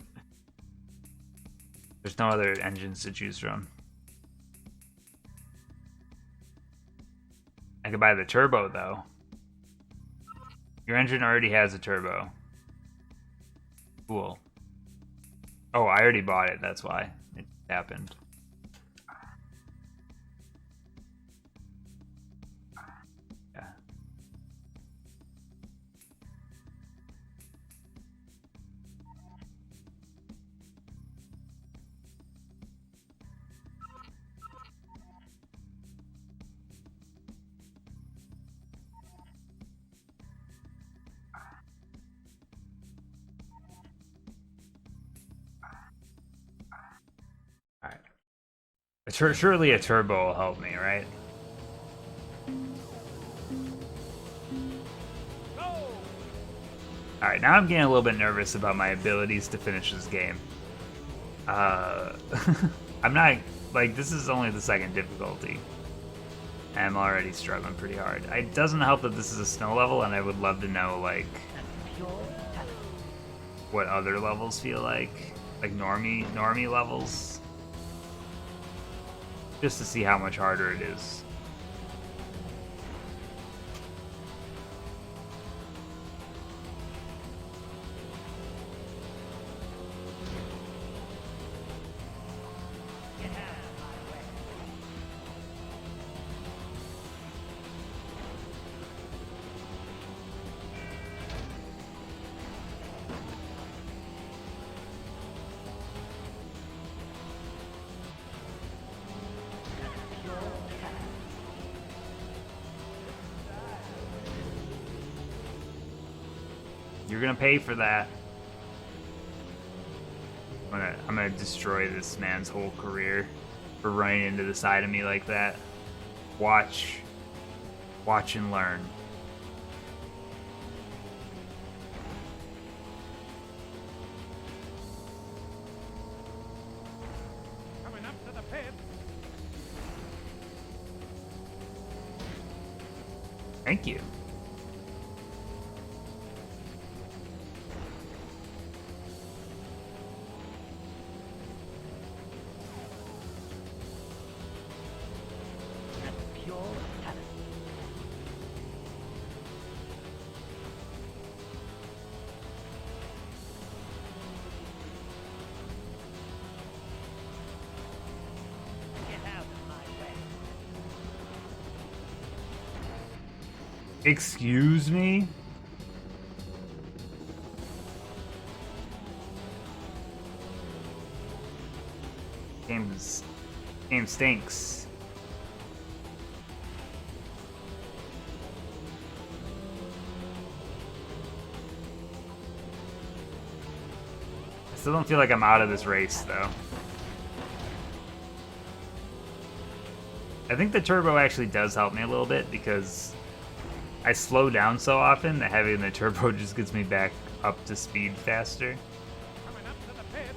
There's no other engines to choose from. I could buy the turbo though. Your engine already has a turbo. Cool. Oh, I already bought it, that's why it happened. Yeah. Alright. Surely a turbo will help me, right? Alright, now I'm getting a little bit nervous about my abilities to finish this game. I'm not, like, this is only the second difficulty. And I'm already struggling pretty hard. It doesn't help that this is a snow level, and I would love to know, like, And pure talent. what other levels feel like normie levels. Just to see how much harder it is. Get out of my way. And pure talent. You're gonna pay for that. I'm gonna destroy this man's whole career for running into the side of me like that. Watch and learn. Coming up to the pit. Thank you. And pure talent. Get out of my way. Excuse me? Game stinks. I still don't feel like I'm out of this race though. I think the turbo actually does help me a little bit because I slow down so often that having the turbo just gets me back up to speed faster. Coming up to the pit.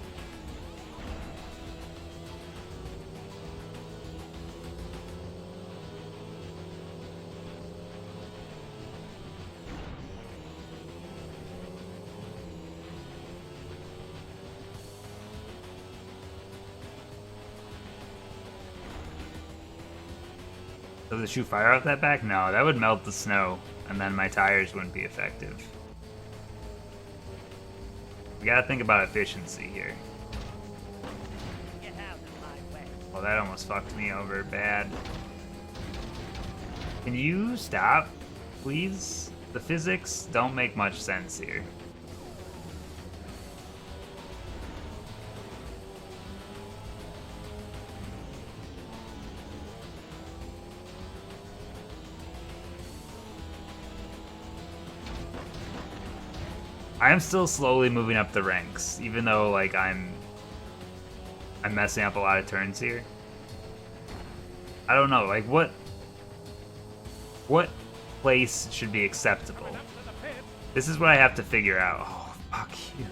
Does it shoot fire out that back? No, that would melt the snow, and then my tires wouldn't be effective. We gotta think about efficiency here. Get out of my way. Well, that almost fucked me over bad. Can you stop, please? The physics don't make much sense here. I am still slowly moving up the ranks, even though like I'm messing up a lot of turns here. I don't know, like what place should be acceptable? Coming up to the pit. This is what I have to figure out. Oh, fuck you.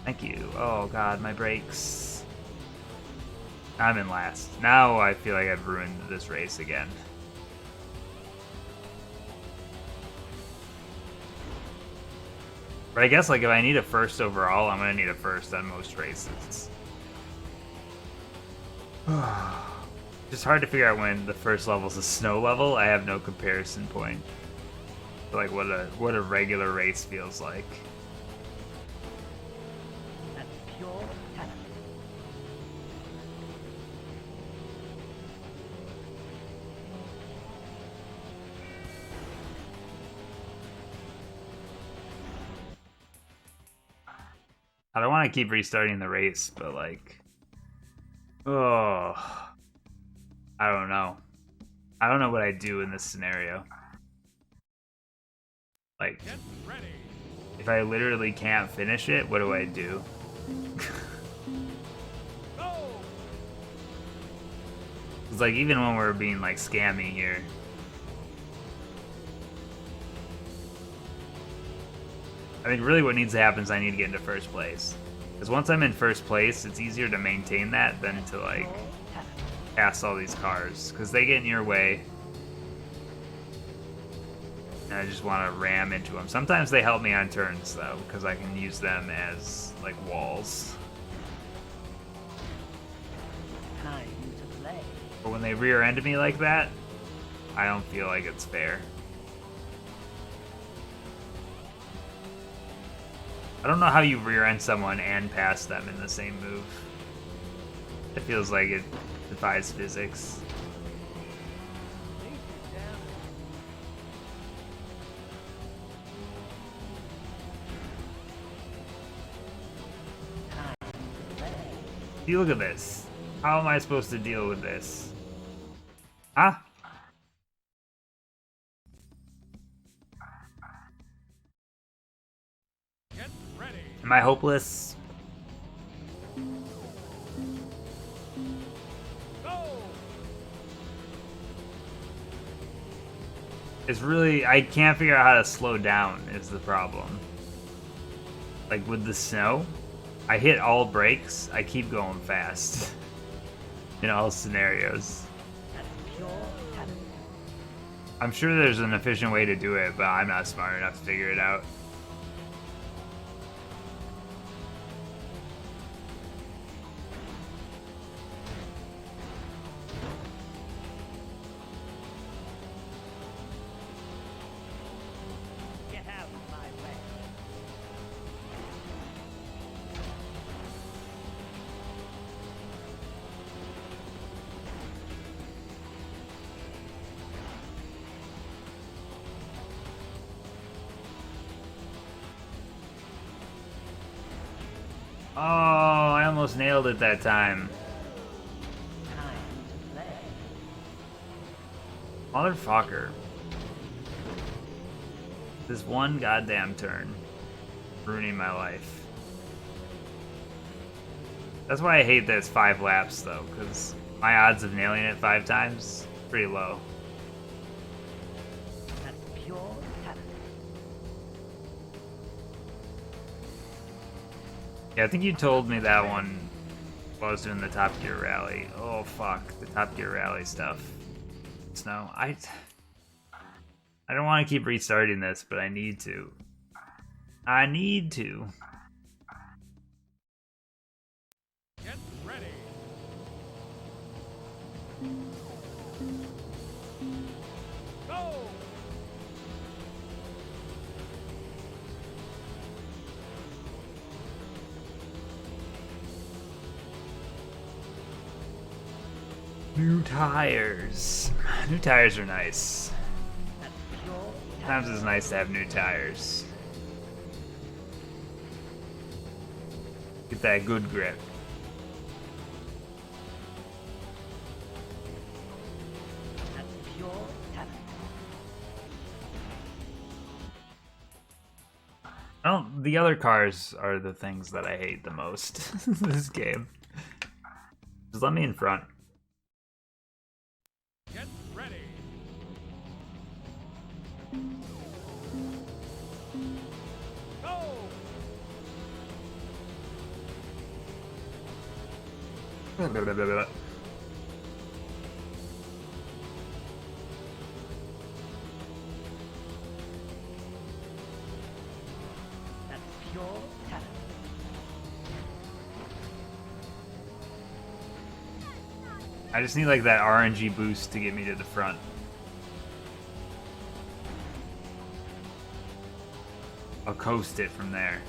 Thank you. Oh god, my brakes. I'm in last. Now I feel like I've ruined this race again. But I guess like if I need a first overall, I'm gonna need a first on most races. Just hard to figure out when the first level's a snow level. I have no comparison point for like what a regular race feels like. That's pure talent. I don't want to keep restarting the race, but like, oh, I don't know. I don't know what I'd do in this scenario. Like, Get ready. if I literally can't finish it, what do I do? Go. It's like, even when we're being like scammy here. I think really what needs to happen is I need to get into first place. Because once I'm in first place, it's easier to maintain that than to like Pure talent. pass all these cars. Because they get in your way. And I just want to ram into them. Sometimes they help me on turns though, because I can use them as like walls. Time to play. But when they rear end me like that, I don't feel like it's fair. I don't know how you rear end someone and pass them in the same move. It feels like it defies physics. Time to play. See, look at this. How am I supposed to deal with this? Huh? Get ready. Am I hopeless? Go. It's really, I can't figure out how to slow down is the problem. Like with the snow, I hit all brakes, I keep going fast. In all scenarios. That's pure talent. I'm sure there's an efficient way to do it, but I'm not smart enough to figure it out. Get out of my way. Oh, I almost nailed it that time. Time to play. Motherfucker. This one goddamn turn. Ruining my life. That's why I hate that it's 5 laps though, because my odds of nailing it 5 times, pretty low. That's pure talent. Yeah, I think you told me that one while I was doing the Top Gear rally. Oh fuck, the Top Gear rally stuff. Snow. I don't want to keep restarting this, but I need to. I need to. Get ready. Go. New tires. New tires are nice. That's pure talent. Sometimes it's nice to have new tires. Get that good grip. That's pure talent. Well, the other cars are the things that I hate the most in this game. Just let me in front. Get ready. Go. That's pure talent. I just need like that RNG boost to get me to the front. I'll coast it from there.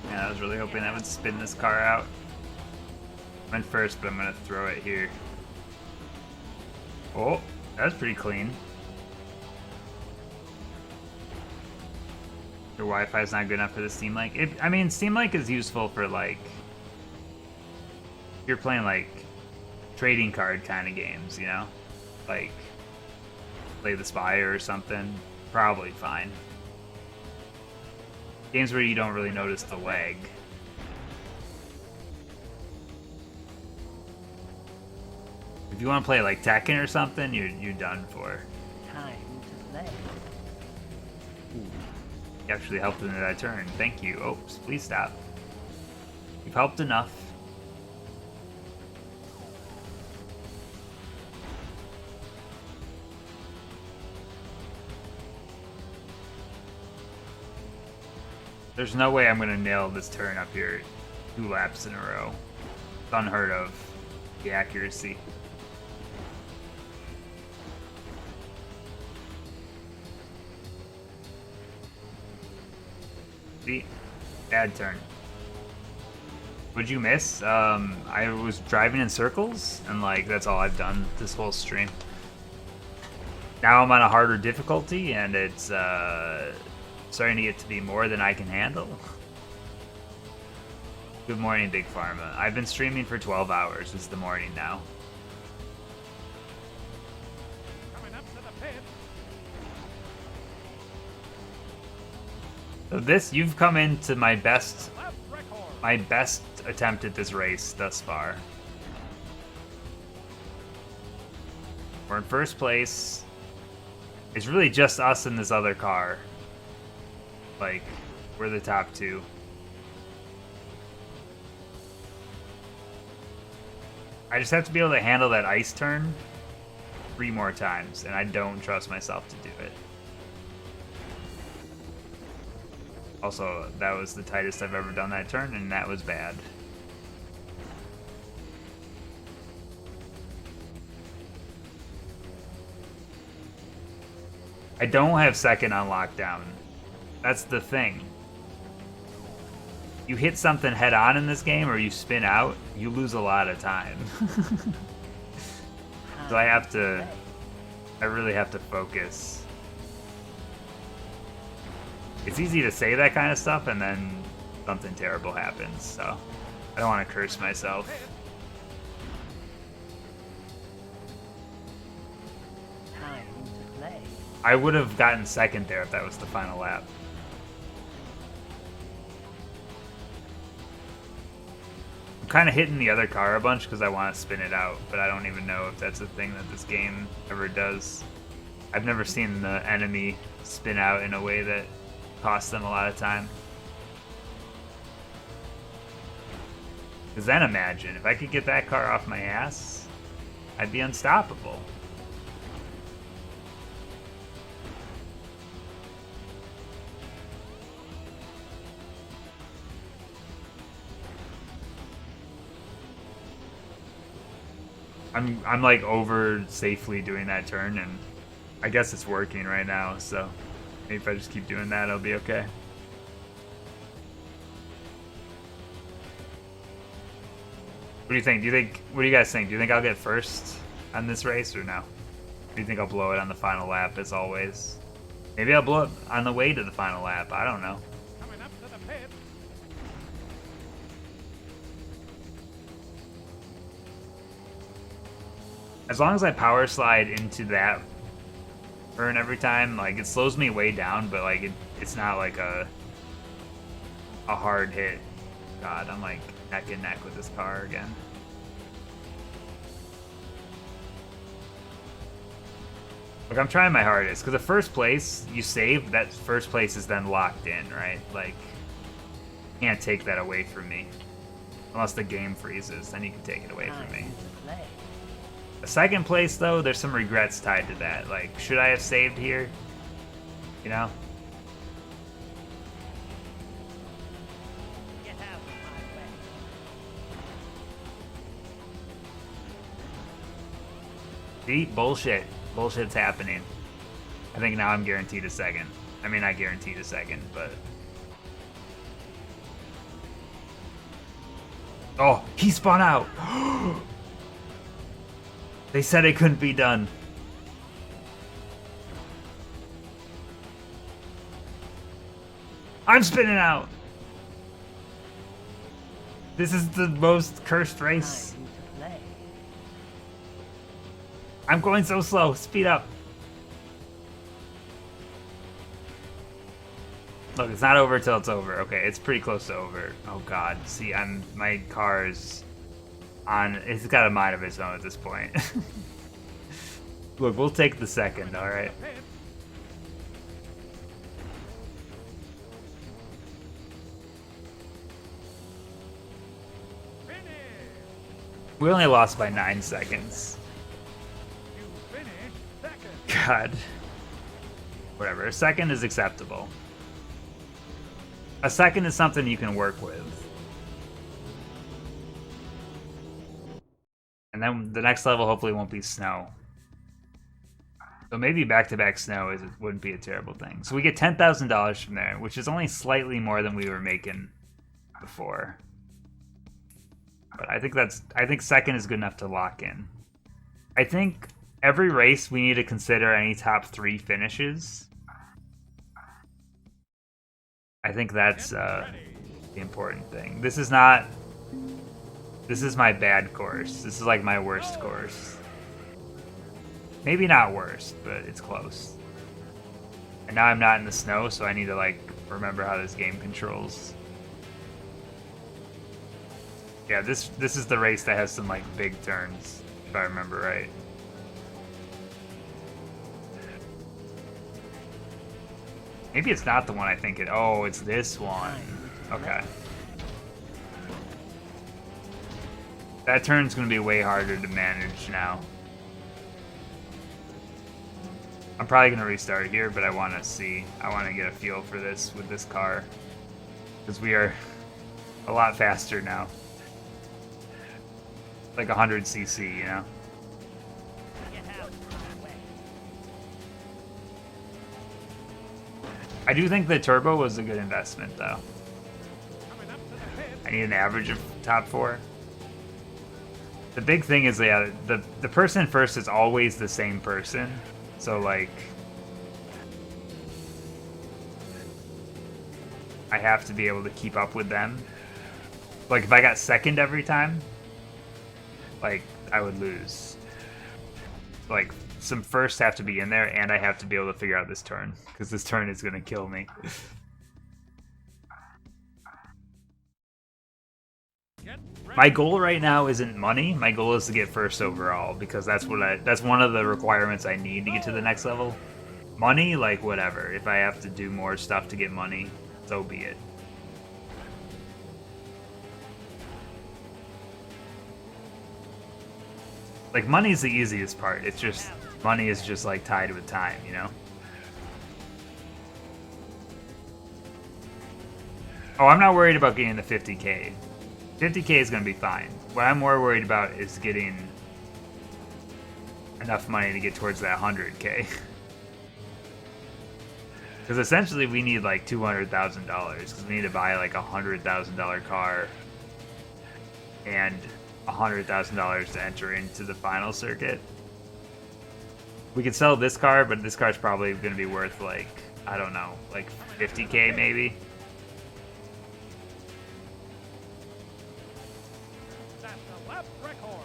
Yeah, I was really hoping that would spin this car out. Went first, but I'm gonna throw it here. Oh, that's pretty clean. Your Wi-Fi is not good enough for the Steam Link. I mean, Steam Link is useful for like if you're playing like trading card kind of games, you know, like Play the Spire or something. Probably fine. Games where you don't really notice the lag. If you want to play like Tekken or something, you're done for. Time to play. You actually helped into that turn. Thank you. Oops, please stop. You've helped enough. There's no way I'm gonna nail this turn up here 2 laps in a row. It's unheard of, the accuracy. See? Bad turn. What'd you miss? I was driving in circles, and like that's all I've done this whole stream. Now I'm on a harder difficulty, and it's starting to get to be more than I can handle. Good morning, Big Pharma. I've been streaming for 12 hours. It's the morning now. Coming up to the pit. So this, you've come into my best Lap record. attempt at this race thus far. We're in first place. It's really just us and this other car. Like, we're the top 2. I just have to be able to handle that ice turn 3 more times, and I don't trust myself to do it. Also, that was the tightest I've ever done that turn, and that was bad. I don't have second on lockdown. That's the thing. You hit something head on in this game or you spin out, you lose a lot of time. So I really have to focus. It's easy to say that kind of stuff and then something terrible happens, so I don't want to curse myself. Time to play. I would have gotten second there if that was the final lap. I'm kind of hitting the other car a bunch because I want to spin it out, but I don't even know if that's a thing that this game ever does. I've never seen the enemy spin out in a way that costs them a lot of time. Because then imagine, if I could get that car off my ass, I'd be unstoppable. I'm like over safely doing that turn, and I guess it's working right now, so maybe if I just keep doing that, I'll be okay. What do you think? What do you guys think? Do you think I'll get first on this race or no? Or do you think I'll blow it on the final lap as always? Maybe I'll blow it on the way to the final lap. I don't know. Coming up to the pit. As long as I power slide into that turn every time, like it slows me way down, but like it's not like a hard hit. God, I'm like neck and neck with this car again. Look, I'm trying my hardest, because the first place you save, that first place is then locked in, right? Like, can't take that away from me. Unless the game freezes, then you can take it away from me. Time to play. The second place, though, there's some regrets tied to that. Like, should I have saved here? You know? Get out of my way. See? Bullshit. Bullshit's happening. I think now I'm guaranteed a second. I mean, not guaranteed a second, but... Oh, he spun out! They said it couldn't be done. I'm spinning out! This is the most cursed race. Time to play. I'm going so slow. Speed up. Look, it's not over till it's over. Okay, it's pretty close to over. Oh god. See, my car's on, it's got a mind of its own at this point. Look, we'll take the second, alright? Pit. Finish. We only lost by 9 seconds. You finish second. God. Whatever, a second is acceptable. A second is something you can work with. And then the next level hopefully won't be snow. So maybe back-to-back snow wouldn't be a terrible thing. So we get $10,000 from there, which is only slightly more than we were making before. But I think second is good enough to lock in. I think every race we need to consider any top 3 finishes. I think that's the important thing. This is my bad course. This is like my worst course. Maybe not worst, but it's close. And now I'm not in the snow, so I need to like remember how this game controls. Yeah, this is the race that has some like big turns, if I remember right. Maybe it's not the one I think it. Oh, it's this one. Okay. That turn's gonna be way harder to manage now. I'm probably gonna restart here, but I wanna see. I wanna get a feel for this with this car. Because we are a lot faster now. Like 100cc, you know? Get out of my way. I do think the turbo was a good investment, though. Coming up to the pit. I need an average of top 4. The big thing is, yeah, the person first is always the same person. So, like, I have to be able to keep up with them. Like, if I got second every time, like, I would lose. Like, some firsts have to be in there, and I have to be able to figure out this turn, because this turn is going to kill me. Get ready. My goal right now isn't money. My goal is to get first overall, because that's one of the requirements I need to get to the next level. Money, like, whatever. If I have to do more stuff to get money, so be it. Like, money's the easiest part. It's just, money is just, like, tied with time, you know? Oh, I'm not worried about getting the 50K. 50K is going to be fine. What I'm more worried about is getting enough money to get towards that 100K. Because essentially we need like $200,000, because we need to buy like a $100,000 car and $100,000 to enter into the final circuit. We could sell this car, but this car's probably going to be worth like, I don't know, like 50K maybe. That's the lap record.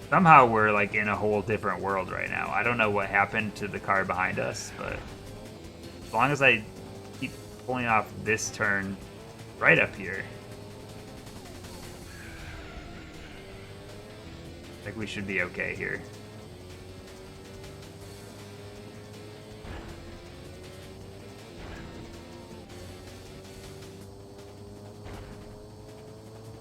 Somehow we're like in a whole different world right now. I don't know what happened to the car behind us, but as long as I keep pulling off this turn right up here. Like we should be okay here.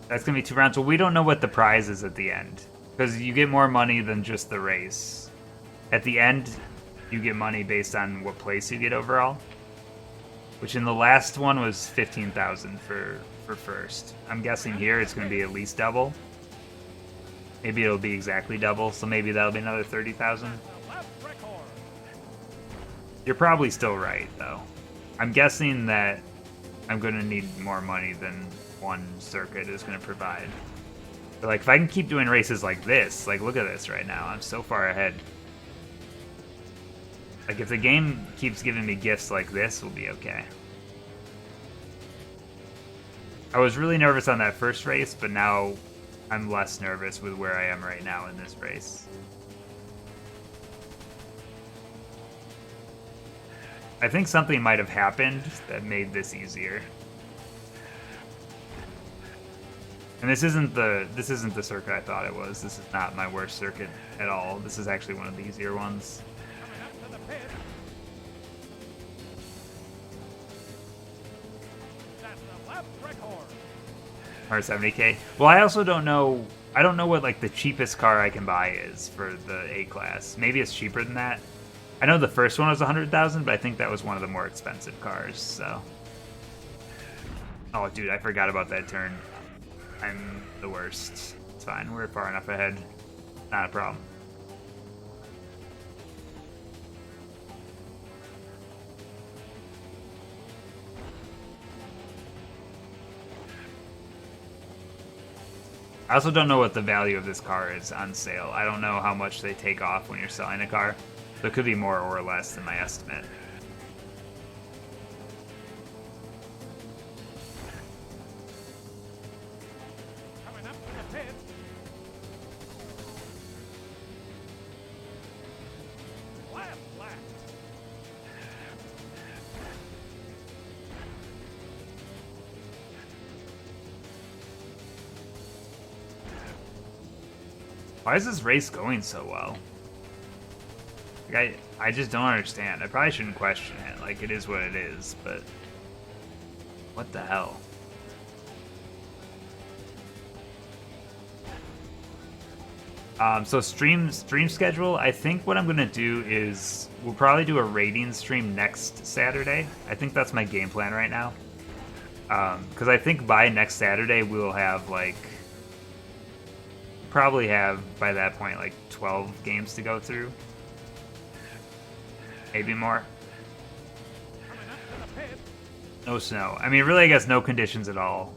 That's gonna be 2 rounds. Well, we don't know what the prize is at the end, because you get more money than just the race. At the end, you get money based on what place you get overall, which in the last one was 15,000 for first. I'm guessing here it's gonna be at least double. Maybe it'll be exactly double, so maybe that'll be another 30,000. The lap record. You're probably still right, though. I'm guessing that I'm gonna need more money than one circuit is going to provide. But like, if I can keep doing races like this, like look at this right now, I'm so far ahead. Like if the game keeps giving me gifts like this, we'll be okay. I was really nervous on that first race, but now I'm less nervous with where I am right now in this race. I think something might have happened that made this easier. And this isn't the circuit I thought it was. This is not my worst circuit at all. This is actually one of the easier ones. Coming up to the pit. That's the lap record. 170k. Well, I also don't know. I don't know what like the cheapest car I can buy is for the A class. Maybe it's cheaper than that. I know the first one was 100,000, but I think that was one of the more expensive cars. So. Oh, dude, I forgot about that turn. I'm the worst. It's fine. We're far enough ahead. Not a problem. I also don't know what the value of this car is on sale. I don't know how much they take off when you're selling a car. So it could be more or less than my estimate. Coming up to the pit. Lap. Why is this race going so well? Like, I just don't understand. I probably shouldn't question it. Like, it is what it is, but... What the hell? So stream schedule, I think what I'm gonna do is we'll probably do a rating stream next Saturday. I think that's my game plan right now. Because I think by next Saturday we'll have like probably have by that point like 12 games to go through. Maybe more. Coming up to the pit. No snow. I mean, really, I guess no conditions at all.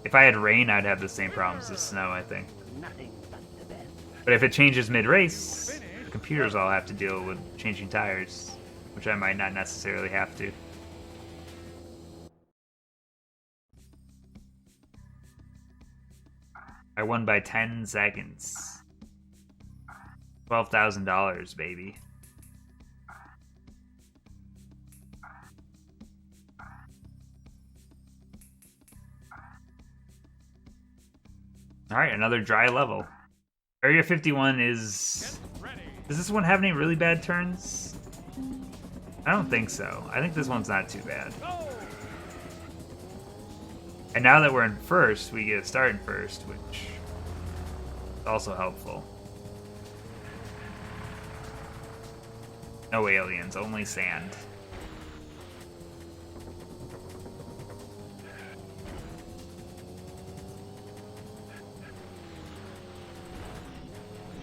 If I had rain, I'd have the same problems as snow, I think. Nothing but the best. But if it changes mid-race, the computers all have to deal with changing tires, which I might not necessarily have to. I won by 10 seconds. $12,000, baby. Alright, another dry level. Area 51 is... Get ready. Does this one have any really bad turns? I don't think so. I think this one's not too bad. Go. And now that we're in first, we get a start in first, which is also helpful. No aliens, only sand.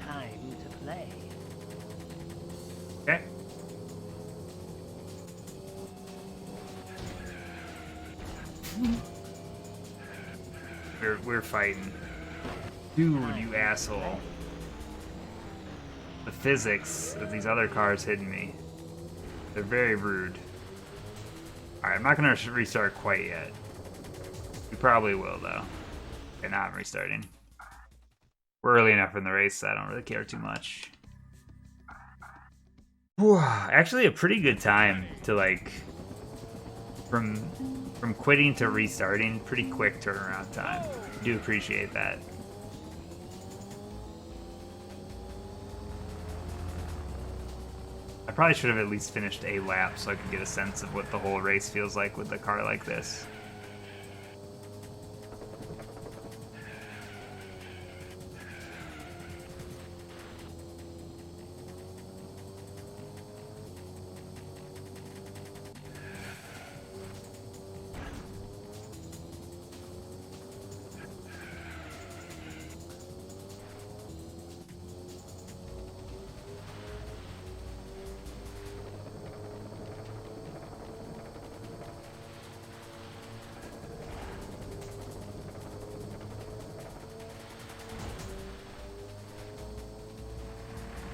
Time to play. Okay. We're fighting. Dude, you asshole. The physics of these other cars hitting me. They're very rude. Alright, I'm not gonna restart quite yet. We probably will though. Okay, now I'm restarting. We're early enough in the race, so I don't really care too much. Whew, actually a pretty good time to like from quitting to restarting, pretty quick turnaround time. Do appreciate that. I probably should have at least finished a lap so I could get a sense of what the whole race feels like with a car like this.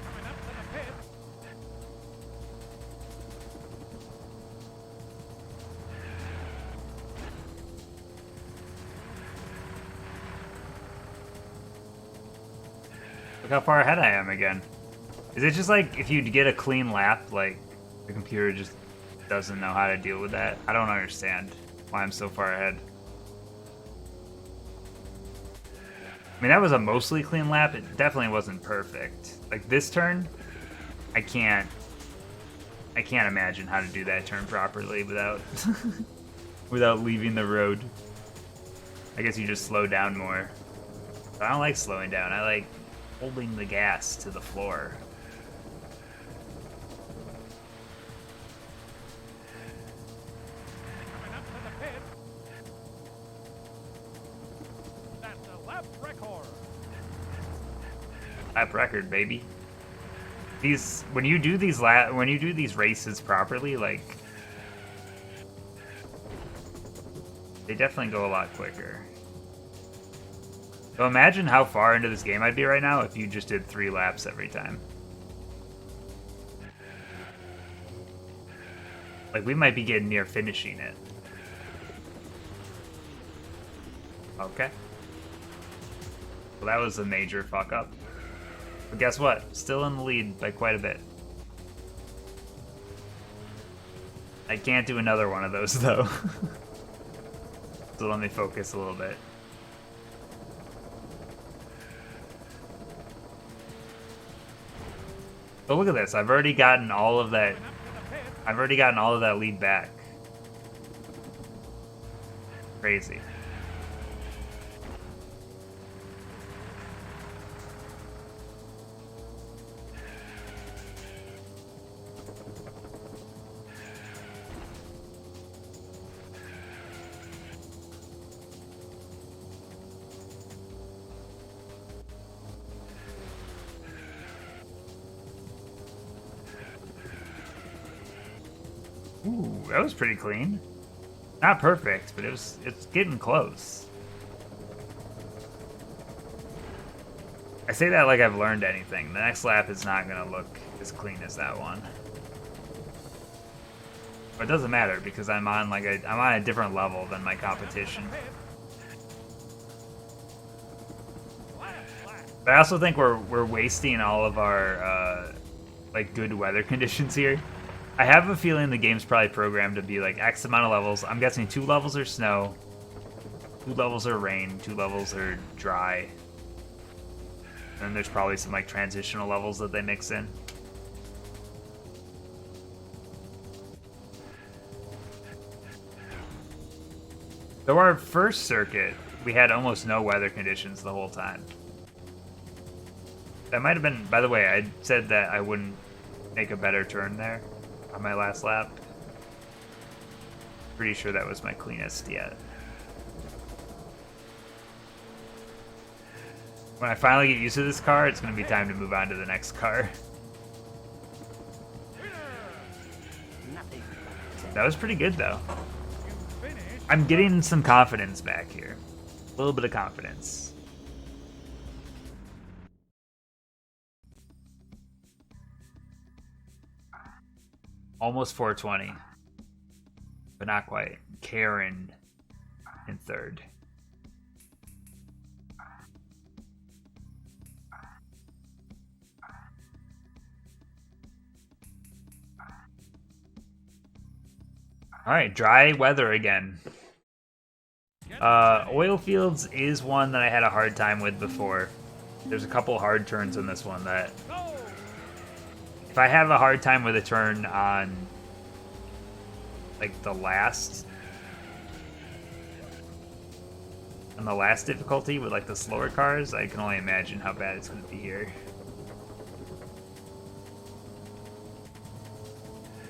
Coming up to the pit. Look how far ahead I am again. Is it just like if you get a clean lap, like the computer just doesn't know how to deal with that? I don't understand why I'm so far ahead. I mean, that was a mostly clean lap. It definitely wasn't perfect. Like this turn, I can't imagine how to do that turn properly without without leaving the road. I guess you just slow down more. But I don't like slowing down. I like holding the gas to the floor. Coming up to the pit. That's a lap record. Lap record, baby. These when you do these races properly, like they definitely go a lot quicker. So imagine how far into this game I'd be right now if you just did 3 laps every time. Like we might be getting near finishing it. Okay. Well, that was a major fuck up. But guess what? Still in the lead by quite a bit. I can't do another one of those though. So let me focus a little bit. But look at this. I've already gotten all of that. I've already gotten all of that lead back. Crazy. Ooh, that was pretty clean. Not perfect, but it's getting close. I say that like I've learned anything. The next lap is not gonna look as clean as that one. But it doesn't matter because I'm on a different level than my competition. But I also think we're wasting all of our like good weather conditions here. I have a feeling the game's probably programmed to be like X amount of levels. I'm guessing 2 levels are snow, 2 levels are rain, 2 levels are dry. And there's probably some like transitional levels that they mix in. So our first circuit, we had almost no weather conditions the whole time. That might have been, by the way, I said that I wouldn't make a better turn there on my last lap. Pretty sure that was my cleanest yet. When I finally get used to this car, it's going to be time to move on to the next car. Nothing. That was pretty good, though. You finished. I'm getting some confidence back here. A little bit of confidence. Almost 420. But not quite. Karen in third. Alright, dry weather again. Oil fields is one that I had a hard time with before. There's a couple hard turns in this one that Go! if I have a hard time with a turn on like the last difficulty with like the slower cars, I can only imagine how bad it's going to be here.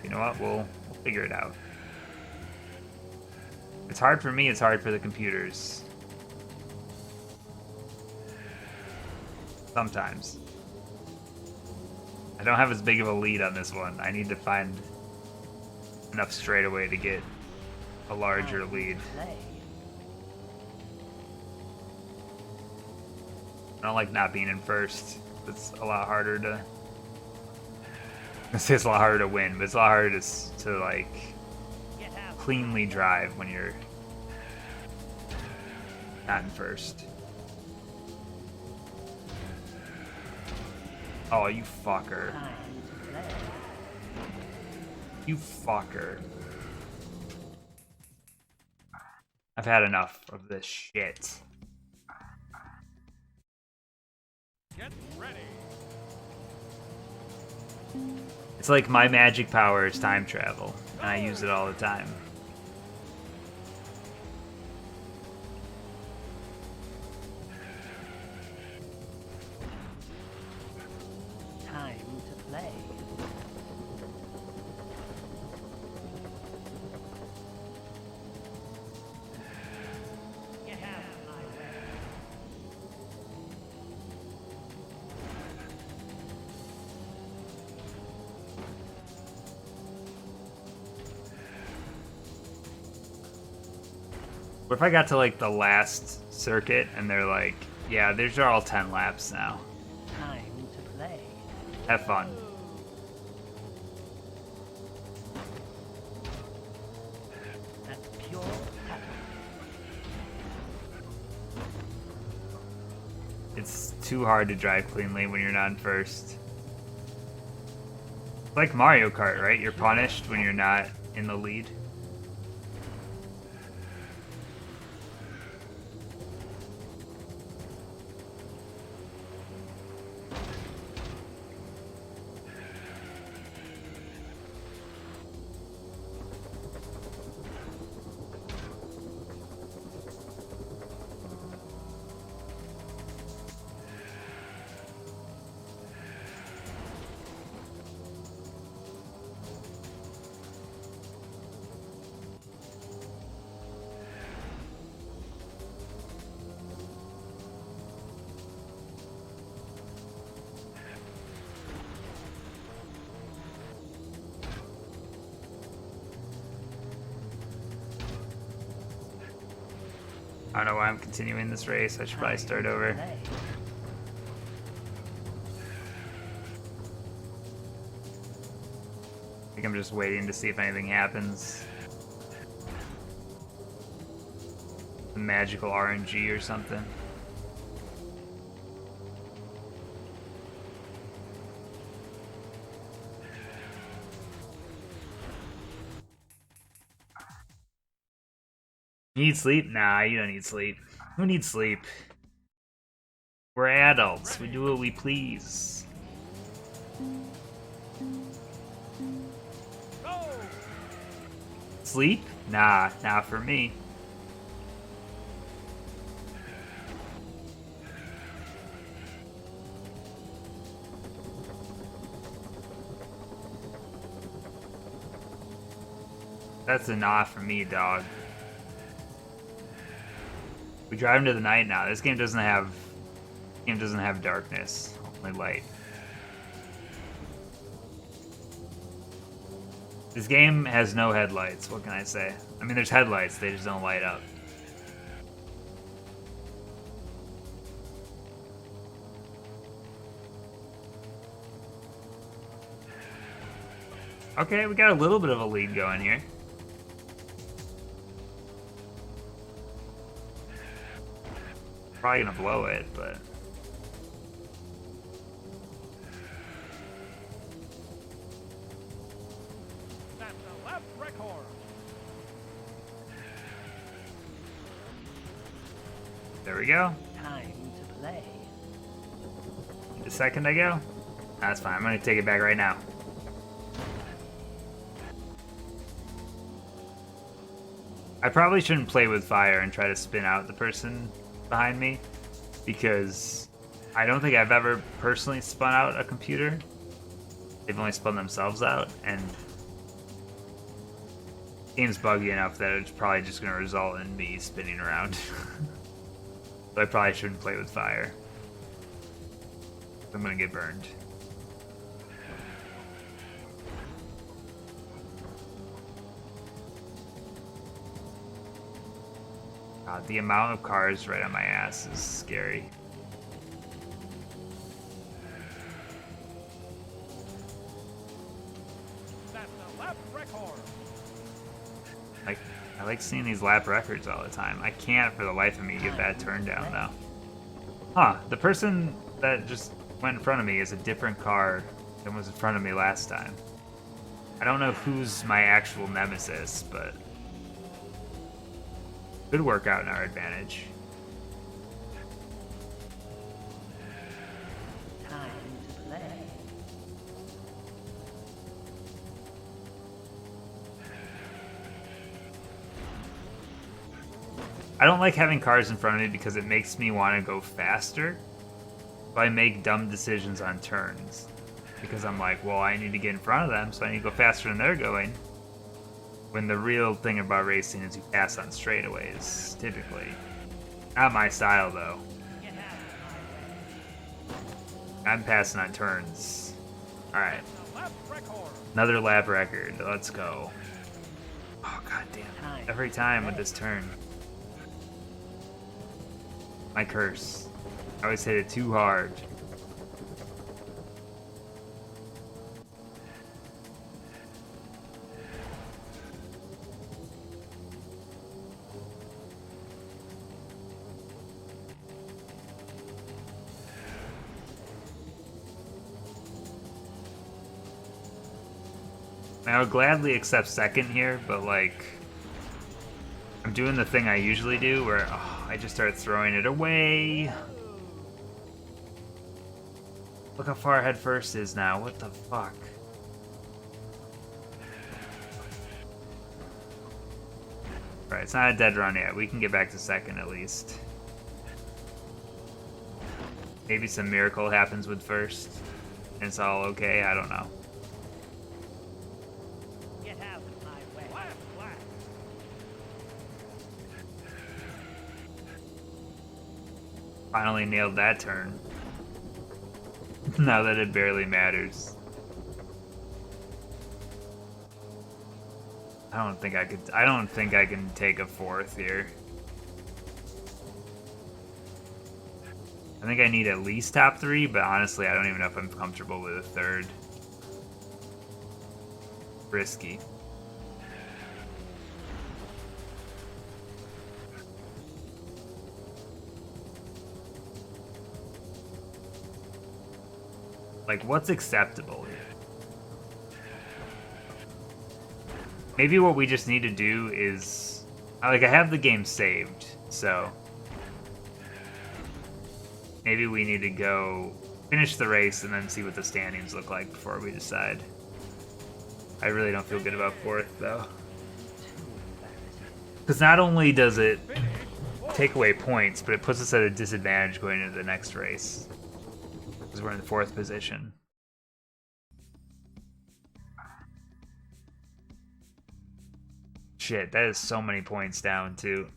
You know what? We'll figure it out. It's hard for me, it's hard for the computers. Sometimes. I don't have as big of a lead on this one. I need to find enough straightaway to get a larger lead. Play. I don't like not being in first. It's a lot harder to... I say it's a lot harder to win, but it's a lot harder to like Get out. cleanly drive when you're not in first. Oh, you fucker. Time to play. You fucker. I've had enough of this shit. Get ready. It's like my magic power is time travel, and I use it all the time. Time to play. Get out of my way. What if I got to like the last circuit and they're like, yeah, these are all 10 laps now. Time to play. Have fun. That's pure pattern. It's too hard to drive cleanly when you're not in first. It's like Mario Kart, right? You're punished when you're not in the lead. I don't know why I'm continuing this race. I should probably start over. Play. I think I'm just waiting to see if anything happens. Some magical RNG or something. You need sleep? Nah, you don't need sleep. Who needs sleep? We're adults. We do what we please. Go! Sleep? Nah, not for me. That's a nah for me, dog. We drive into the night now. This game doesn't have darkness, only light. This game has no headlights. What can I say? I mean, there's headlights. They just don't light up. Okay, we got a little bit of a lead going here. Probably gonna blow it, but That's a lap record. There we go. Time to play. The second I go? That's fine. I'm gonna take it back right now. I probably shouldn't play with fire and try to spin out the person behind me, because I don't think I've ever personally spun out a computer. They've only spun themselves out, and the game's buggy enough that it's probably just going to result in me spinning around. So I probably shouldn't play with fire. I'm going to get burned. God, the amount of cars right on my ass is scary. That's a lap record. I like seeing these lap records all the time. I can't for the life of me get that turn down though. Huh, the person that just went in front of me is a different car than was in front of me last time. I don't know who's my actual nemesis, but could work out in our advantage. Time to play. I don't like having cars in front of me because it makes me want to go faster. So I make dumb decisions on turns. Because I'm like, well, I need to get in front of them, so I need to go faster than they're going. When the real thing about racing is you pass on straightaways, typically. Not my style, though. I'm passing on turns. Alright. Lap record. Another lap record. Let's go. Oh, goddamn. Every time with this turn. My curse. I always hit it too hard. I would gladly accept second here, but like, I'm doing the thing I usually do where I just start throwing it away. Look how far ahead first is now. What the fuck? Alright, it's not a dead run yet. We can get back to second at least. Maybe some miracle happens with first. And it's all okay. I don't know. Get out of my way. Lap, lap. Finally nailed that turn. Now that it barely matters. I don't think I can take a fourth here. I think I need at least top 3, but honestly I don't even know if I'm comfortable with a third. Risky. Like, what's acceptable here? Maybe what we just need to do is... Like, I have the game saved, so... Maybe we need to go finish the race and then see what the standings look like before we decide. I really don't feel good about fourth, though. Because not only does it take away points, but it puts us at a disadvantage going into the next race. Because we're in the fourth position. Shit, that is so many points down, too.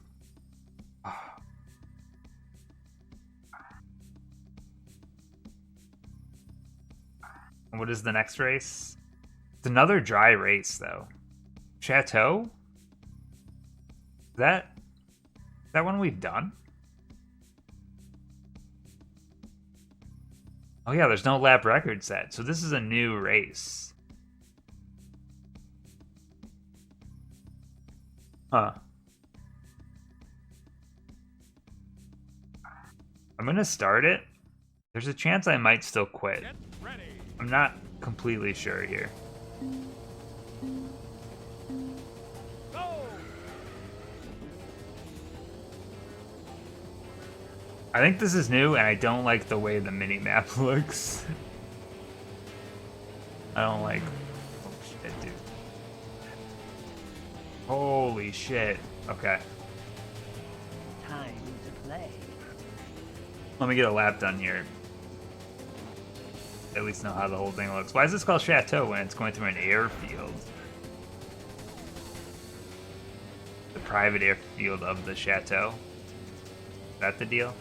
What is the next race? It's another dry race, though. Chateau? Is that one we've done? Oh yeah, there's no lap record set, so this is a new race. Huh. I'm gonna start it. There's a chance I might still quit. Get ready. I'm not completely sure here. Go. I think this is new, and I don't like the way the mini map looks. I don't like. Oh shit, dude! Holy shit! Okay, Time to play. let me get a lap done here. At least know how the whole thing looks. Why is this called Chateau when it's going through an airfield? The private airfield of the Chateau. Is that the deal?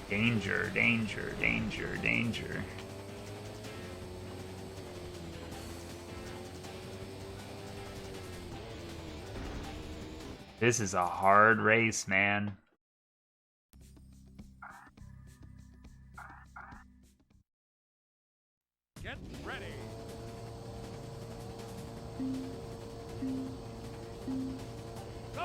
Danger, danger, danger, danger. This is a hard race, man. Get ready. Go!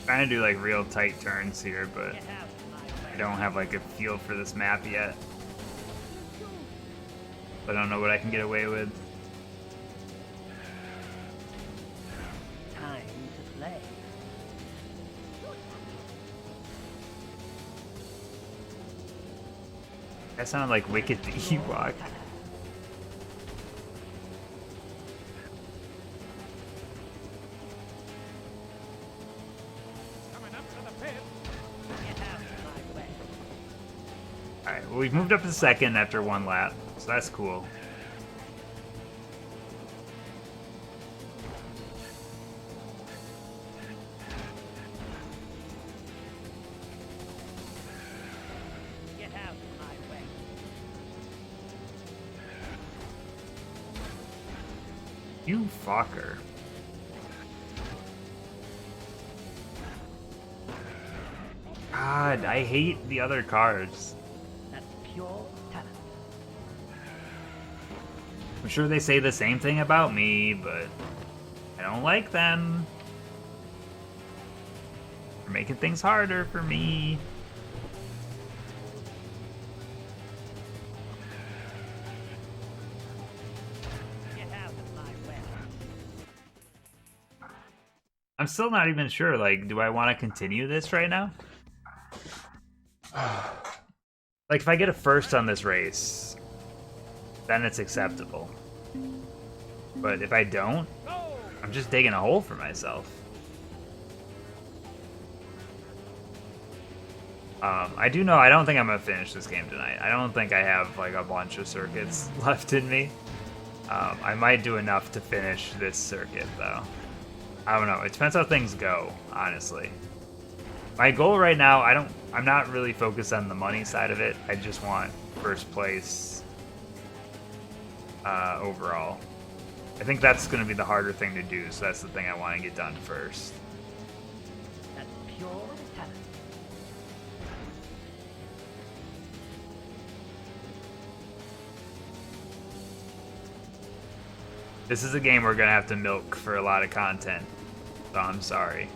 Trying to do like real tight turns here, but Get out of my I way. don't have like a feel for this map yet. I don't know what I can get away with. Time to play. That sounded like Wicked the Ewok. Coming up to the pit. Get out of my way. Alright, well, we've moved up to second after one lap, so that's cool. Get out of my way. You fucker. God, I hate the other cars. That's pure talent. I'm sure they say the same thing about me, but I don't like them. They're making things harder for me. Get out of my way. I'm still not even sure, like, do I want to continue this right now? Like, if I get a first on this race, then it's acceptable. But if I don't, Go! I'm just digging a hole for myself. I do know I don't think I'm gonna finish this game tonight. I don't think I have like a bunch of circuits left in me. I might do enough to finish this circuit though. I don't know. It depends how things go, honestly. My goal right now, I'm not really focused on the money side of it. I just want first place overall. I think that's going to be the harder thing to do, so that's the thing I want to get done first. That's pure talent. This is a game we're going to have to milk for a lot of content, so I'm sorry.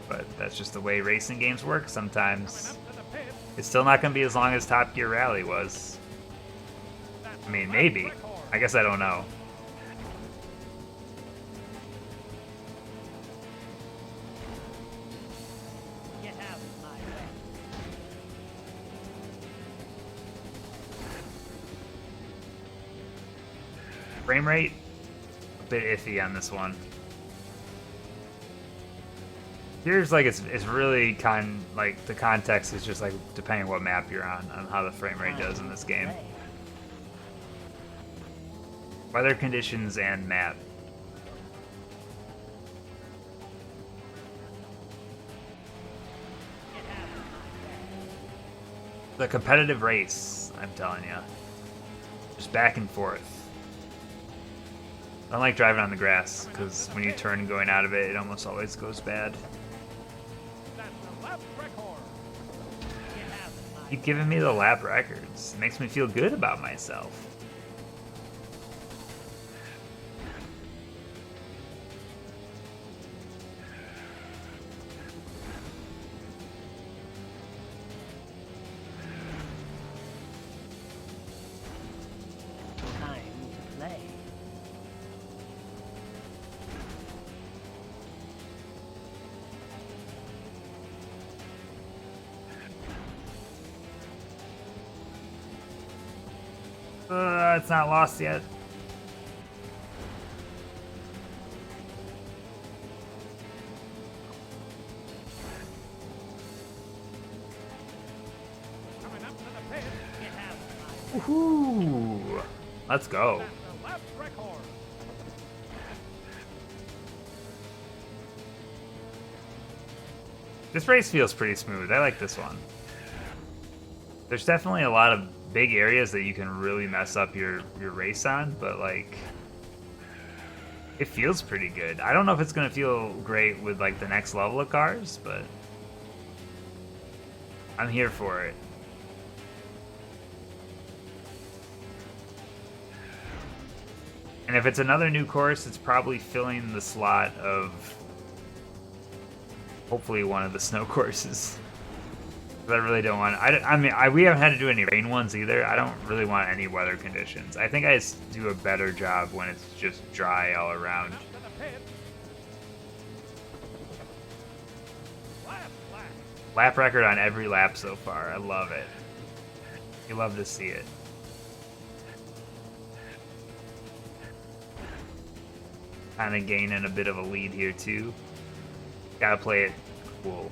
But that's just the way racing games work sometimes. Coming up to the pit. It's still not going to be as long as Top Gear Rally was. That's I mean, lap maybe. record. I guess I don't know. Get out of my way. Frame rate, a bit iffy on this one. Here's like it's really like the context is just like depending what map you're on how the frame rate does in this game. Play. Weather conditions and map. Get out of my way. The competitive race, I'm telling you. Just back and forth. I don't like driving on the grass, because when you turn going out of it, it almost always goes bad. That's the lap record. You have my Keep giving me the lap records. It makes me feel good about myself. time to play. It's not lost yet. Coming up to the pit. You have my Woohoo! Let's go. That's the lap record. This race feels pretty smooth. I like this one. There's definitely a lot of big areas that you can really mess up your race on, but like it feels pretty good. I don't know if it's gonna feel great with like the next level of cars, but I'm here for it. And if it's another new course, it's probably filling the slot of hopefully one of the snow courses. I really don't want. We haven't had to do any rain ones either. I don't really want any weather conditions. I think I do a better job when it's just dry all around. Up to the pit. Lap. Lap record on every lap so far. I love it. You love to see it. Kind of gaining a bit of a lead here too. Gotta play it cool.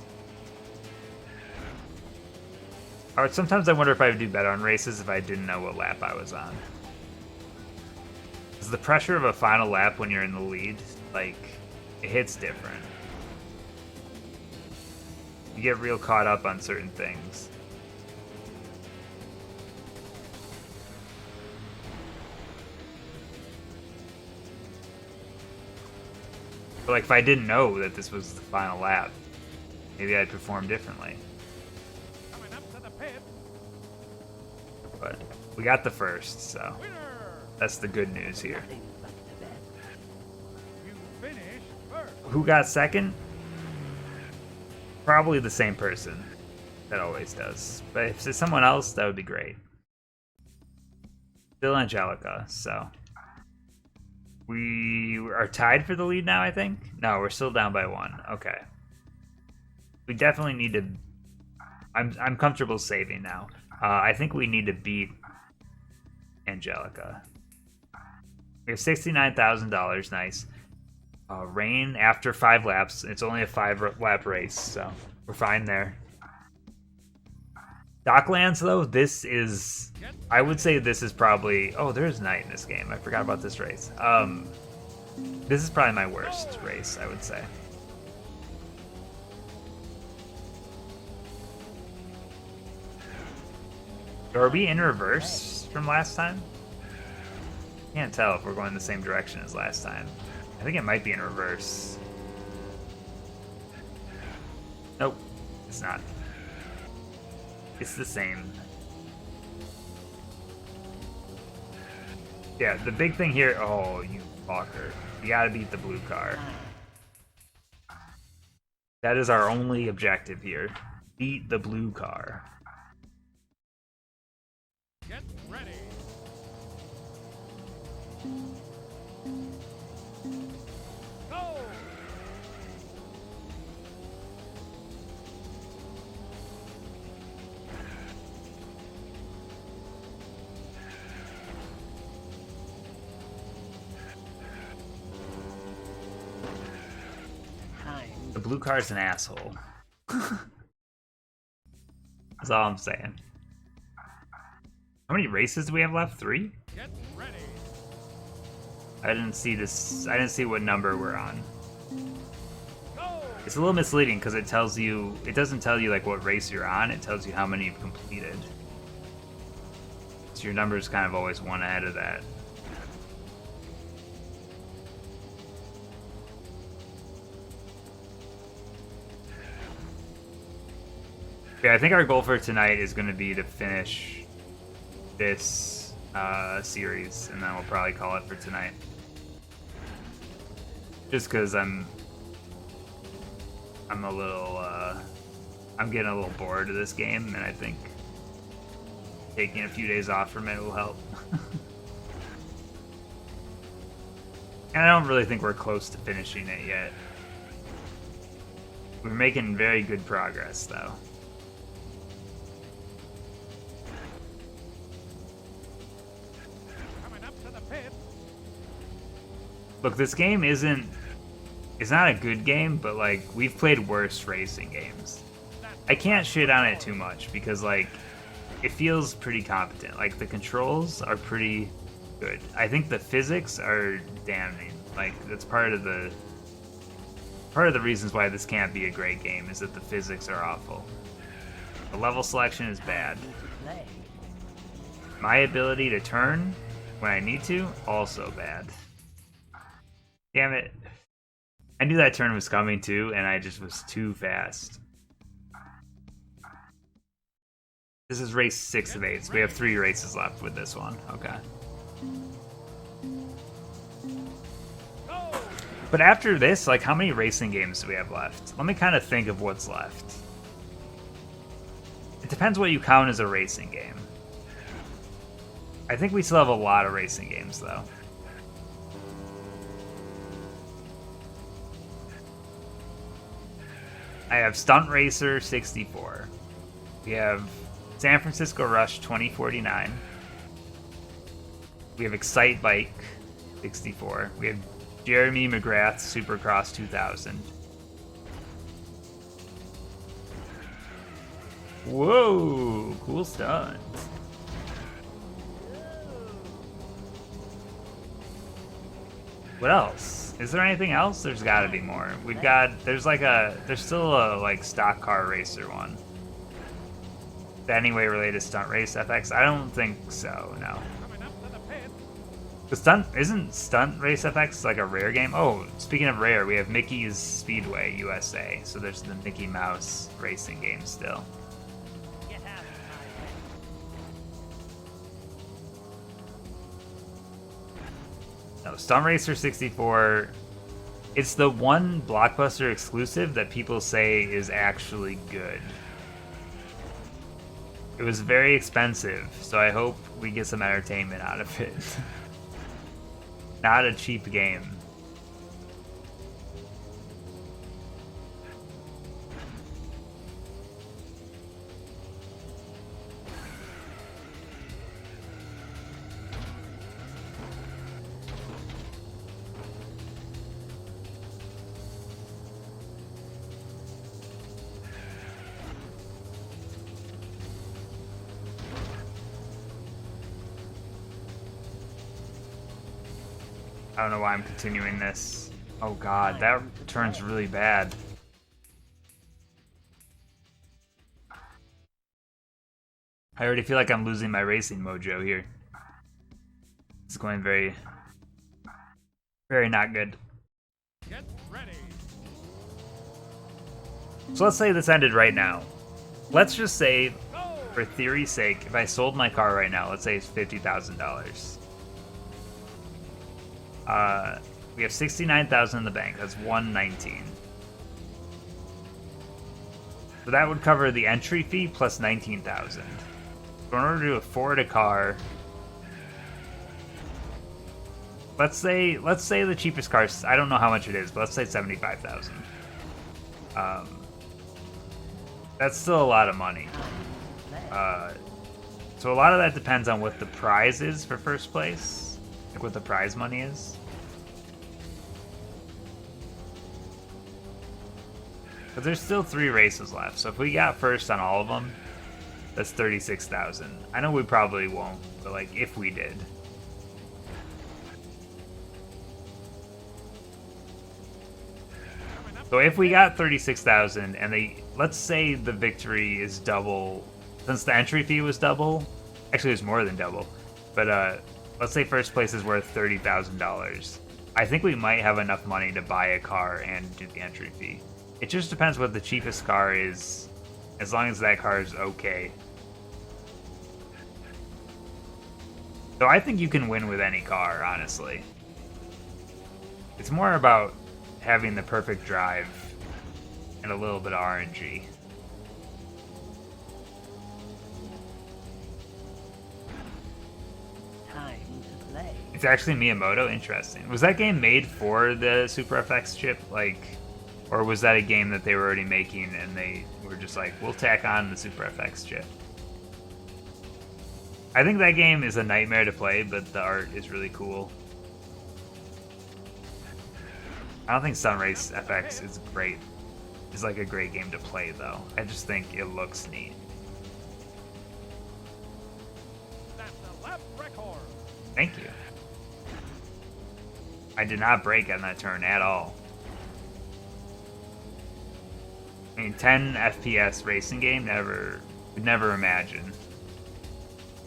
Or sometimes I wonder if I would do better on races if I didn't know what lap I was on. Because the pressure of a final lap when you're in the lead, like, it hits different. You get real caught up on certain things. But like, if I didn't know that this was the final lap, maybe I'd perform differently. Coming up to the pit. But we got the first, so Winner. that's the good news here. nothing but the best. You finish first. Who got second? Probably the same person. That always does. But if it's someone else, that would be great. Still Angelica, so. We are tied for the lead now, I think? No, we're still down by 1. Okay. We definitely need to... I'm comfortable saving now. I think we need to beat Angelica. We have $69,000, nice. Rain after 5 laps. It's only a 5-lap race, so we're fine there. Docklands, though, this is... I would say this is probably... Oh, there's night in this game. I forgot about this race. This is probably my worst race, I would say. Are we in reverse from last time? Can't tell if we're going the same direction as last time. I think it might be in reverse. Nope, it's not. It's the same. Yeah, the big thing here... Oh, you fucker. You gotta beat the blue car. That is our only objective here. Beat the blue car. Get ready. Go. Time. The blue car's an asshole. That's all I'm saying. How many races do we have left? 3? Get ready. I didn't see this. I didn't see what number we're on. Go. It's a little misleading because it tells you. It doesn't tell you like what race you're on. It tells you how many you've completed. So your number is kind of always one ahead of that. Yeah, I think our goal for tonight is going to be to finish this series, and then we'll probably call it for tonight. Just because I'm a little, I'm getting a little bored of this game, and I think taking a few days off from it will help. And I don't really think we're close to finishing it yet. We're making very good progress, though. Coming up to the pit. Look, this game isn't... It's not a good game, but, like, we've played worse racing games. I can't shit on it too much, because, like, it feels pretty competent. Like, the controls are pretty good. I think the physics are damning. Like, that's part of the reasons why this can't be a great game, is that the physics are awful. The level selection is bad. My ability to turn when I need to, also bad. Damn it. I knew that turn was coming too, and I just was too fast. This is race 6 of 8, so we have 3 races left with this one. Okay. But after this, like, how many racing games do we have left? Let me kind of think of what's left. It depends what you count as a racing game. I think we still have a lot of racing games, though. I have Stunt Racer 64. We have San Francisco Rush 2049. We have Excite Bike 64. We have Jeremy McGrath's Supercross 2000. Whoa, cool stunt. What else? Is there anything else? There's got to be more. There's still a like stock car racer one. Anyway, related to Stunt Race FX? I don't think so. No. Coming up to the pit. Isn't Stunt Race FX like a Rare game? Oh, speaking of Rare, we have Mickey's Speedway USA. So there's the Mickey Mouse racing game still. Get out of my way. No, Stunt Racer 64. It's the one Blockbuster exclusive that people say is actually good. It was very expensive, so I hope we get some entertainment out of it. Not a cheap game. I don't know why I'm continuing this. Oh god, that turn's really bad. I already feel like I'm losing my racing mojo here. It's going very, very not good. Get ready. So let's say this ended right now. Let's just say, Go. for theory's sake, if I sold my car right now, let's say it's $50,000. We have $69,000 in the bank. That's $119,000. So that would cover the entry fee plus $19,000. So in order to afford a car, let's say the cheapest car, I don't know how much it is, but let's say $75,000. That's still a lot of money. So a lot of that depends on what the prize is for first place, like what the prize money is. But there's still 3 races left, so if we got first on all of them, that's $36,000. I know we probably won't, but like if we did. So if we got $36,000 and let's say the victory is double, since the entry fee was double, actually it was more than double, but let's say first place is worth $30,000. I think we might have enough money to buy a car and do the entry fee. It just depends what the cheapest car is as long as that car is okay. So I think you can win with any car, honestly. It's more about having the perfect drive and a little bit of RNG. Time to play. It's actually Miyamoto? Interesting. Was that game made for the Super FX chip? Like, or was that a game that they were already making and they were just like, we'll tack on the Super FX chip? I think that game is a nightmare to play, but the art is really cool. I don't think Sunrace FX is great. It's like a great game to play though. I just think it looks neat. That's the lap record. Thank you. I did not brake on that turn at all. I mean, 10 FPS racing game, would never imagine.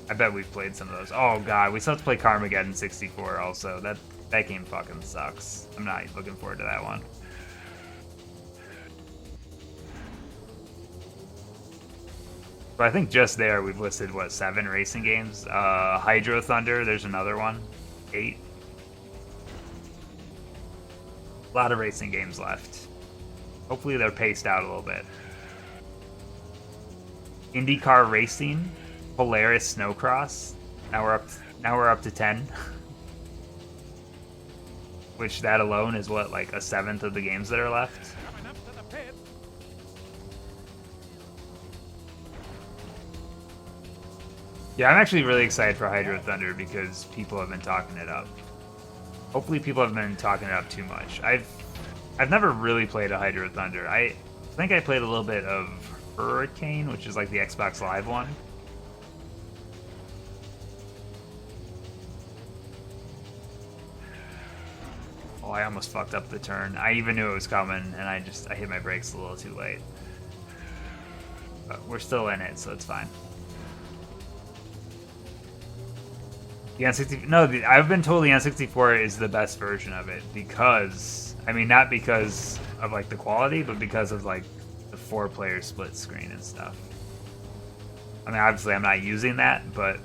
I bet we've played some of those. Oh god, we still have to play Carmageddon 64 also. That game fucking sucks. I'm not looking forward to that one. But I think just there we've listed, what, 7 racing games? Hydro Thunder, there's another one. 8. A lot of racing games left. Hopefully they're paced out a little bit. IndyCar Racing, Polaris Snowcross. Now we're up to 10. Which that alone is what, like a 1/7 of the games that are left. Coming up to the pit. Yeah, I'm actually really excited for Hydro Thunder because people have been talking it up. Hopefully people have been talking it up too much. I've never really played a Hydro Thunder. I think I played a little bit of Hurricane, which is like the Xbox Live one. Oh, I almost fucked up the turn. I even knew it was coming, and I hit my brakes a little too late. But we're still in it, so it's fine. The N64, no, I've been told the N64 is the best version of it because, I mean, not because of like the quality, but because of like the 4-player split screen and stuff. I mean, obviously I'm not using that, but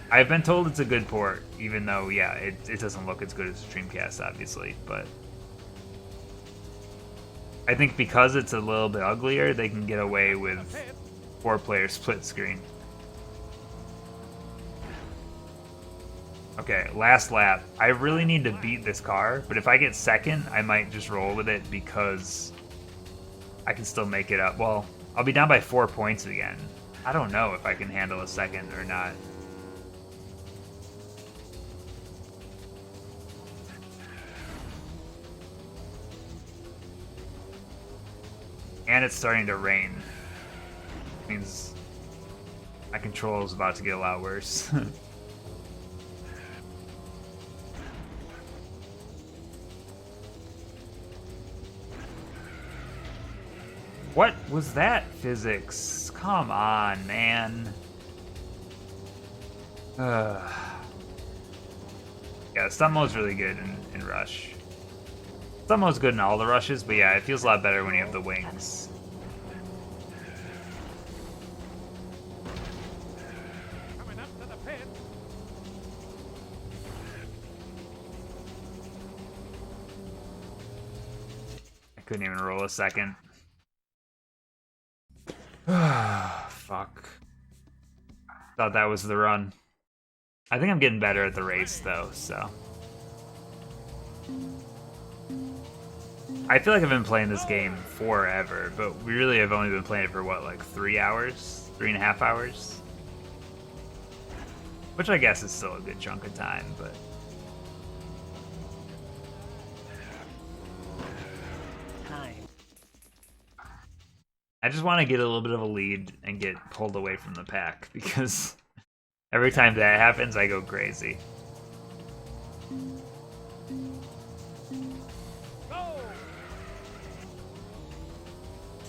I've been told it's a good port, even though, yeah, it doesn't look as good as Dreamcast, obviously, but I think because it's a little bit uglier, they can get away with 4-player split screen. Okay, last lap. I really need to beat this car, but if I get second, I might just roll with it because I can still make it up. Well, I'll be down by 4 points again. I don't know if I can handle a second or not. And it's starting to rain. Means my control is about to get a lot worse. What was that physics? Come on, man. Yeah, stun mode's really good in Rush. Stun mode's good in all the rushes, but yeah, it feels a lot better when you have the wings. Coming up to the pit. I couldn't even roll a second. Fuck. Thought that was the run. I think I'm getting better at the race though, so. I feel like I've been playing this game forever, but we really have only been playing it for what, like 3 hours? 3.5 hours? Which I guess is still a good chunk of time, but. I just want to get a little bit of a lead and get pulled away from the pack because every time that happens, I go crazy. Go!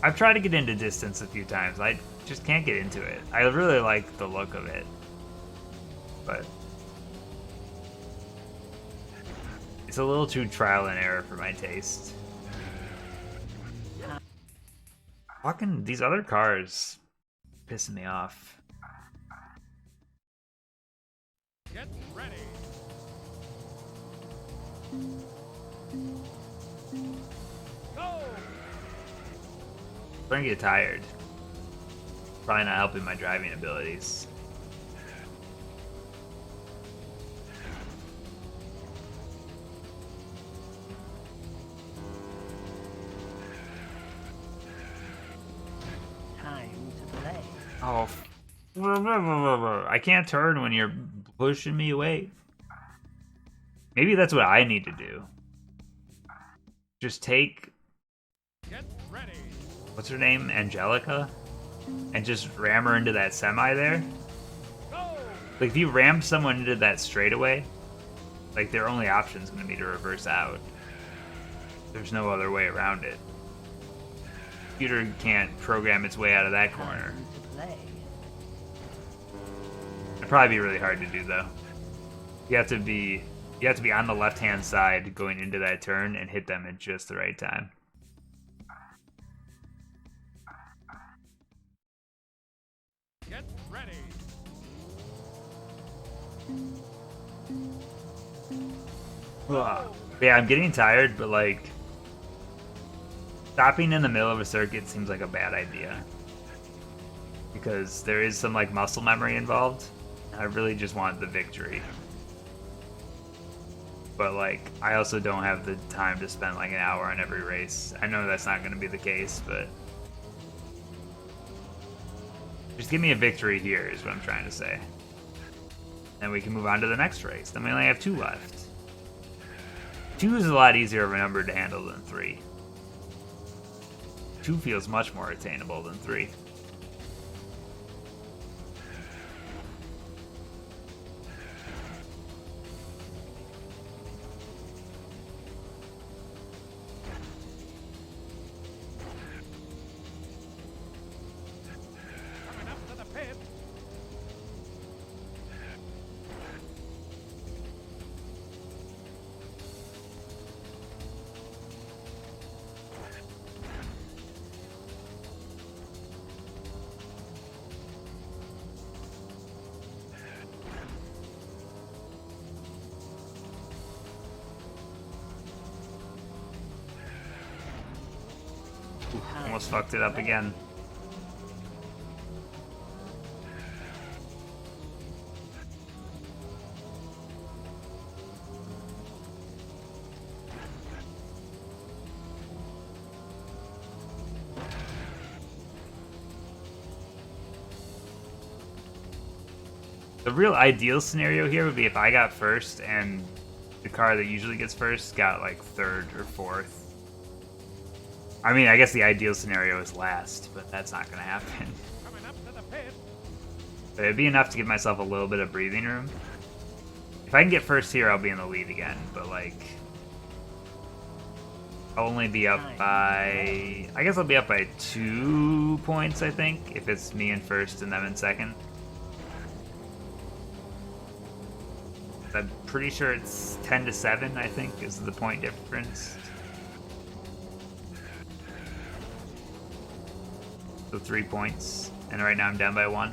I've tried to get into distance a few times. I just can't get into it. I really like the look of it, but it's a little too trial and error for my taste. Fucking these other cars pissing me off. Get ready. Go. I'm starting to get tired. Probably not helping my driving abilities. Time to play. Oh, I can't turn when you're pushing me away. Maybe that's what I need to do. Just take, Get ready. what's her name, Angelica, and just ram her into that semi there. Go. Like if you ram someone into that straightaway, like their only option is going to be to reverse out. There's no other way around it. Computer can't program its way out of that corner. Time to play. It'd probably be really hard to do though. You have to be on the left-hand side going into that turn and hit them at just the right time. Get ready. Ugh. Yeah, I'm getting tired, but like stopping in the middle of a circuit seems like a bad idea because there is some like muscle memory involved. I really just want the victory, but like I also don't have the time to spend like an hour on every race. I know that's not going to be the case, but just give me a victory here is what I'm trying to say. Then we can move on to the next race. Then we only have 2 left. 2 is a lot easier of a number to handle than 3. 2 feels much more attainable than 3. Coming up to the pit. Almost fucked it up again. The real ideal scenario here would be if I got first and the car that usually gets first got like 3rd or 4th. I mean, I guess the ideal scenario is last, but that's not going to happen. Coming up to the pit. But it'd be enough to give myself a little bit of breathing room. If I can get first here, I'll be in the lead again, but like I'll only be up by, I guess I'll be up by 2 points, I think, if it's me in first and them in second. I'm pretty sure it's 10-7, I think, is the point difference. So 3 points, and right now I'm down by 1.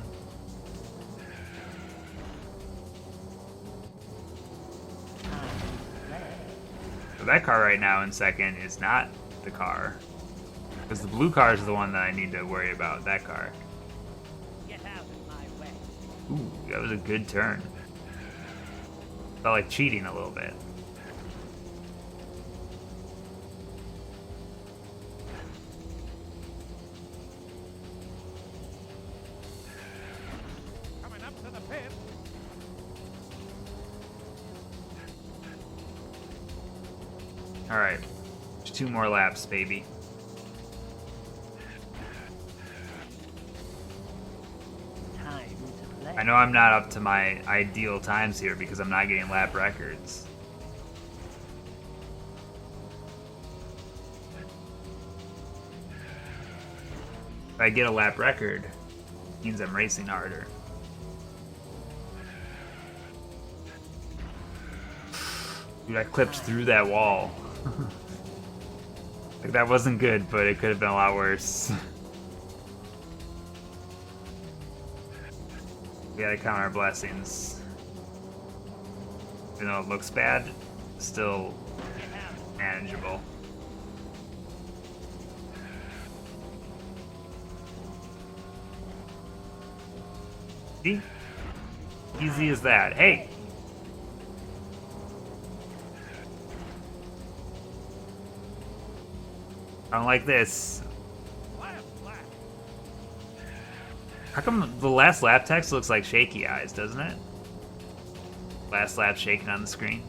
So that car right now in second is not the car, because the blue car is the one that I need to worry about, that car. Get out of my way. Ooh, that was a good turn. Felt like cheating a little bit. Coming up to the pit. Alright, just 2 more laps, baby. Time to play. I know I'm not up to my ideal times here because I'm not getting lap records. If I get a lap record, it means I'm racing harder. Dude, I clipped through that wall. Like, that wasn't good, but it could have been a lot worse. We gotta count our blessings. Even though it looks bad, still manageable. See? Easy as that. Hey! I don't like this. Last lap. How come the last lap text looks like shaky eyes, doesn't it? Last lap shaking on the screen.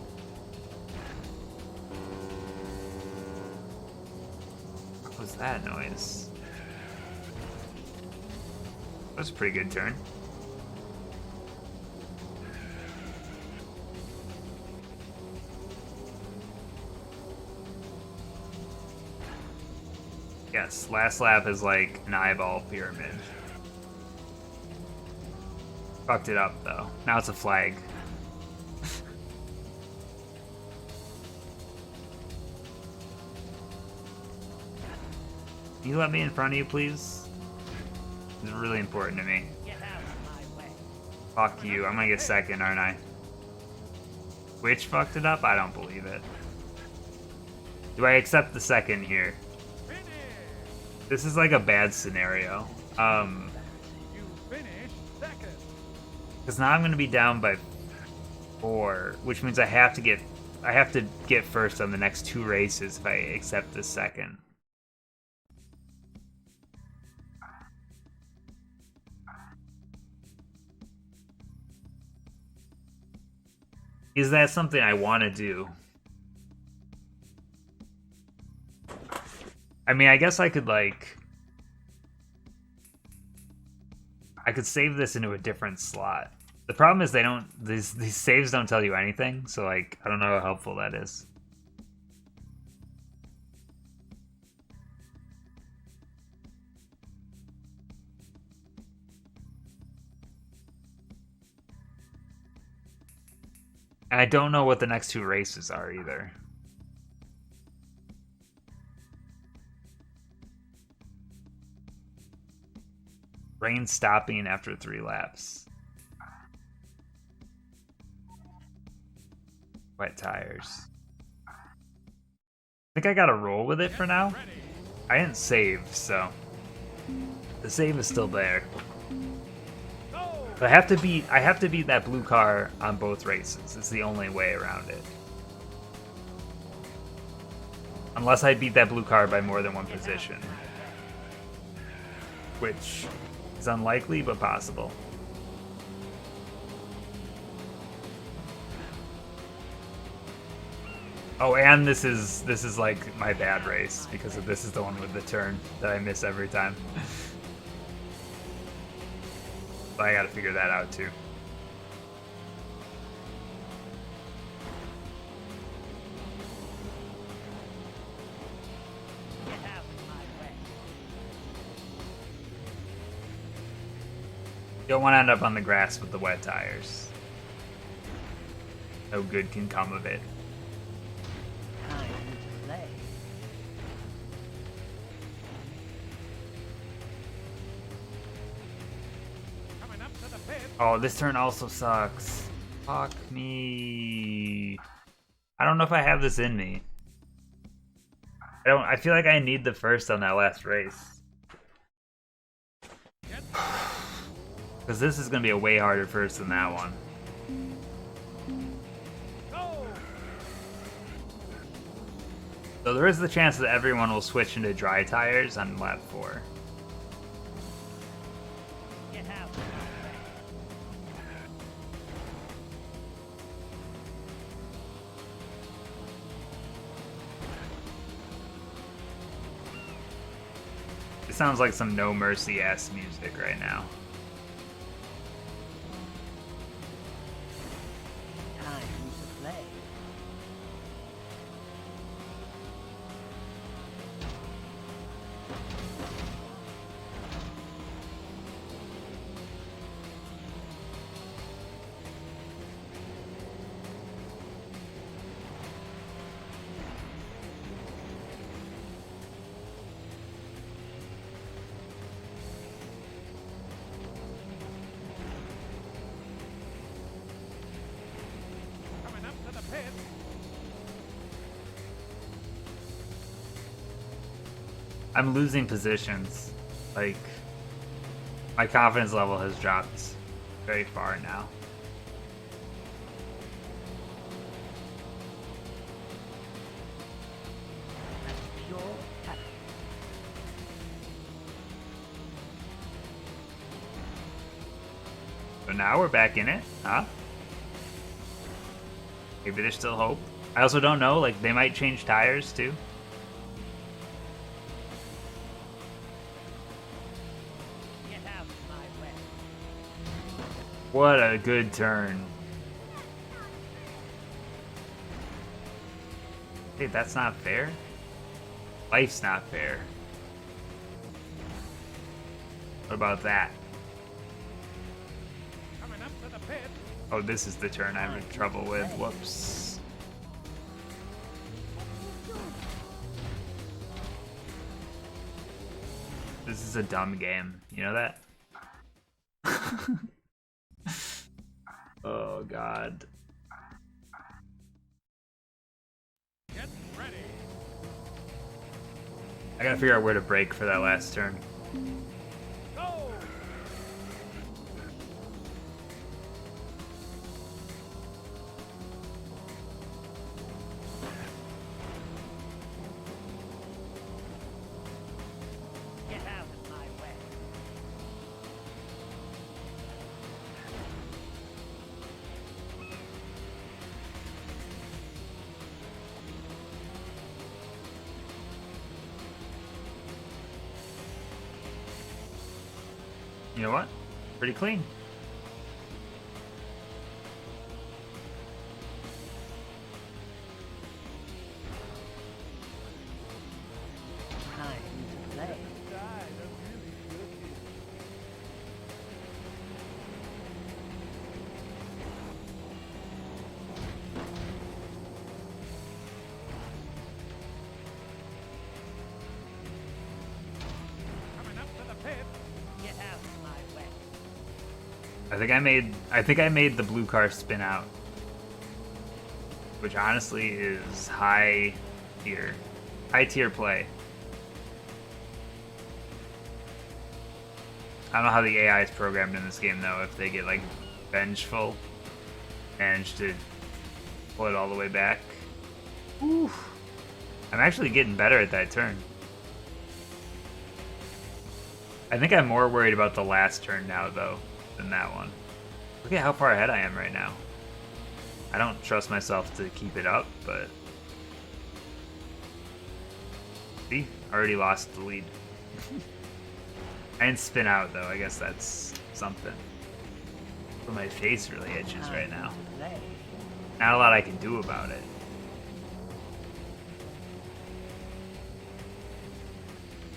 What was that noise? That was a pretty good turn. Yes, last lap is like an eyeball pyramid. Fucked it up though. Now it's a flag. Can you let me in front of you, please? It's really important to me. Get out of my way. Fuck you. I'm gonna get second, aren't I? Which fucked it up? I don't believe it. Do I accept the second here? Finish. This is like a bad scenario. You finish second. Because now I'm gonna be down by 4, which means I have to get first on the next 2 races if I accept the second. Is that something I want to do? I mean, I guess I could like... I could save this into a different slot. The problem is these saves don't tell you anything, so like, I don't know how helpful that is. And I don't know what the next 2 races are either. Rain stopping after 3 laps. Wet tires. I think I gotta roll with it for now. Ready. I didn't save, so the save is still there. Go. But I have to beat that blue car on both races. It's the only way around it. Unless I beat that blue car by more than 1 position. Which is unlikely, but possible. Oh, and this is like my bad race because this is the one with the turn that I miss every time. But I gotta figure that out too. Get out of my way. You don't want to end up on the grass with the wet tires. No good can come of it. Time to play. Coming up to the pit. Oh, this turn also sucks. Fuck me. I don't know if I have this in me. I feel like I need the first on that last race. Get Because this is going to be a way harder first than that one. go. So there is the chance that everyone will switch into dry tires on lap 4. Get out of my way. It sounds like some No Mercy ass music right now. Time to play. I'm losing positions. Like, my confidence level has dropped very far now. Pure happiness. So now we're back in it, huh? Maybe there's still hope. I also don't know, like, they might change tires too. Get out of my way. What a good turn. Hey, that's not fair. Life's not fair. What about that? Coming up to the pit. Oh, this is the turn I'm in trouble with. Whoops. This is a dumb game. You know that? Oh, God. Get ready. I gotta figure out where to brake for that last turn. Go. Get out of my way. You know what? Pretty clean. Time to play. Coming up to the pit. Get out of my way. I think I made the blue car spin out. Which honestly is high tier. High tier play. I don't know how the AI is programmed in this game though, if they get like vengeful, manage to pull it all the way back. Oof. I'm actually getting better at that turn. I think I'm more worried about the last turn now though than that one. Look at how far ahead I am right now. I don't trust myself to keep it up, but see, already lost the lead. I didn't spin out though. I guess that's something. But my face really itches right now. Time to play. Not a lot I can do about it.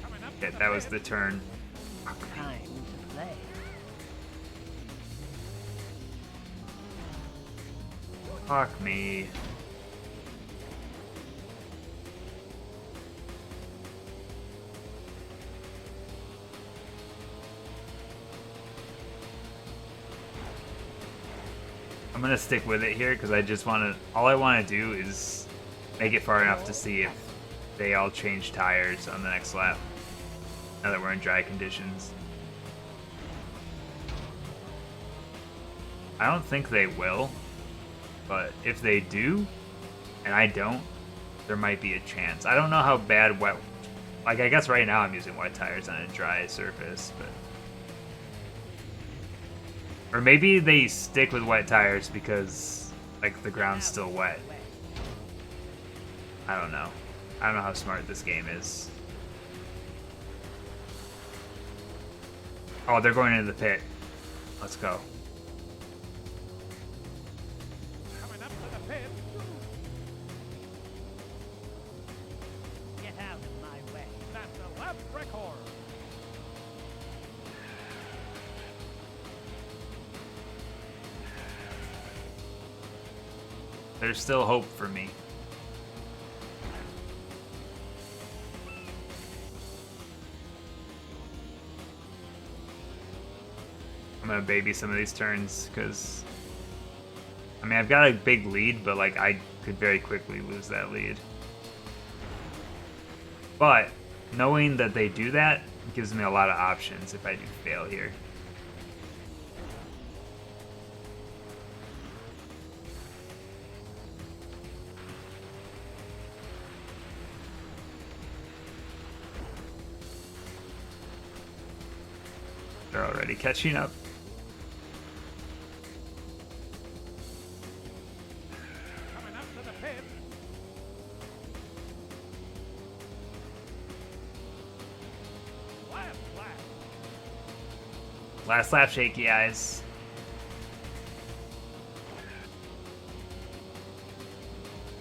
Coming up to Yeah, the that was pit. the turn. Time to play. Fuck me. I'm gonna stick with it here because I just want to. All I want to do is make it far enough to see if they all change tires on the next lap. Now that we're in dry conditions, I don't think they will, but if they do, and I don't, there might be a chance. I don't know how bad wet. Like I guess right now I'm using wet tires on a dry surface, but. Or maybe they stick with wet tires because, like, the ground's still wet. I don't know. I don't know how smart this game is. Oh, they're going into the pit. Let's go. Coming up to the pit. Get out of my way. That's a lap record. There's still hope for me. I'm gonna baby some of these turns because I mean I've got a big lead, but like I could very quickly lose that lead. But knowing that they do that gives me a lot of options if I do fail here. They're already catching up. Coming up to the pit. Last lap. Last lap, shaky eyes.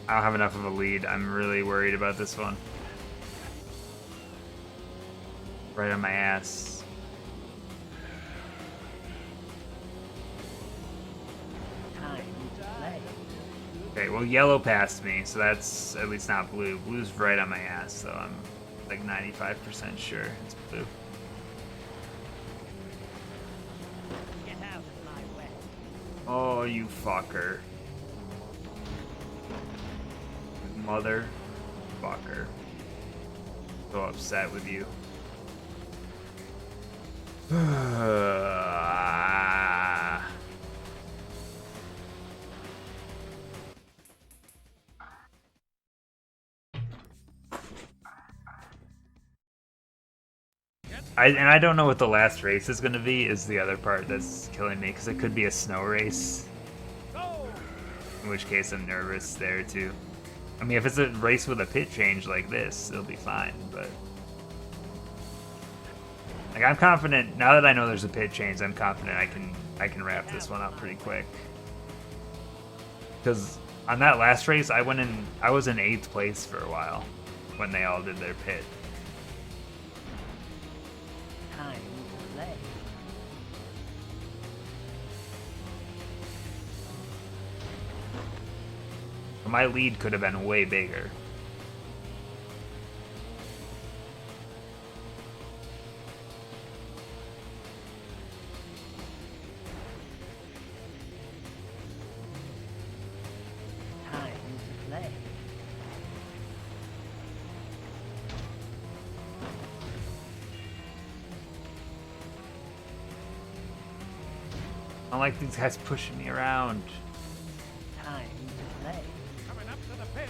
I don't have enough of a lead. I'm really worried about this one. Right on my ass. Time to play. Okay, well, yellow passed me, so that's at least not blue. Blue's right on my ass, so I'm like 95% sure it's blue. Get out of my way. Oh, you fucker. Mother fucker. So upset with you. I don't know what the last race is going to be, is the other part that's killing me, because it could be a snow race. Go! In which case I'm nervous there too. I mean, if it's a race with a pit change like this, it'll be fine, but... Like, I'm confident, now that I know there's a pit change, I'm confident I can wrap this one up pretty quick. Because on that last race, I was in 8th place for a while, when they all did their pit. Time to play. My lead could have been way bigger. Time to play. I don't like these guys pushing me around. Time to play. Coming up to the pit.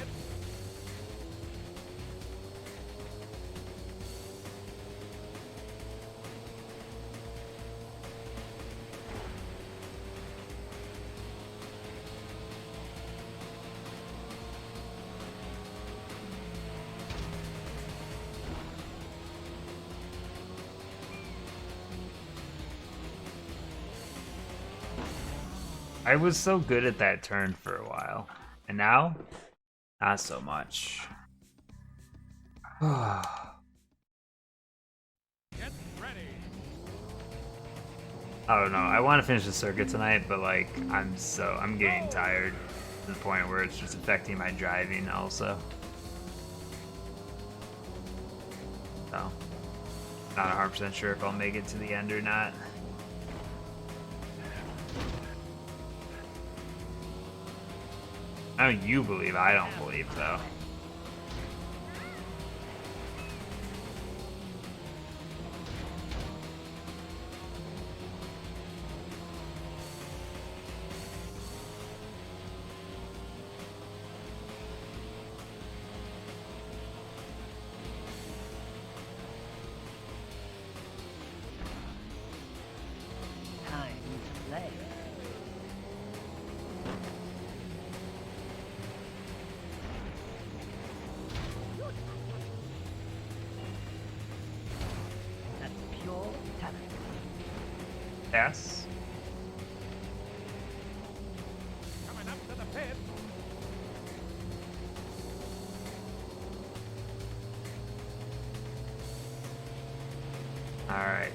I was so good at that turn for a while, and now, not so much. Get ready. I don't know. I want to finish the circuit tonight, but like I'm getting tired to the point where it's just affecting my driving also. So, not 100% sure if I'll make it to the end or not. I know you believe, I don't believe though. Time to play. That's pure talent. Yes. Coming up to the pit. All right.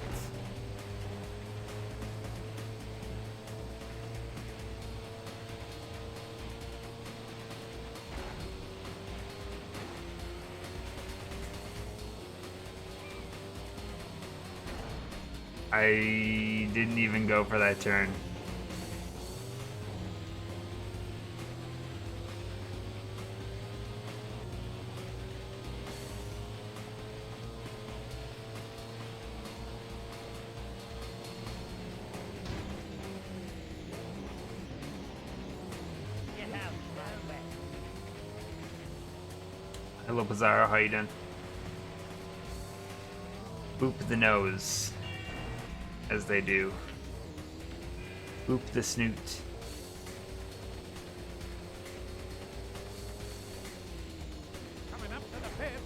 I didn't even go for that turn. Hello, Pizarro. How you doing? Boop the nose, as they do. Boop the snoot. Coming up to the pits.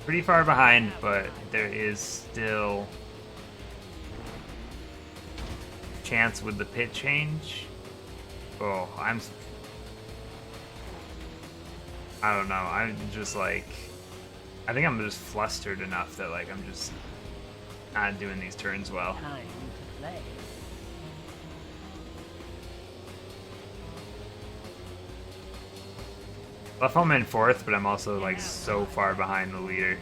Pretty far behind, but there is still chance with the pit change. Oh, I don't know. I'm just like, I think I'm just flustered enough that like I'm just not doing these turns well. Time to play. If I'm in fourth, but I'm also like so far behind the leader.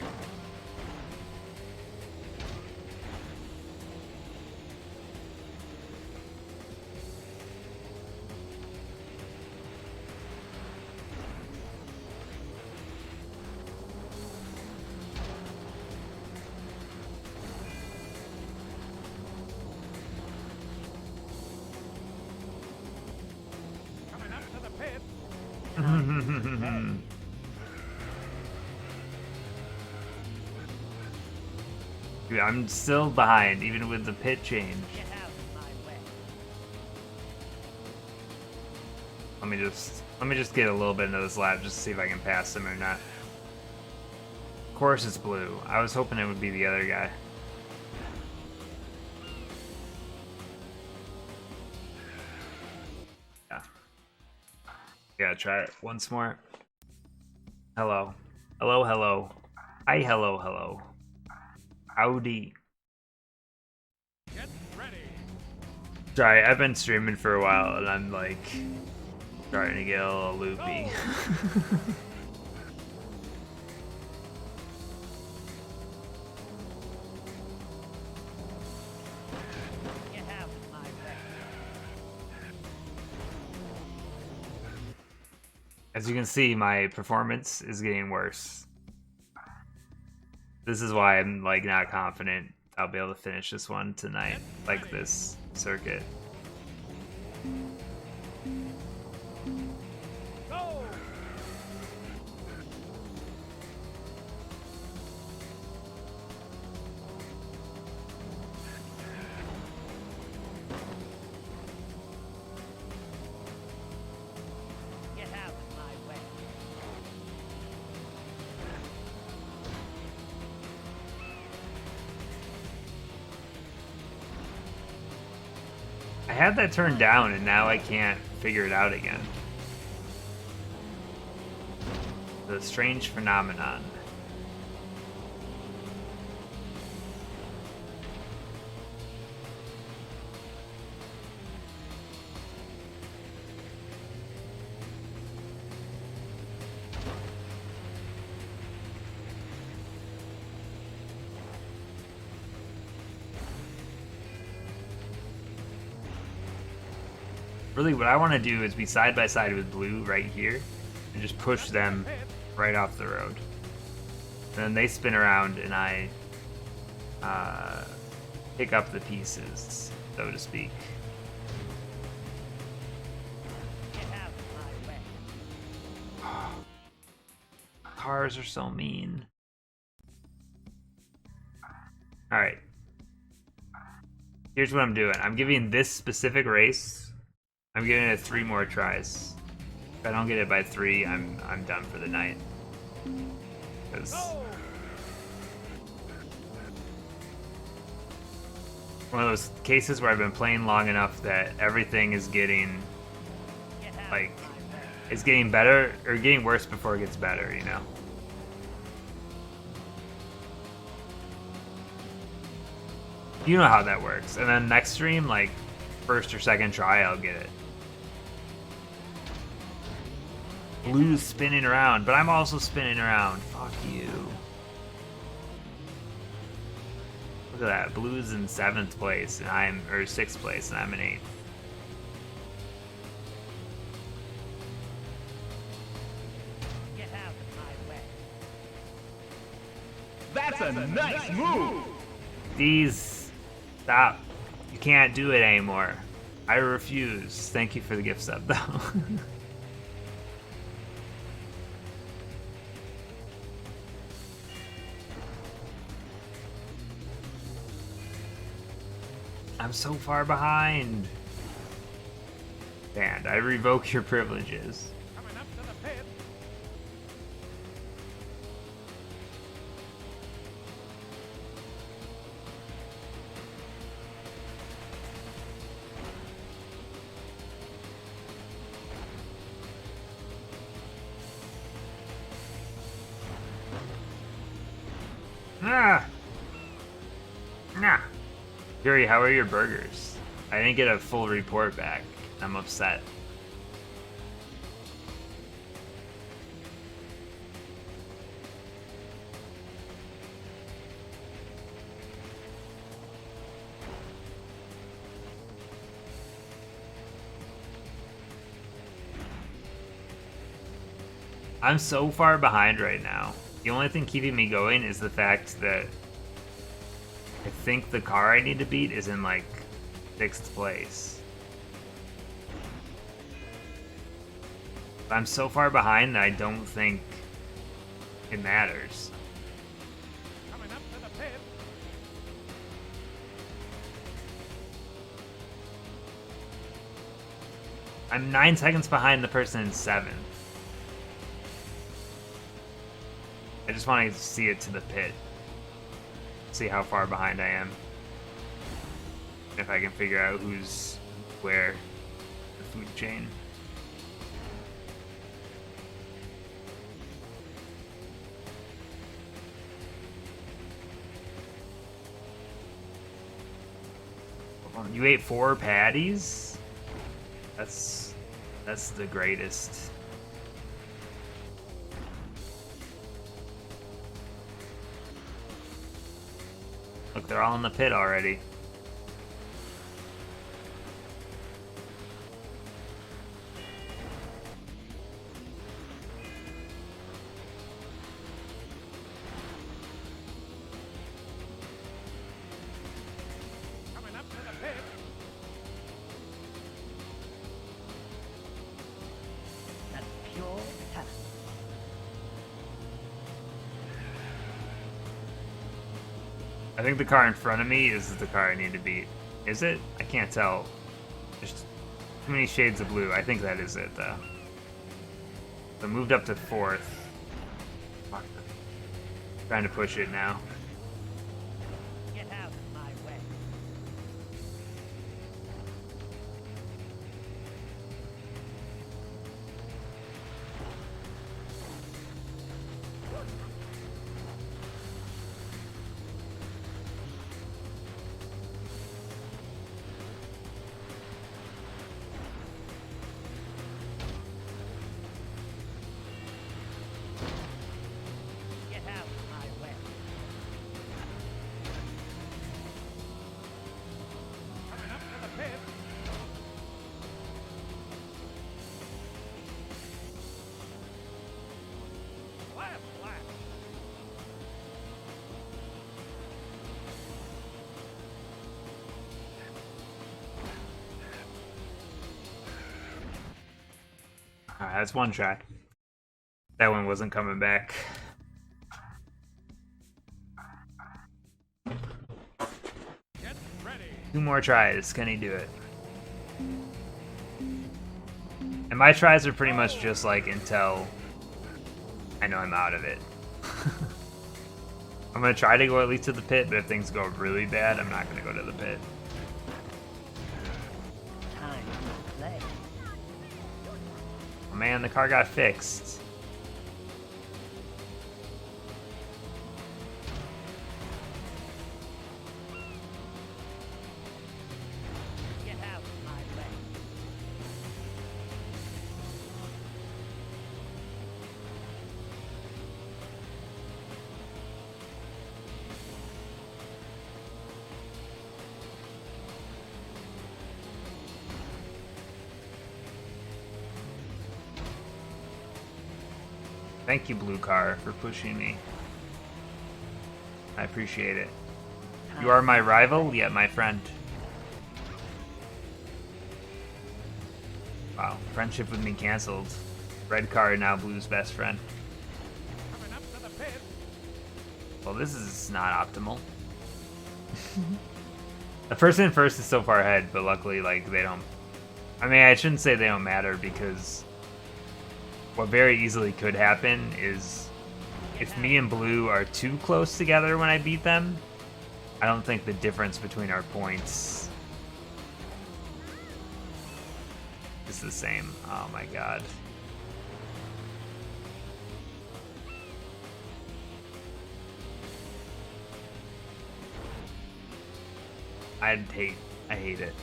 Coming up to the pits. Dude, I'm still behind, even with the pit change. Get out of my way. Let me just get a little bit into this lap just to see if I can pass him or not. Of course it's blue. I was hoping it would be the other guy. Yeah. Gotta try it once more. Hello. Hello, hello. Hi, hello, hello. Howdy. Get ready. Sorry, I've been streaming for a while and I'm like starting to get a little loopy. Get out of my way. As you can see, my performance is getting worse. This is why I'm like not confident I'll be able to finish this one tonight, like this circuit. Go. Get out of my way. I had that turned down and now I can't figure it out again. The strange phenomenon. Really, what I want to do is be side by side with blue right here and just push them right off the road. And then they spin around and I pick up the pieces, so to speak. Get out of my way. Cars are so mean. Alright. Here's what I'm doing. I'm giving this specific race, I'm giving it 3 more tries. If I don't get it by 3, I'm done for the night. 'Cause Go. one of those cases where I've been playing long enough that everything is getting Get out like of my way. it's getting better or getting worse before it gets better, you know. You know how that works. And then next stream, like first or second try, I'll get it. Blue's spinning around, but I'm also spinning around. Fuck you. Look at that. Blue's in 7th place and or 6th place and I'm in 8th. Get out of my way. That's a nice move! These stop. You can't do it anymore. I refuse. Thank you for the gift sub, though. I'm so far behind. And I revoke your privileges. Coming up to the pit. Ah! Nah. Yuri, how are your burgers? I didn't get a full report back. I'm upset. I'm so far behind right now. The only thing keeping me going is the fact that I think the car I need to beat is in like 6th place. But I'm so far behind that I don't think it matters. Coming up to the pit. I'm 9 seconds behind the person in 7th. I just want to see it to the pit. See how far behind I am. If I can figure out who's where in the food chain. You ate 4 patties? That's the greatest. Look, they're all in the pit already. Coming up to the pit. That's pure talent. I think the car in front of me is the car I need to beat. Is it? I can't tell. There's too many shades of blue. I think that is it, though. So moved up to 4th. Fuck. Trying to push it now. Get out of my way. Get out of my way. Coming up to the pit. Last lap. Alright, that's one try. That one wasn't coming back. Get ready. 2 more tries. Can he do it? And my tries are pretty much just like until I know I'm out of it. I'm gonna try to go at least to the pit, but if things go really bad, I'm not gonna go to the pit. Time to play. Oh man, the car got fixed. Get out of my way. Thank you, Blue Car, for pushing me. I appreciate it. You are my rival, yet my friend. Wow, friendship with me canceled. Red card, now blue's best friend. Coming up to the pit. Well, this is not optimal. The first in first is so far ahead, but luckily, like, they don't... I mean, I shouldn't say they don't matter, because what very easily could happen is if me and blue are too close together when I beat them, I don't think the difference between our points is the same. Oh my god. I hate it.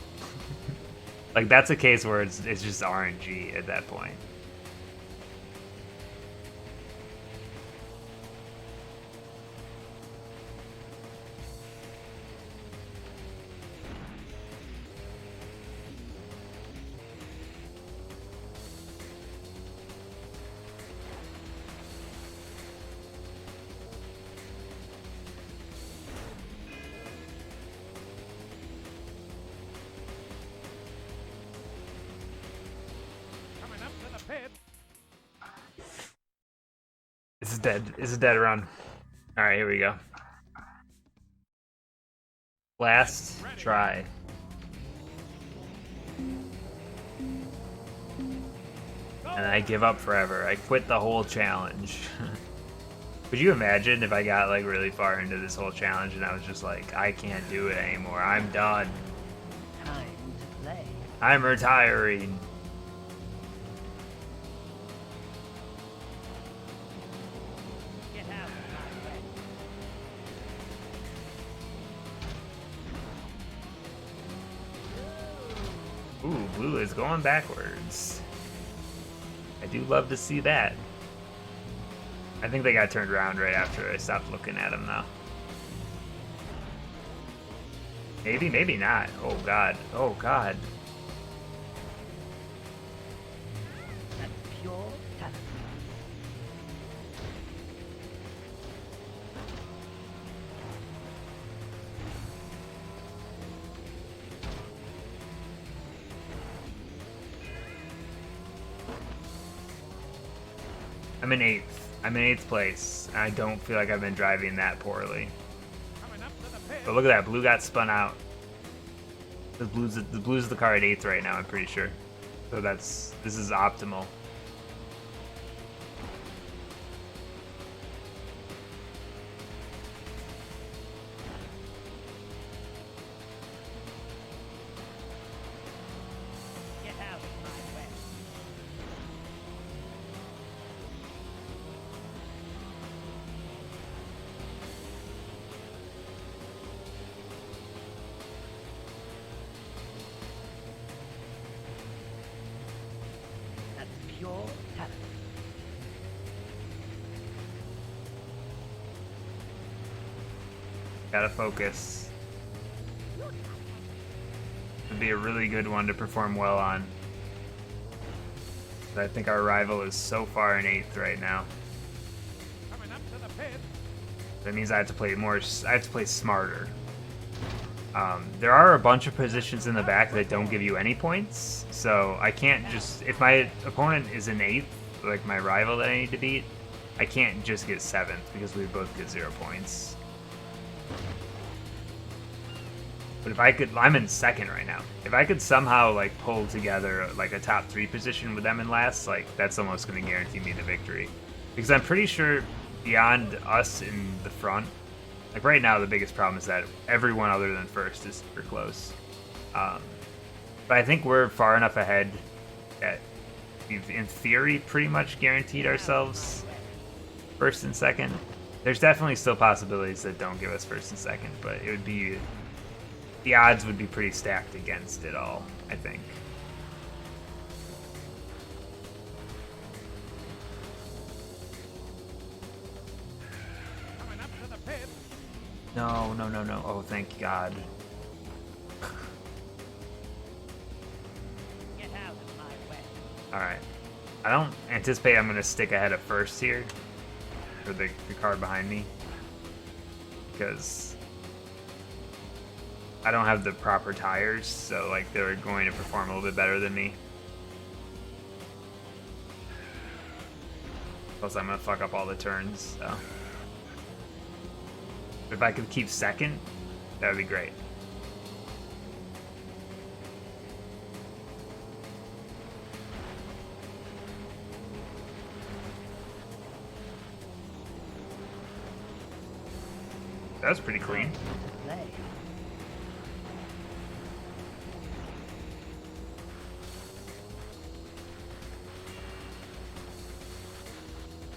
Like, that's a case where it's just RNG at that point. Coming up to the pit. This is dead. This is a dead run. Alright, here we go. Last try. And I give up forever. I quit the whole challenge. Could you imagine if I got like really far into this whole challenge and I was just like, I can't do it anymore. I'm done. Time to play. I'm retiring. Get out of my way. Ooh, blue is going backwards. I do love to see that. I think they got turned around right after I stopped looking at them, though. Maybe, maybe not. Oh, God. Oh, God. That's pure talent. I'm in 8th. I'm in 8th place. I don't feel like I've been driving that poorly. Coming up to the pit. But look at that. Blue got spun out. The blue's the car at 8th right now, I'm pretty sure. So this is optimal. Get out of my way. That's pure talent. Gotta focus. Would be a really good one to perform well on. But I think our rival is so far in 8th right now. Coming up to the pit. That means I have to play more. I have to play smarter. There are a bunch of positions in the back that don't give you any points, so I can't just. If my opponent is in 8th, like my rival that I need to beat, I can't just get 7th because we both get 0 points. But if I could, I'm in 2nd right now. If I could somehow like pull together like a top 3 position with them in last, like that's almost going to guarantee me the victory. Because I'm pretty sure beyond us in the front, like right now the biggest problem is that everyone other than first is super close. But I think we're far enough ahead that we've in theory pretty much guaranteed ourselves first and second. There's definitely still possibilities that don't give us first and second, but it would be, the odds would be pretty stacked against it all, I think. Coming up to the pit. No, no, no, no. Oh, thank God. Get out of my way. Alright. I don't anticipate I'm going to stick ahead of first here. For the car behind me. Because I don't have the proper tires, so like they're going to perform a little bit better than me. Plus, I'm gonna fuck up all the turns. So, if I could keep second, that would be great. That was pretty clean. Play.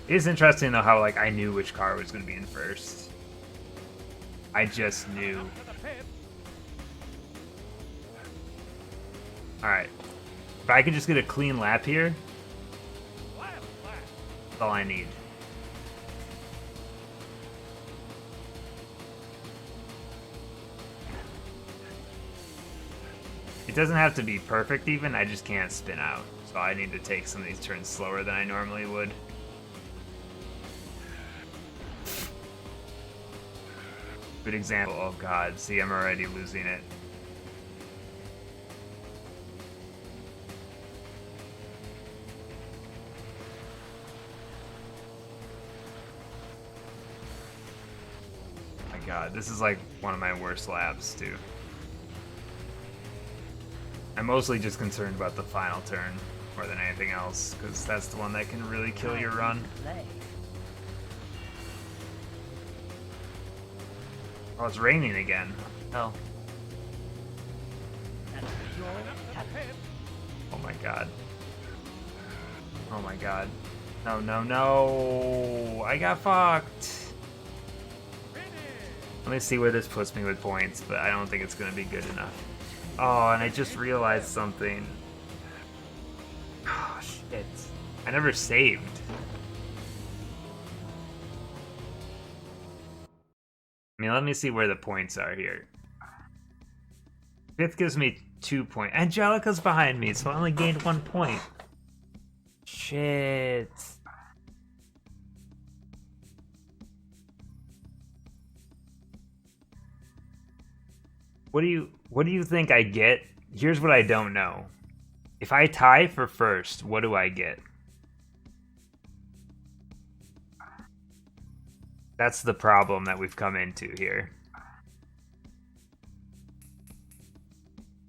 It is interesting though how like I knew which car was going to be in first. I just knew. To the pit. All right, if I could just get a clean lap here, Last lap. that's all I need. It doesn't have to be perfect even, I just can't spin out. So I need to take some of these turns slower than I normally would. Good example. Oh god, see, I'm already losing it. My god, this is like one of my worst laps too. I'm mostly just concerned about the final turn more than anything else, because that's the one that can really kill your run. Play. Oh, it's raining again. Hell. And your To the captain. pit. Oh my god. Oh my god. No, no, no. I got fucked. Finish. Let me see where this puts me with points, but I don't think it's going to be good enough. Oh, and I just realized something. Oh, shit. I never saved. I mean, let me see where the points are here. Fifth gives me 2 points. Angelica's behind me, so I only gained 1 point. Shit. What do you think I get? Here's what I don't know. If I tie for first, what do I get? That's the problem that we've come into here.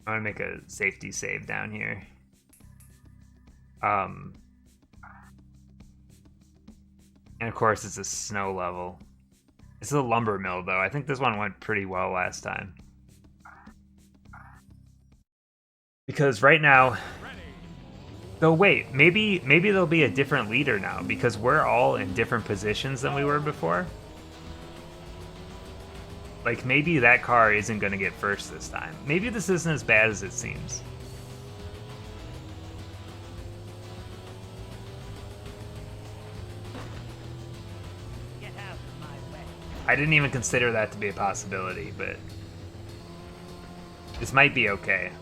I'm gonna make a safety save down here. And of course it's a snow level. This is a lumber mill though. I think this one went pretty well last time. Because right now, Ready. though wait, maybe there'll be a different leader now because we're all in different positions than we were before. Like maybe that car isn't gonna get first this time. Maybe this isn't as bad as it seems. Get out of my way. I didn't even consider that to be a possibility, but this might be okay.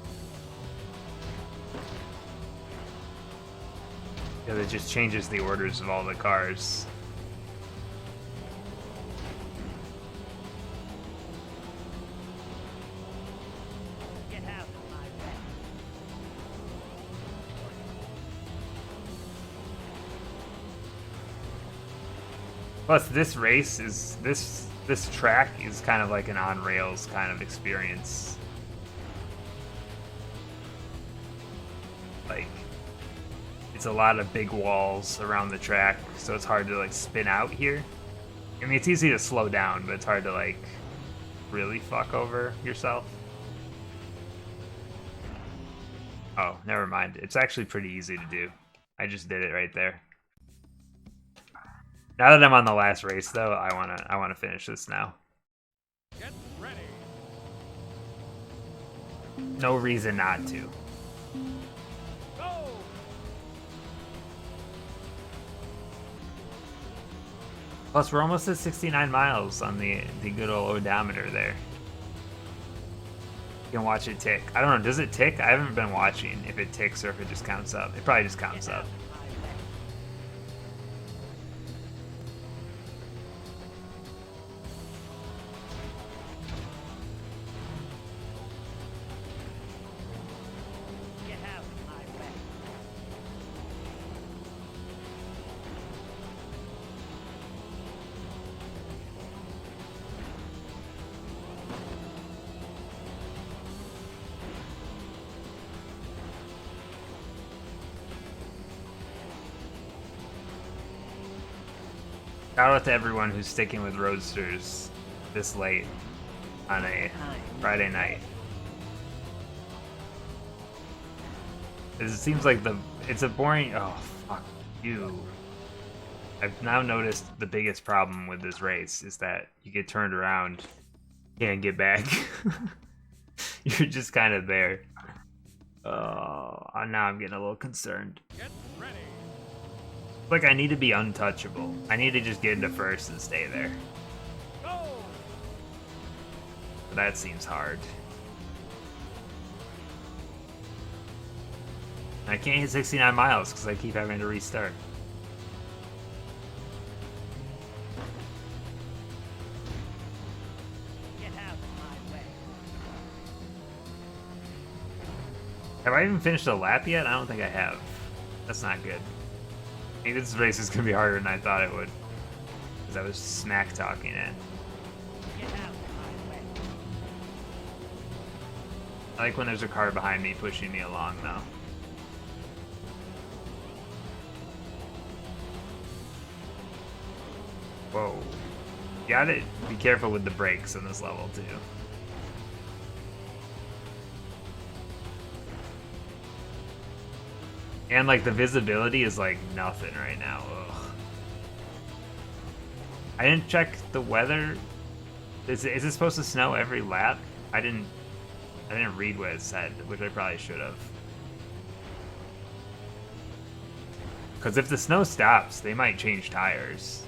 Because it just changes the orders of all the cars. Get out of my way. Plus, this race is this track is kind of like an on rails kind of experience. Like, it's a lot of big walls around the track, so it's hard to like spin out here. I mean, it's easy to slow down, but it's hard to like really fuck over yourself. Oh, never mind. It's actually pretty easy to do. I just did it right there. Now that I'm on the last race, though, I wanna finish this now. Get ready. No reason not to. Go. Plus, we're almost at 69 miles on the good old odometer there. You can watch it tick. I don't know, does it tick? I haven't been watching if it ticks or if it just counts up. It probably just counts Get out up. of my way. Get out of my way. Shout out to everyone who's sticking with Roadsters this late on a Friday night. It seems like it's a boring. Oh fuck you! I've now noticed the biggest problem with this race is that you get turned around, can't get back. You're just kind of there. Oh, now I'm getting a little concerned. Get ready. Like I need to be untouchable. I need to just get into first and stay there. Go. But that seems hard. I can't hit 69 miles because I keep having to restart. Get out of my way. Have I even finished a lap yet? I don't think I have. That's not good. Maybe this race is going to be harder than I thought it would. Because I was smack talking it. Get out of my way. I like when there's a car behind me pushing me along though. Whoa. You gotta be careful with the brakes in this level too. And like the visibility is like nothing right now. Ugh. I didn't check the weather. Is it supposed to snow every lap? I didn't read what it said, which I probably should have. Because if the snow stops, they might change tires.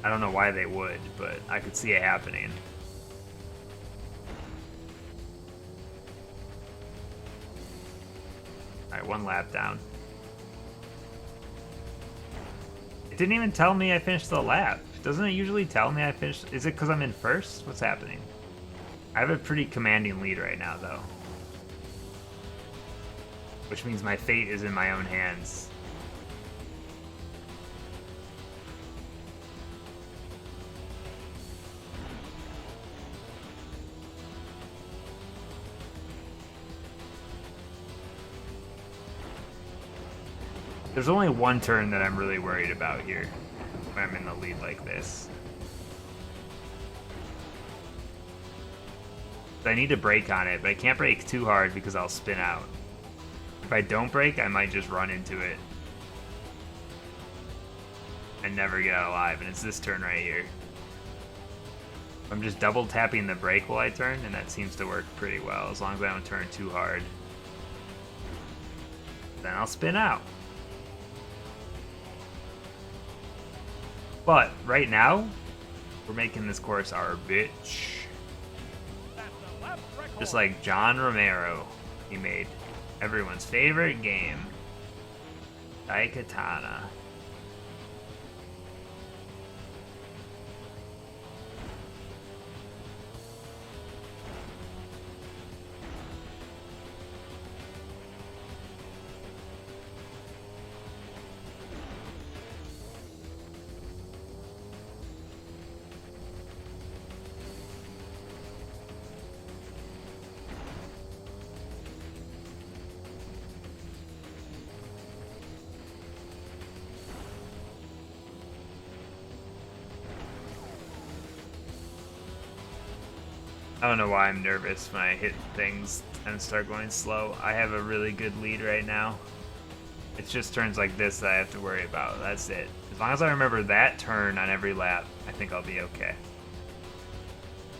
I don't know why they would, but I could see it happening. Alright, one lap down. It didn't even tell me I finished the lap. Doesn't it usually tell me I finished? Is it because I'm in first? What's happening? I have a pretty commanding lead right now, though. Which means my fate is in my own hands. There's only one turn that I'm really worried about here when I'm in the lead like this. I need to brake on it, but I can't brake too hard because I'll spin out. If I don't brake, I might just run into it and never get out alive, and it's this turn right here. I'm just double tapping the brake while I turn, and that seems to work pretty well, as long as I don't turn too hard. Then I'll spin out. But right now, we're making this course our bitch. That's a lap record. Just like John Romero, he made everyone's favorite game, Daikatana. I don't know why I'm nervous when I hit things and start going slow. I have a really good lead right now. It's just turns like this that I have to worry about. That's it. As long as I remember that turn on every lap, I think I'll be okay.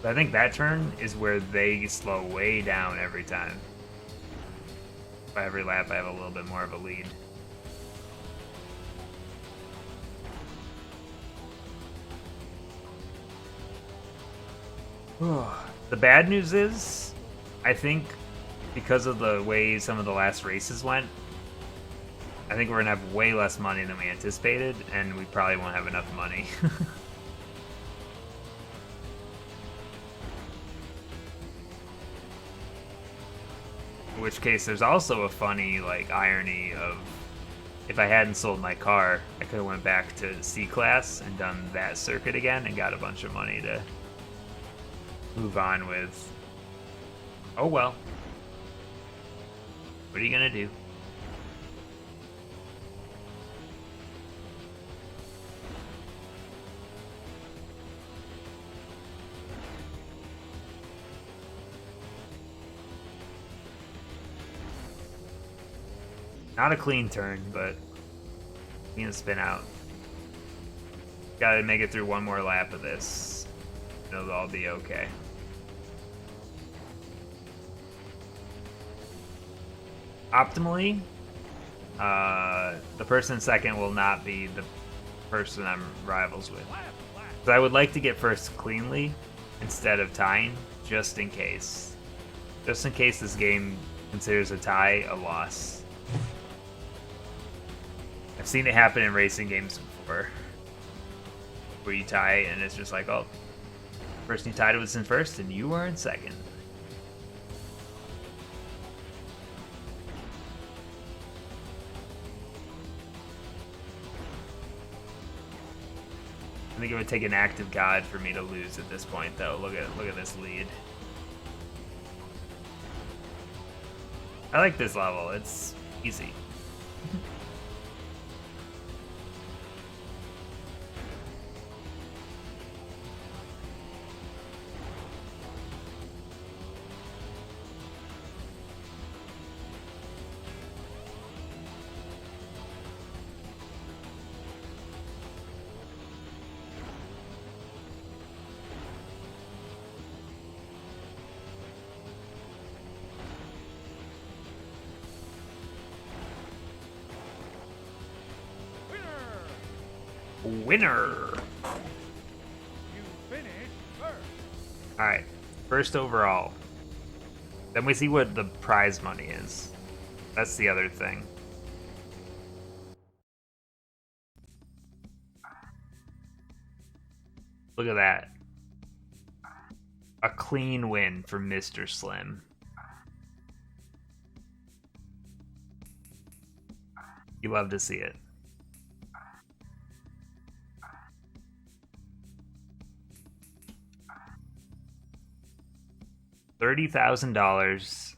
But I think that turn is where they slow way down every time. By every lap, I have a little bit more of a lead. The bad news is, I think because of the way some of the last races went, I think we're going to have way less money than we anticipated, and we probably won't have enough money. In which case, there's also a funny, like, irony of, if I hadn't sold my car, I could have went back to C-Class and done that circuit again and got a bunch of money to move on with. Oh well. What are you gonna do? Not a clean turn, but clean spin out. Gotta make it through one more lap of this. It'll all be okay. Optimally, the person second will not be the person I'm rivals with. So I would like to get first cleanly instead of tying, just in case. Just in case this game considers a tie a loss. I've seen it happen in racing games before, where you tie and it's just like, oh, the person you tied was in first and you were in second. I think it would take an act of God for me to lose at this point, though. Look at this lead. I like this level. It's easy. Winner! You finish first. Alright, first overall. Then we see what the prize money is. That's the other thing. Look at that. A clean win for Mr. Slim. You love to see it. $30,000.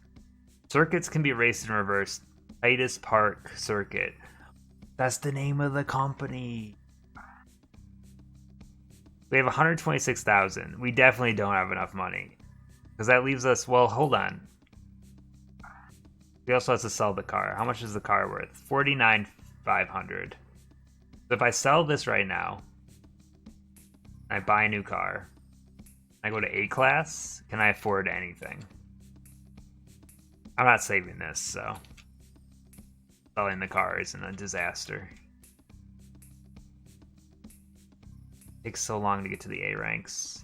Circuits can be raced in reverse. Titus Park Circuit. That's the name of the company. We have 126,000. We definitely don't have enough money. Because that leaves us, well, hold on. We also have to sell the car. How much is the car worth? 49,500. So if I sell this right now, I buy a new car, I go to A class, can I afford anything? I'm not saving this, so selling the car isn't a disaster. Takes so long to get to the A ranks.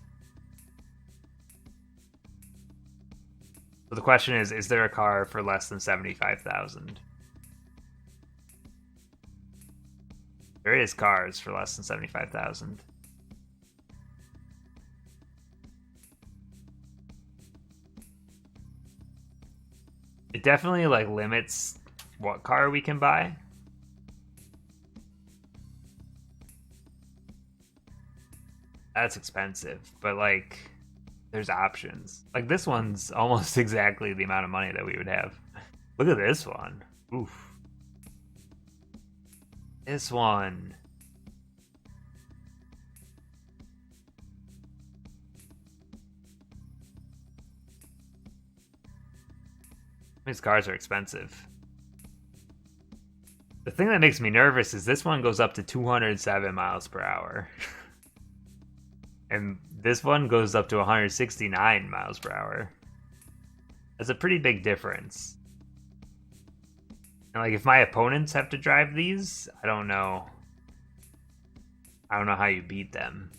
So the question is there a car for less than 75,000? There is cars for less than 75,000. It definitely like limits what car we can buy. That's expensive, but like there's options. Like this one's almost exactly the amount of money that we would have. Look at this one. Oof. This one. These cars are expensive. The thing that makes me nervous is this one goes up to 207 miles per hour. And this one goes up to 169 miles per hour. That's a pretty big difference. And like if my opponents have to drive these, I don't know. I don't know how you beat them.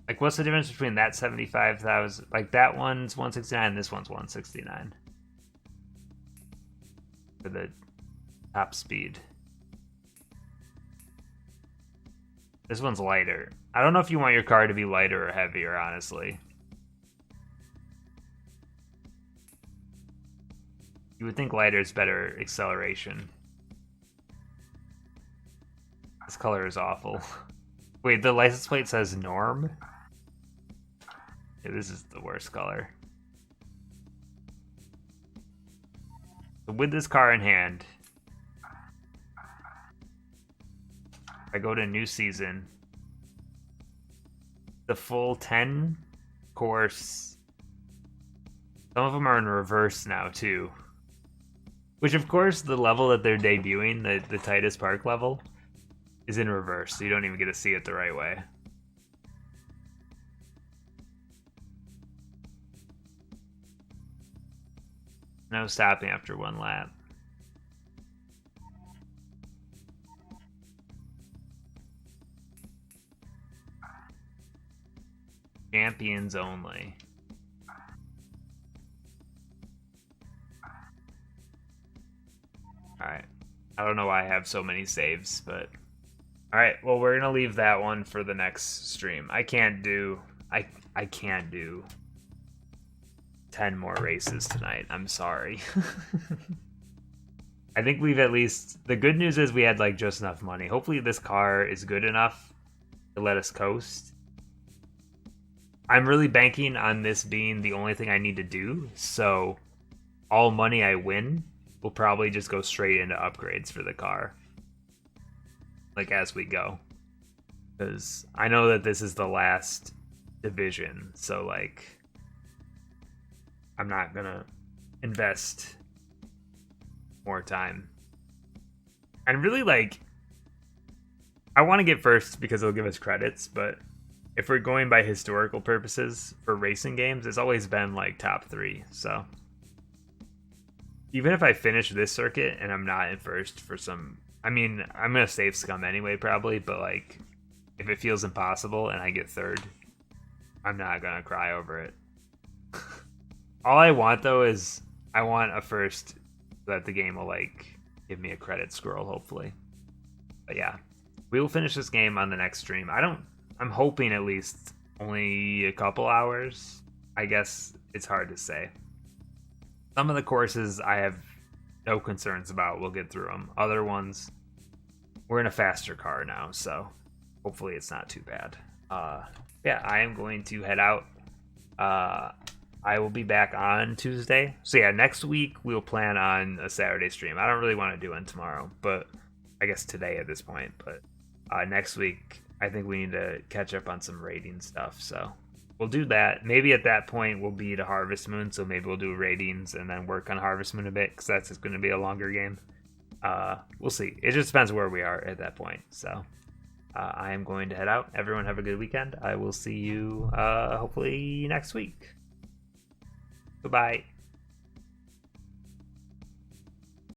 Like, what's the difference between that 75,000? Like, that one's 169, this one's 169. For the top speed. This one's lighter. I don't know if you want your car to be lighter or heavier, honestly. You would think lighter is better acceleration. This color is awful. Wait, the license plate says Norm? Yeah, this is the worst color. So with this car in hand, I go to new season. The full 10 course. Some of them are in reverse now too. Which of course the level that they're debuting, the Titus Park level, is in reverse, so you don't even get to see it the right way. No stopping after one lap. Champions only. Alright. I don't know why I have so many saves, but... Alright, well we're gonna leave that one for the next stream. I can't do 10 more races tonight. I'm sorry. I think we've at least... The good news is we had like just enough money. Hopefully this car is good enough to let us coast. I'm really banking on this being the only thing I need to do, so all money I win will probably just go straight into upgrades for the car. Like as we go. Because I know that this is the last division, so like I'm not gonna invest more time. And really like I want to get first because it'll give us credits, but if we're going by historical purposes for racing games, it's always been like top 3. So even if I finish this circuit and I'm not in first for some, I mean, I'm gonna save scum anyway probably, but like if it feels impossible and I get third, I'm not gonna cry over it. All I want though is I want a first so that the game will like give me a credit scroll hopefully. But yeah, we will finish this game on the next stream. I'm hoping at least only a couple hours. I guess it's hard to say. Some of the courses I have no concerns about. We'll get through them. Other ones, we're in a faster car now, so hopefully it's not too bad. Yeah, I am going to head out. I will be back on Tuesday. So yeah, next week we'll plan on a Saturday stream. I don't really want to do one tomorrow, but I guess today at this point. But next week, I think we need to catch up on some raiding stuff, so we'll do that. Maybe at that point we'll be to Harvest Moon, so maybe we'll do ratings and then work on Harvest Moon a bit, because that's going to be a longer game. We'll see. It just depends where we are at that point. So I am going to head out. Everyone have a good weekend. I will see you hopefully next week. Goodbye.